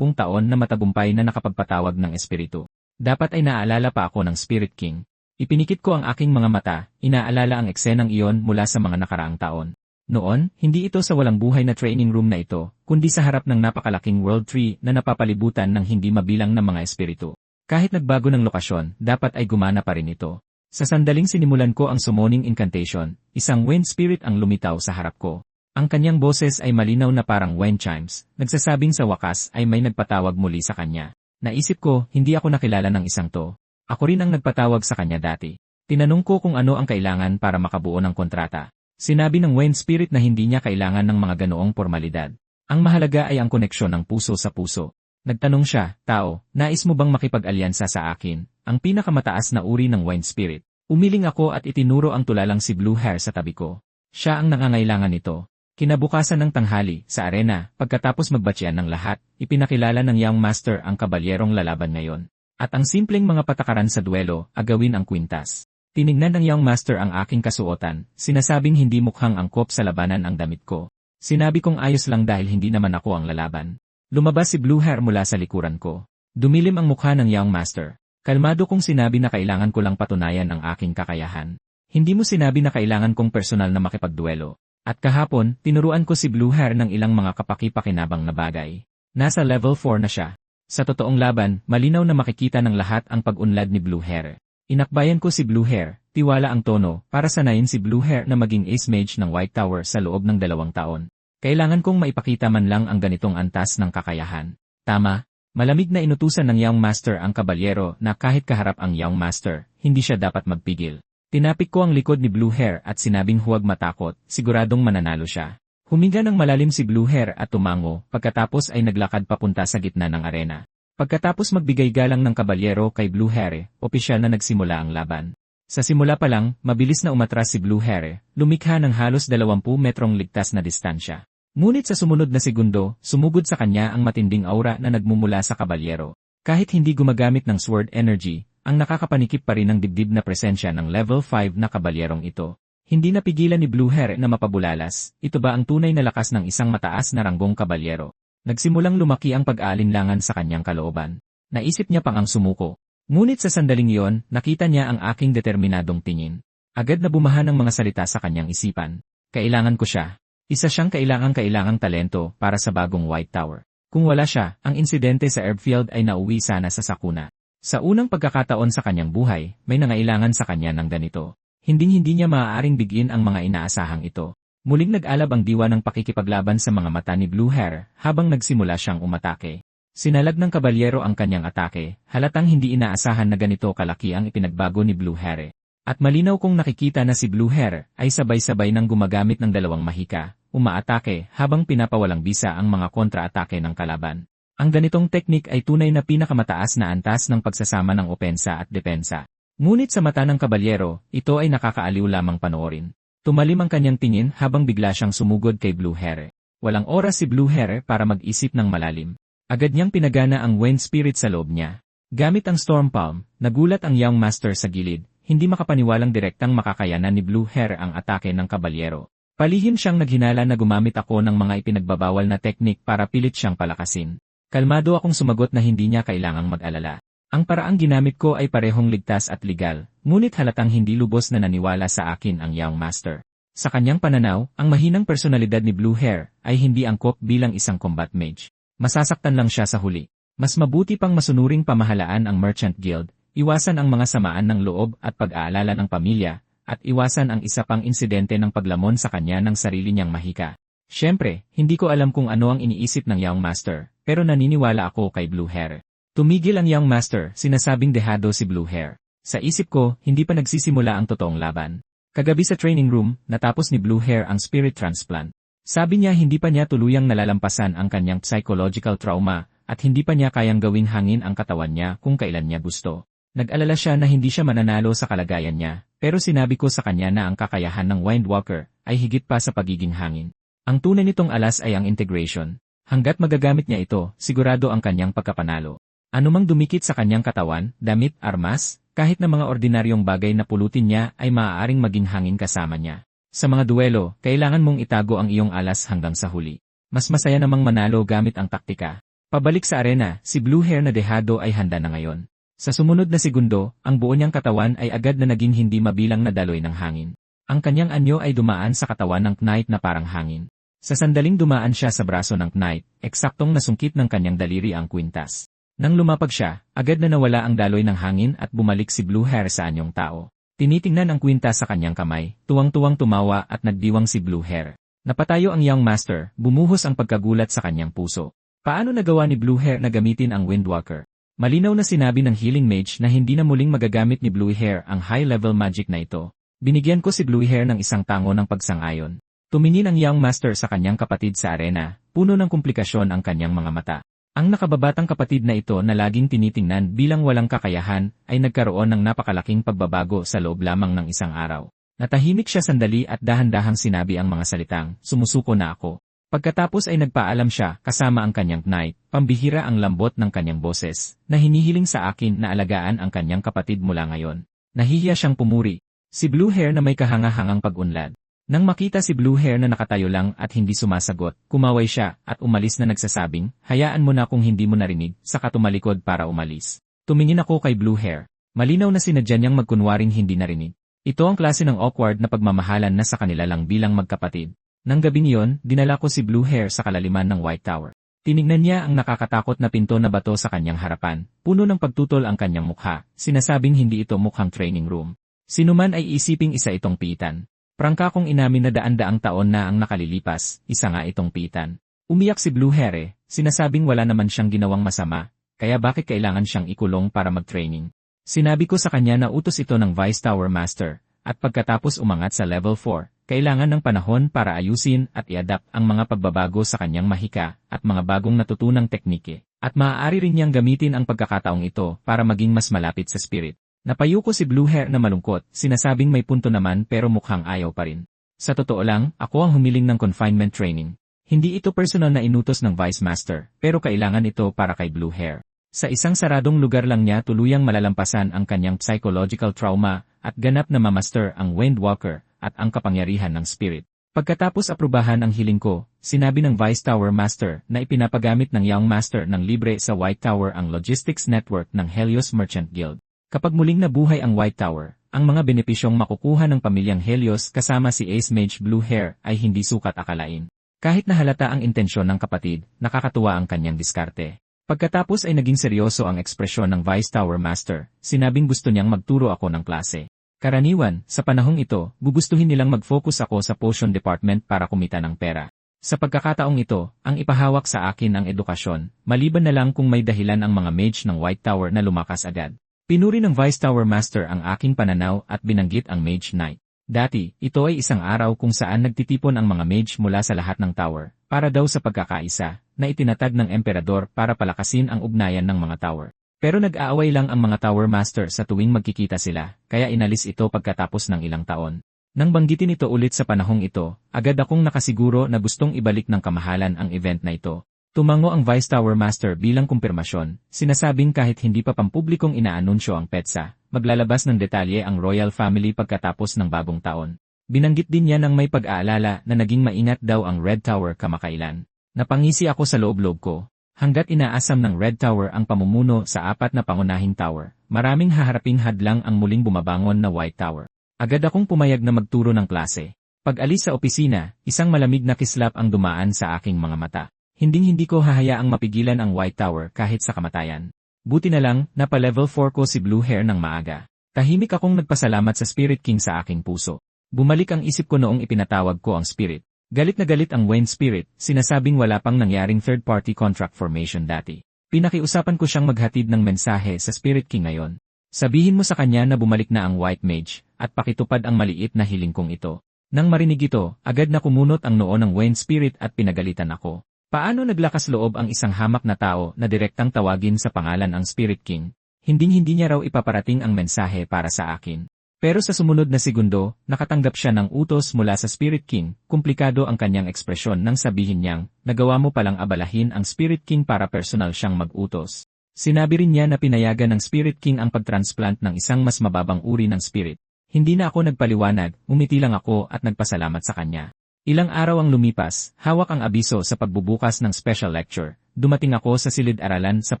taon na matagumpay na nakapagpatawag ng espiritu. Dapat ay naaalala pa ako ng Spirit King. Ipinikit ko ang aking mga mata, inaalala ang eksenang iyon mula sa mga nakaraang taon. Noon, hindi ito sa walang buhay na training room na ito, kundi sa harap ng napakalaking world tree na napapalibutan ng hindi mabilang na mga espiritu. Kahit nagbago ng lokasyon, dapat ay gumana pa rin ito. Sa sandaling sinimulan ko ang summoning incantation, isang wind spirit ang lumitaw sa harap ko. Ang kanyang boses ay malinaw na parang wind chimes, nagsasabing sa wakas ay may nagpatawag muli sa kanya. Naisip ko, hindi ako nakilala ng isang to. Ako rin ang nagpatawag sa kanya dati. Tinanong ko kung ano ang kailangan para makabuo ng kontrata. Sinabi ng wind spirit na hindi niya kailangan ng mga ganoong formalidad. Ang mahalaga ay ang koneksyon ng puso sa puso. Nagtanong siya, tao, nais mo bang makipag-alyansa sa akin, ang pinakamataas na uri ng wind spirit? Umiling ako at itinuro ang tulalang si Blue Hair sa tabi ko. Siya ang nangangailangan nito. Kinabukasan ng tanghali, sa arena, pagkatapos magbatyan ng lahat, ipinakilala ng Young Master ang kabalyerong lalaban ngayon. At ang simpleng mga patakaran sa duelo, agawin ang kwintas. Tinignan ng Young Master ang aking kasuotan, sinasabing hindi mukhang angkop sa labanan ang damit ko. Sinabi kong ayos lang dahil hindi naman ako ang lalaban. Lumabas si Blue Hair mula sa likuran ko. Dumilim ang mukha ng Young Master. Kalmado kong sinabi na kailangan ko lang patunayan ang aking kakayahan. Hindi mo sinabi na kailangan kong personal na makipagduelo. At kahapon, tinuruan ko si Blue Hair ng ilang mga kapaki-pakinabang na bagay. Nasa level 4 na siya. Sa totoong laban, malinaw na makikita ng lahat ang pag-unlad ni Blue Hair. Inakbayan ko si Blue Hair, tiwala ang tono, para sanayin si Blue Hair na maging Ace Mage ng White Tower sa loob ng 2 taon. Kailangan kong maipakita man lang ang ganitong antas ng kakayahan. Tama, malamig na inutusan ng Young Master ang kabalyero na kahit kaharap ang Young Master, hindi siya dapat magpigil. Tinapik ko ang likod ni Blue Hair at sinabing huwag matakot, siguradong mananalo siya. Huminga ng malalim si Blue Hair at tumango, pagkatapos ay naglakad papunta sa gitna ng arena. Pagkatapos magbigay galang ng kabalyero kay Blue Hair, opisyal na nagsimula ang laban. Sa simula pa lang, mabilis na umatras si Blue Hair, lumikha ng halos 20 metrong ligtas na distansya. Ngunit sa sumunod na segundo, sumugod sa kanya ang matinding aura na nagmumula sa kabalyero. Kahit hindi gumagamit ng sword energy, ang nakakapanikip pa rin ng dibdib na presensya ng level 5 na kabalyerong ito. Hindi napigilan ni Blue Hair na mapabulalas, ito ba ang tunay na lakas ng isang mataas na ranggong kabalyero? Nagsimulang lumaki ang pag-aalinlangan sa kanyang kalooban. Naisip niya pang ang sumuko. Ngunit sa sandaling iyon, nakita niya ang aking determinadong tingin. Agad na bumahan ang mga salita sa kanyang isipan. Kailangan ko siya. Isa siyang kailangang talento para sa bagong White Tower. Kung wala siya, ang insidente sa airfield ay nauwi sana sa sakuna. Sa unang pagkakataon sa kanyang buhay, may nangailangan sa kanya ng ganito. Hinding-hindi niya maaaring bigyan ang mga inaasahang ito. Muling nag-alab ang diwa ng pakikipaglaban sa mga mata ni Blue Hair habang nagsimula siyang umatake. Sinalag ng kabalyero ang kanyang atake, halatang hindi inaasahan na ganito kalaki ang ipinagbago ni Blue Hair. At malinaw kong nakikita na si Blue Hair ay sabay-sabay nang gumagamit ng 2 mahika, umaatake habang pinapawalang bisa ang mga kontra-atake ng kalaban. Ang ganitong teknik ay tunay na pinakamataas na antas ng pagsasama ng opensa at depensa. Ngunit sa mata ng kabalyero, ito ay nakakaaliw lamang panoorin. Tumalim ang kanyang tingin habang bigla siyang sumugod kay Blue Hair. Walang oras si Blue Hair para mag-isip ng malalim. Agad niyang pinagana ang Wind Spirit sa loob niya. Gamit ang Storm Palm, nagulat ang Young Master sa gilid, hindi makapaniwalang direktang makakayanan ni Blue Hair ang atake ng kabalyero. Palihim siyang naghinala na gumamit ako ng mga ipinagbabawal na teknik para pilit siyang palakasin. Kalmado akong sumagot na hindi niya kailangang mag-alala. Ang paraang ginamit ko ay parehong ligtas at legal, ngunit halatang hindi lubos na naniwala sa akin ang Young Master. Sa kanyang pananaw, ang mahinang personalidad ni Blue Hair ay hindi angkop bilang isang combat mage. Masasaktan lang siya sa huli. Mas mabuti pang masunuring pamahalaan ang Merchant Guild, iwasan ang mga samaan ng loob at pag-aalala ng pamilya, at iwasan ang isa pang insidente ng paglamon sa kanya ng sarili niyang mahika. Siyempre, hindi ko alam kung ano ang iniisip ng Young Master, pero naniniwala ako kay Blue Hair. Tumigil ang Young Master, sinasabing dehado si Blue Hair. Sa isip ko, hindi pa nagsisimula ang totoong laban. Kagabi sa training room, natapos ni Blue Hair ang spirit transplant. Sabi niya hindi pa niya tuluyang nalalampasan ang kanyang psychological trauma, at hindi pa niya kayang gawing hangin ang katawan niya kung kailan niya gusto. Nag-alala siya na hindi siya mananalo sa kalagayan niya, pero sinabi ko sa kanya na ang kakayahan ng Windwalker ay higit pa sa pagiging hangin. Ang tunay nitong alas ay ang integration. Hanggat magagamit niya ito, sigurado ang kanyang pagkapanalo. Anumang dumikit sa kanyang katawan, damit, armas, kahit na mga ordinaryong bagay na pulutin niya ay maaaring maging hangin kasama niya. Sa mga duelo, kailangan mong itago ang iyong alas hanggang sa huli. Mas masaya namang manalo gamit ang taktika. Pabalik sa arena, si Blue Hair na dehado ay handa na ngayon. Sa sumunod na segundo, ang buo niyang katawan ay agad na naging hindi mabilang na daloy ng hangin. Ang kanyang anyo ay dumaan sa katawan ng Knight na parang hangin. Sa sandaling dumaan siya sa braso ng Knight, eksaktong nasungkit ng kanyang daliri ang kwintas. Nang lumapag siya, agad na nawala ang daloy ng hangin at bumalik si Blue Hair sa anyong tao. Tinitingnan ang kwintas sa kanyang kamay, tuwang-tuwang tumawa at nagdiwang si Blue Hair. Napatayo ang Young Master, bumuhos ang pagkagulat sa kanyang puso. Paano nagawa ni Blue Hair na gamitin ang Windwalker? Malinaw na sinabi ng Healing Mage na hindi na muling magagamit ni Blue Hair ang high-level magic na ito. Binigyan ko si Blue Hair ng isang tango ng pagsang-ayon. Tumingin ang Young Master sa kanyang kapatid sa arena, puno ng komplikasyon ang kanyang mga mata. Ang nakababatang kapatid na ito na laging tinitingnan bilang walang kakayahan ay nagkaroon ng napakalaking pagbabago sa loob lamang ng isang araw. Natahimik siya sandali at dahan-dahang sinabi ang mga salitang, "Sumusuko na ako." Pagkatapos ay nagpaalam siya kasama ang kanyang Knight, pambihira ang lambot ng kanyang boses, na hinihiling sa akin na alagaan ang kanyang kapatid mula ngayon. Nahihiya siyang pumuri. Si Blue Hair na may kahanga-hangang pag-unlad. Nang makita si Blue Hair na nakatayo lang at hindi sumasagot, kumaway siya at umalis na nagsasabing, hayaan mo na kung hindi mo narinig, saka tumalikod para umalis. Tumingin ako kay Blue Hair. Malinaw na sinadya niyang magkunwaring hindi narinig. Ito ang klase ng awkward na pagmamahalan na sa kanila lang bilang magkapatid. Nang gabing iyon, dinala ko si Blue Hair sa kalaliman ng White Tower. Tinignan niya ang nakakatakot na pinto na bato sa kanyang harapan. Puno ng pagtutol ang kanyang mukha. Sinasabing hindi ito mukhang training room. Sinuman ay isiping isa itong piitan. Prangka kong inamin na daan-daang taon na ang nakalilipas, isa nga itong piitan. Umiyak si Blue Hair sinasabing wala naman siyang ginawang masama, kaya bakit kailangan siyang ikulong para mag-training. Sinabi ko sa kanya na utos ito ng Vice Tower Master, at pagkatapos umangat sa level 4, kailangan ng panahon para ayusin at i-adapt ang mga pagbabago sa kanyang mahika at mga bagong natutunang teknike, at maaari rin niyang gamitin ang pagkakataong ito para maging mas malapit sa spirit. Napayo ko si Blue Hair na malungkot, sinasabing may punto naman pero mukhang ayaw pa rin. Sa totoo lang, ako ang humiling ng confinement training. Hindi ito personal na inutos ng Vice Master, pero kailangan ito para kay Blue Hair. Sa isang saradong lugar lang niya tuluyang malalampasan ang kanyang psychological trauma at ganap na mamaster ang Windwalker at ang kapangyarihan ng spirit. Pagkatapos aprubahan ang hiling ko, sinabi ng Vice Tower Master na ipinapagamit ng Young Master ng libre sa White Tower ang logistics network ng Helios Merchant Guild. Kapag muling nabuhay ang White Tower, ang mga benepisyong makukuha ng pamilyang Helios kasama si Ace Mage Blue Hair ay hindi sukat akalain. Kahit na halata ang intensyon ng kapatid, nakakatuwa ang kanyang diskarte. Pagkatapos ay naging seryoso ang ekspresyon ng Vice Tower Master, sinabing gusto niyang magturo ako ng klase. Karaniwan, sa panahong ito, gugustuhin nilang mag-focus ako sa potion department para kumita ng pera. Sa pagkakataong ito, ang ipahawak sa akin ang edukasyon, maliban na lang kung may dahilan ang mga mage ng White Tower na lumakas agad. Pinuri ng Vice Tower Master ang aking pananaw at binanggit ang Mage Knight. Dati, ito ay isang araw kung saan nagtitipon ang mga mage mula sa lahat ng tower, para daw sa pagkakaisa, na itinatag ng emperador para palakasin ang ugnayan ng mga tower. Pero nag-aaway lang ang mga Tower Master sa tuwing magkikita sila, kaya inalis ito pagkatapos ng ilang taon. Nang banggitin ito ulit sa panahong ito, agad akong nakasiguro na gustong ibalik ng kamahalan ang event na ito. Tumango ang Vice Tower Master bilang kumpirmasyon, sinasabing kahit hindi pa pampublikong inaanunsyo ang PETSA, maglalabas ng detalye ang Royal Family pagkatapos ng bagong taon. Binanggit din niya ng may pag-aalala na naging maingat daw ang Red Tower kamakailan. Napangisi ako sa loob-loob ko. Hanggat inaasam ng Red Tower ang pamumuno sa apat na pangunahing tower, maraming haharaping hadlang ang muling bumabangon na White Tower. Agad akong pumayag na magturo ng klase. Pag-alis sa opisina, isang malamig na kislap ang dumaan sa aking mga mata. Hinding-hindi ko hahayaang mapigilan ang White Tower kahit sa kamatayan. Buti na lang, napa-level 4 ko si Blue Hair ng maaga. Tahimik akong nagpasalamat sa Spirit King sa aking puso. Bumalik ang isip ko noong ipinatawag ko ang Spirit. Galit na galit ang Wind Spirit, sinasabing wala pang nangyaring third-party contract formation dati. Pinakiusapan ko siyang maghatid ng mensahe sa Spirit King ngayon. Sabihin mo sa kanya na bumalik na ang White Mage, at pakitupad ang maliit na hiling kong ito. Nang marinig ito, agad na kumunot ang noo ng Wind Spirit at pinagalitan ako. Paano naglakas loob ang isang hamak na tao na direktang tawagin sa pangalan ang Spirit King? Hinding-hindi niya raw ipaparating ang mensahe para sa akin. Pero sa sumunod na segundo, nakatanggap siya ng utos mula sa Spirit King. Komplikado ang kanyang ekspresyon nang sabihin niyang, nagawa mo palang abalahin ang Spirit King para personal siyang mag-utos. Sinabi rin niya na pinayagan ng Spirit King ang pagtransplant ng isang mas mababang uri ng spirit. Hindi na ako nagpaliwanag, umiti lang ako at nagpasalamat sa kanya. Ilang araw ang lumipas, hawak ang abiso sa pagbubukas ng special lecture. Dumating ako sa silid-aralan sa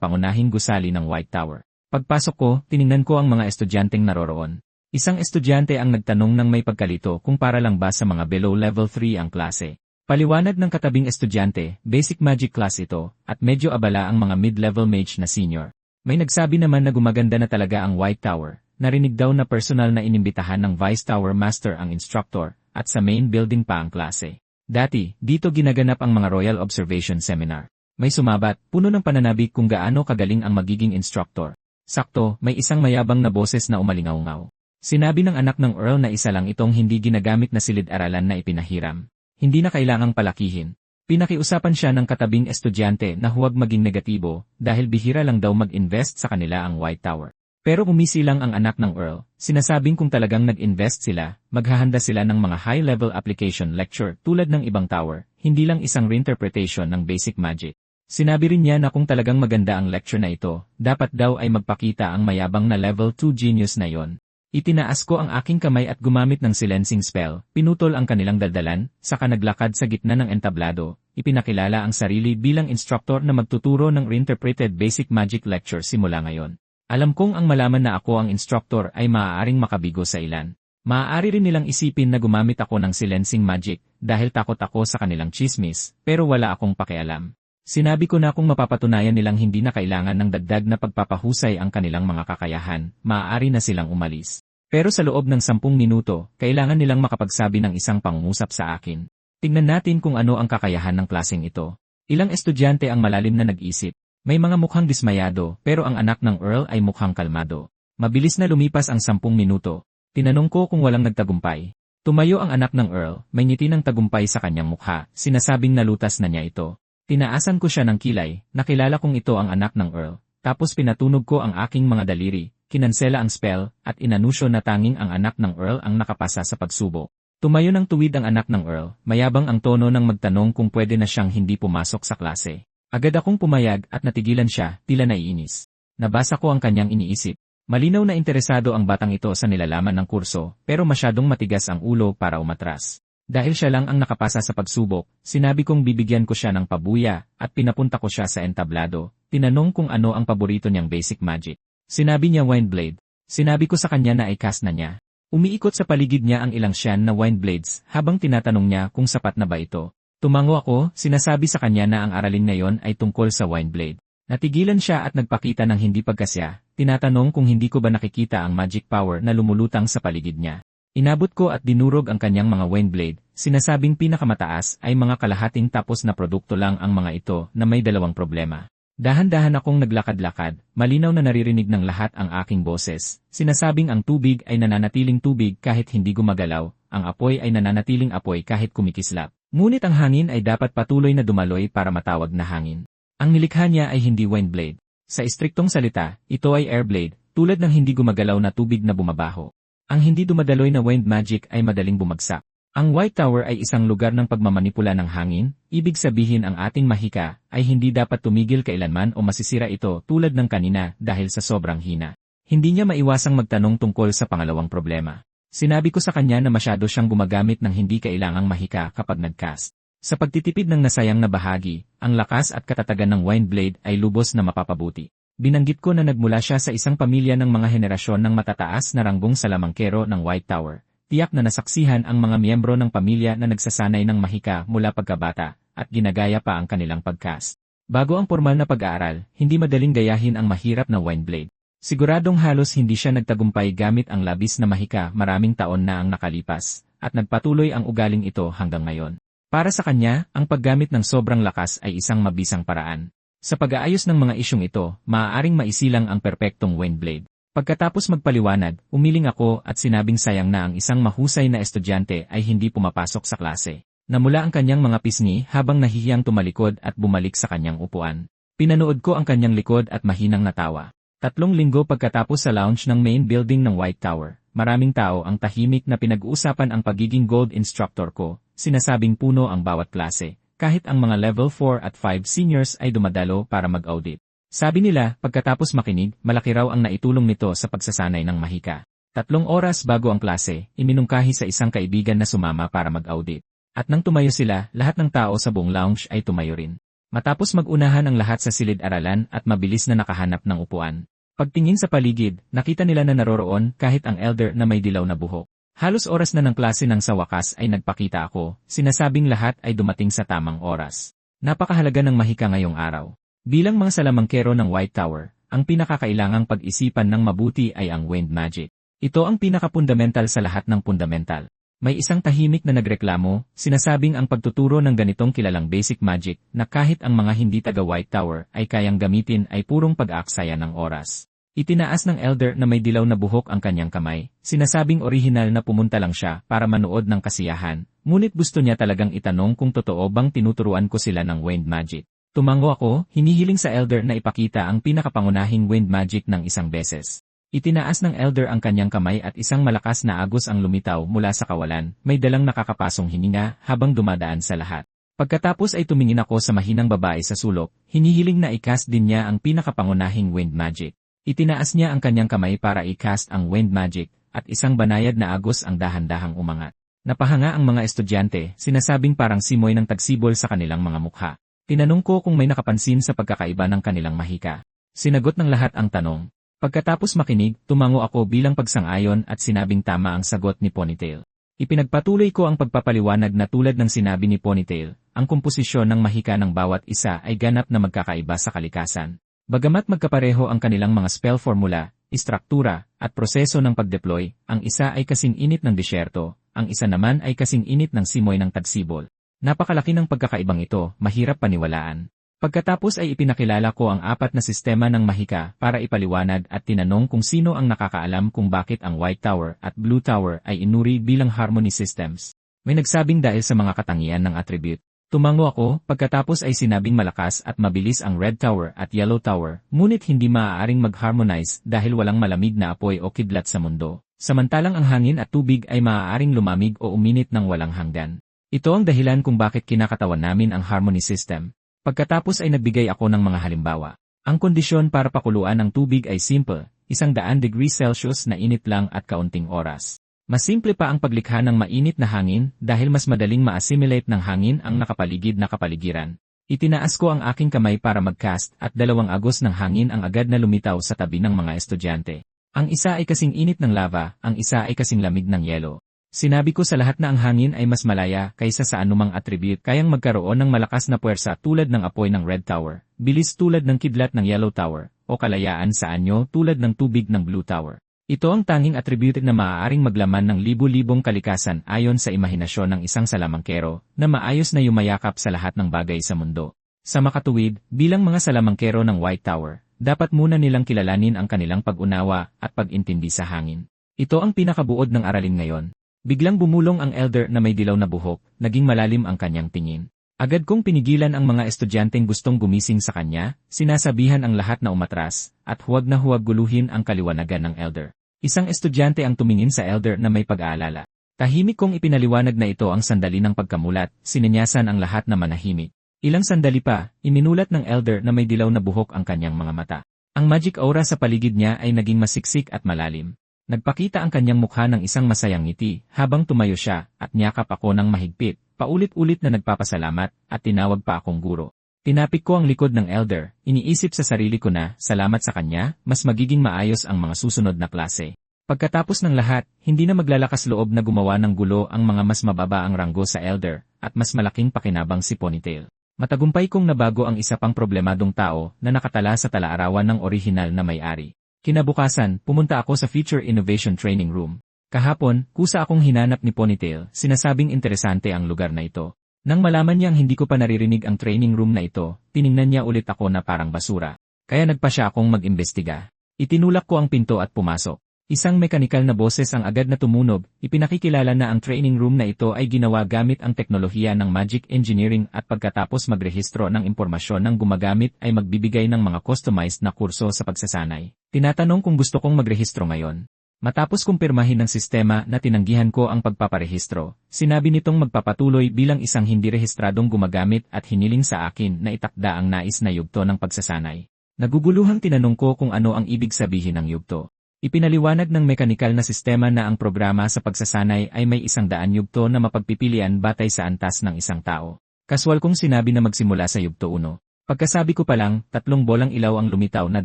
pangunahing gusali ng White Tower. Pagpasok ko, tiningnan ko ang mga estudyanteng naroroon. Isang estudyante ang nagtanong ng may pagkalito kung para lang ba sa mga below level 3 ang klase. Paliwanag ng katabing estudyante, basic magic class ito, at medyo abala ang mga mid-level mage na senior. May nagsabi naman na gumaganda na talaga ang White Tower. Narinig daw na personal na inimbitahan ng Vice Tower Master ang instructor, at sa main building pa ang klase. Dati, dito ginaganap ang mga Royal Observation Seminar. May sumabat, puno ng pananabik kung gaano kagaling ang magiging instructor. Sakto, may isang mayabang na boses na umalingaw-ngaw. Sinabi ng anak ng Earl na isa lang itong hindi ginagamit na silid-aralan na ipinahiram. Hindi na kailangang palakihin. Pinakiusapan siya ng katabing estudyante na huwag maging negatibo dahil bihira lang daw mag-invest sa kanila ang White Tower. Pero umisi lang ang anak ng Earl, sinasabing kung talagang nag-invest sila, maghahanda sila ng mga high-level application lecture tulad ng ibang tower, hindi lang isang reinterpretation ng basic magic. Sinabi rin niya na kung talagang maganda ang lecture na ito, dapat daw ay magpakita ang mayabang na level 2 genius na yon. Itinaas ko ang aking kamay at gumamit ng silencing spell, pinutol ang kanilang daldalan, saka naglakad sa gitna ng entablado, ipinakilala ang sarili bilang instructor na magtuturo ng reinterpreted basic magic lecture simula ngayon. Alam kong ang malaman na ako ang instructor ay maaaring makabigo sa ilan. Maaari rin nilang isipin na gumamit ako ng silencing magic dahil takot ako sa kanilang chismis, pero wala akong pakialam. Sinabi ko na kung mapapatunayan nilang hindi na kailangan ng dagdag na pagpapahusay ang kanilang mga kakayahan, maaari na silang umalis. Pero sa loob ng 10 minuto, kailangan nilang makapagsabi ng isang pangungusap sa akin. Tingnan natin kung ano ang kakayahan ng klaseng ito. Ilang estudyante ang malalim na nag-isip. May mga mukhang dismayado, pero ang anak ng Earl ay mukhang kalmado. Mabilis na lumipas ang 10 minuto. Tinanong ko kung walang nagtagumpay. Tumayo ang anak ng Earl, may ngiti ng tagumpay sa kanyang mukha, sinasabing nalutas na niya ito. Tinaasan ko siya ng kilay, nakilala kong ito ang anak ng Earl, tapos pinatunog ko ang aking mga daliri, kinansela ang spell, at inanusyo na tanging ang anak ng Earl ang nakapasa sa pagsubok. Tumayo ng tuwid ang anak ng Earl, mayabang ang tono ng magtanong kung pwede na siyang hindi pumasok sa klase. Agad akong pumayag at natigilan siya, tila naiinis. Nabasa ko ang kanyang iniisip. Malinaw na interesado ang batang ito sa nilalaman ng kurso, pero masyadong matigas ang ulo para umatras. Dahil siya lang ang nakapasa sa pagsubok, sinabi kong bibigyan ko siya ng pabuya, at pinapunta ko siya sa entablado. Tinanong kung ano ang paborito niyang basic magic. Sinabi niya wind blade. Sinabi ko sa kanya na i-cast na niya. Umiikot sa paligid niya ang ilang syan na wind blades, habang tinatanong niya kung sapat na ba ito. Tumango ako, sinasabi sa kanya na ang aralin na yon ay tungkol sa wind blade. Natigilan siya at nagpakita ng hindi pagkasya, tinatanong kung hindi ko ba nakikita ang magic power na lumulutang sa paligid niya. Inabot ko at dinurog ang kanyang mga wind blade, sinasabing pinakamataas ay mga kalahating tapos na produkto lang ang mga ito na may dalawang problema. Dahan-dahan akong naglakad-lakad, malinaw na naririnig ng lahat ang aking boses, sinasabing ang tubig ay nananatiling tubig kahit hindi gumagalaw, ang apoy ay nananatiling apoy kahit kumikislap. Ngunit ang hangin ay dapat patuloy na dumaloy para matawag na hangin. Ang nilikha niya ay hindi wind blade. Sa istriktong salita, ito ay air blade, tulad ng hindi gumagalaw na tubig na bumabaho. Ang hindi dumadaloy na wind magic ay madaling bumagsak. Ang White Tower ay isang lugar ng pagmamanipula ng hangin, ibig sabihin ang ating mahika ay hindi dapat tumigil kailanman o masisira ito tulad ng kanina dahil sa sobrang hina. Hindi niya maiwasang magtanong tungkol sa pangalawang problema. Sinabi ko sa kanya na masyado siyang gumagamit ng hindi kailangang mahika kapag nag-cast. Sa pagtitipid ng nasayang na bahagi, ang lakas at katatagan ng wind blade ay lubos na mapapabuti. Binanggit ko na nagmula siya sa isang pamilya ng mga henerasyon ng matataas na ranggong salamangkero ng White Tower. Tiyak na nasaksihan ang mga miyembro ng pamilya na nagsasanay ng mahika mula pagkabata at ginagaya pa ang kanilang pagcast. Bago ang formal na pag-aaral, hindi madaling gayahin ang mahirap na wind blade. Siguradong halos hindi siya nagtagumpay gamit ang labis na mahika maraming taon na ang nakalipas, at nagpatuloy ang ugaling ito hanggang ngayon. Para sa kanya, ang paggamit ng sobrang lakas ay isang mabisang paraan. Sa pag-aayos ng mga isyong ito, maaaring maisilang ang perpektong wind blade. Pagkatapos magpaliwanag, umiling ako at sinabing sayang na ang isang mahusay na estudyante ay hindi pumapasok sa klase. Namula ang kanyang mga pisngi habang nahihiyang tumalikod at bumalik sa kanyang upuan. Pinanood ko ang kanyang likod at mahinang natawa. 3 linggo pagkatapos sa lounge ng main building ng White Tower, maraming tao ang tahimik na pinag-uusapan ang pagiging gold instructor ko, sinasabing puno ang bawat klase. Kahit ang mga level 4 at 5 seniors ay dumadalo para mag-audit. Sabi nila, pagkatapos makinig, malaki raw ang naitulong nito sa pagsasanay ng mahika. 3 oras bago ang klase, iminungkahi sa isang kaibigan na sumama para mag-audit. At nang tumayo sila, lahat ng tao sa buong lounge ay tumayo rin. Matapos mag-unahan ang lahat sa silid-aralan at mabilis na nakahanap ng upuan. Pagtingin sa paligid, nakita nila na naroroon kahit ang elder na may dilaw na buhok. Halos oras na ng klase nang sa wakas ay nagpakita ako, sinasabing lahat ay dumating sa tamang oras. Napakahalaga ng mahika ngayong araw. Bilang mga salamangkero ng White Tower, ang pinakakailangang pag-isipan ng mabuti ay ang wind magic. Ito ang pinakapundamental sa lahat ng fundamental. May isang tahimik na nagreklamo, sinasabing ang pagtuturo ng ganitong kilalang basic magic na kahit ang mga hindi taga White Tower ay kayang gamitin ay purong pag-aaksaya ng oras. Itinaas ng elder na may dilaw na buhok ang kanyang kamay, sinasabing orihinal na pumunta lang siya para manood ng kasiyahan, ngunit gusto niya talagang itanong kung totoo bang tinuturuan ko sila ng wind magic. Tumango ako, hinihiling sa elder na ipakita ang pinakapangunahing wind magic ng isang beses. Itinaas ng elder ang kanyang kamay at isang malakas na agos ang lumitaw mula sa kawalan, may dalang nakakapasong hininga habang dumadaan sa lahat. Pagkatapos ay tumingin ako sa mahinang babae sa sulok, hinihiling na i-cast din niya ang pinakapangunahing wind magic. Itinaas niya ang kanyang kamay para i-cast ang wind magic, at isang banayad na agos ang dahan-dahang umangat. Napahanga ang mga estudyante, sinasabing parang simoy ng tagsibol sa kanilang mga mukha. Tinanong ko kung may nakapansin sa pagkakaiba ng kanilang mahika. Sinagot ng lahat ang tanong. Pagkatapos makinig, tumango ako bilang pagsang-ayon at sinabing tama ang sagot ni Ponytail. Ipinagpatuloy ko ang pagpapaliwanag na tulad ng sinabi ni Ponytail, ang komposisyon ng mahika ng bawat isa ay ganap na magkakaiba sa kalikasan. Bagamat magkapareho ang kanilang mga spell formula, istruktura, at proseso ng pagdeploy, ang isa ay kasing init ng disyerto, ang isa naman ay kasing init ng simoy ng tagsibol. Napakalaki ng pagkakaibang ito, mahirap paniwalaan. Pagkatapos ay ipinakilala ko ang 4 na sistema ng mahika para ipaliwanag at tinanong kung sino ang nakakaalam kung bakit ang White Tower at Blue Tower ay inuri bilang harmony systems. May nagsabing dahil sa mga katangian ng attribute. Tumango ako, pagkatapos ay sinabing malakas at mabilis ang Red Tower at Yellow Tower, ngunit hindi maaaring mag-harmonize dahil walang malamig na apoy o kidlat sa mundo. Samantalang ang hangin at tubig ay maaaring lumamig o uminit ng walang hanggan. Ito ang dahilan kung bakit kinakatawan namin ang harmony system. Pagkatapos ay nagbigay ako ng mga halimbawa. Ang kondisyon para pakuluan ang tubig ay simple, 100 degrees Celsius na init lang at kaunting oras. Mas simple pa ang paglikha ng mainit na hangin dahil mas madaling ma-assimilate ng hangin ang nakapaligid na kapaligiran. Itinaas ko ang aking kamay para mag-cast at 2 agos ng hangin ang agad na lumitaw sa tabi ng mga estudyante. Ang isa ay kasing init ng lava, ang isa ay kasing lamig ng yelo. Sinabi ko sa lahat na ang hangin ay mas malaya kaysa sa anumang attribute kayang magkaroon ng malakas na puwersa tulad ng apoy ng Red Tower, bilis tulad ng kidlat ng Yellow Tower, o kalayaan sa anyo tulad ng tubig ng Blue Tower. Ito ang tanging attribute na maaaring maglaman ng libu-libong kalikasan ayon sa imahinasyon ng isang salamangkero na maayos na yumayakap sa lahat ng bagay sa mundo. Sa makatuwid, bilang mga salamangkero ng White Tower, dapat muna nilang kilalanin ang kanilang pag-unawa at pag-intindi sa hangin. Ito ang pinakabuod ng aralin ngayon. Biglang bumulong ang elder na may dilaw na buhok, naging malalim ang kanyang tingin. Agad kong pinigilan ang mga estudyanteng gustong gumising sa kanya, sinasabihan ang lahat na umatras, at huwag na huwag guluhin ang kaliwanagan ng elder. Isang estudyante ang tumingin sa elder na may pag-aalala. Tahimik kong ipinaliwanag na ito ang sandali ng pagkamulat, sininyasan ang lahat na manahimik. Ilang sandali pa, iminulat ng elder na may dilaw na buhok ang kanyang mga mata. Ang magic aura sa paligid niya ay naging masiksik at malalim. Nagpakita ang kanyang mukha ng isang masayang ngiti habang tumayo siya at niyakap ako ng mahigpit, paulit-ulit na nagpapasalamat at tinawag pa akong guro. Tinapik ko ang likod ng elder, iniisip sa sarili ko na, salamat sa kanya, mas magiging maayos ang mga susunod na klase. Pagkatapos ng lahat, hindi na maglalakas loob na gumawa ng gulo ang mga mas mababa ang ranggo sa elder at mas malaking pakinabang si Ponytail. Matagumpay kong nabago ang isa pang problemadong tao na nakatala sa talaarawan ng orihinal na may-ari. Kinabukasan, pumunta ako sa Future Innovation Training Room. Kahapon, kusa akong hinanap ni Ponytail, sinasabing interesante ang lugar na ito. Nang malaman niyang hindi ko pa naririnig ang training room na ito, tiningnan niya ulit ako na parang basura. Kaya nagpa siya akong mag-imbestiga. Itinulak ko ang pinto at pumasok. Isang mekanikal na boses ang agad na tumunog, ipinakikilala na ang training room na ito ay ginawa gamit ang teknolohiya ng magic engineering at pagkatapos magrehistro ng impormasyon ng gumagamit ay magbibigay ng mga customized na kurso sa pagsasanay. Tinatanong kung gusto kong magrehistro ngayon. Matapos kumpirmahin ng sistema na tinanggihan ko ang pagpaparehistro, sinabi nitong magpapatuloy bilang isang hindi rehistradong gumagamit at hiniling sa akin na itakda ang nais na yugto ng pagsasanay. Naguguluhang tinanong ko kung ano ang ibig sabihin ng yugto. Ipinaliwanag ng mekanikal na sistema na ang programa sa pagsasanay ay may 100 yugto na mapagpipilian batay sa antas ng isang tao. Kaswal kong sinabi na magsimula sa yugto 1. Pagkasabi ko pa lang, 3 bolang ilaw ang lumitaw na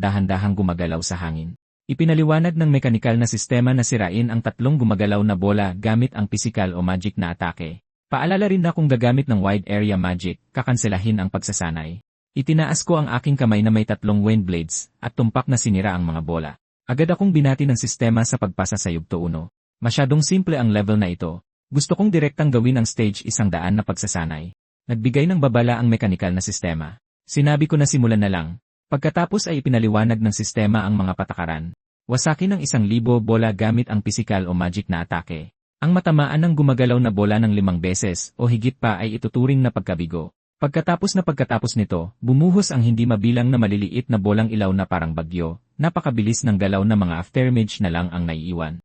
dahan-dahang gumagalaw sa hangin. Ipinaliwanag ng mekanikal na sistema na sirain ang 3 gumagalaw na bola gamit ang pisikal o magic na atake. Paalala rin na kung gagamit ng wide area magic, kakanselahin ang pagsasanay. Itinaas ko ang aking kamay na may 3 wind blades at tumpak na sinira ang mga bola. Agad akong binati ng sistema sa pagpasa sa yugto 1. Masyadong simple ang level na ito. Gusto kong direktang gawin ang stage 100 na pagsasanay. Nagbigay ng babala ang mekanikal na sistema. Sinabi ko na simulan na lang. Pagkatapos ay ipinaliwanag ng sistema ang mga patakaran. Wasakin ng 1,000 bola gamit ang pisikal o magic na atake. Ang matamaan ng gumagalaw na bola ng 5 beses o higit pa ay ituturing na pagkabigo. Pagkatapos nito, bumuhos ang hindi mabilang na maliliit na bolang ilaw na parang bagyo, napakabilis ng galaw na mga afterimage na lang ang naiiwan.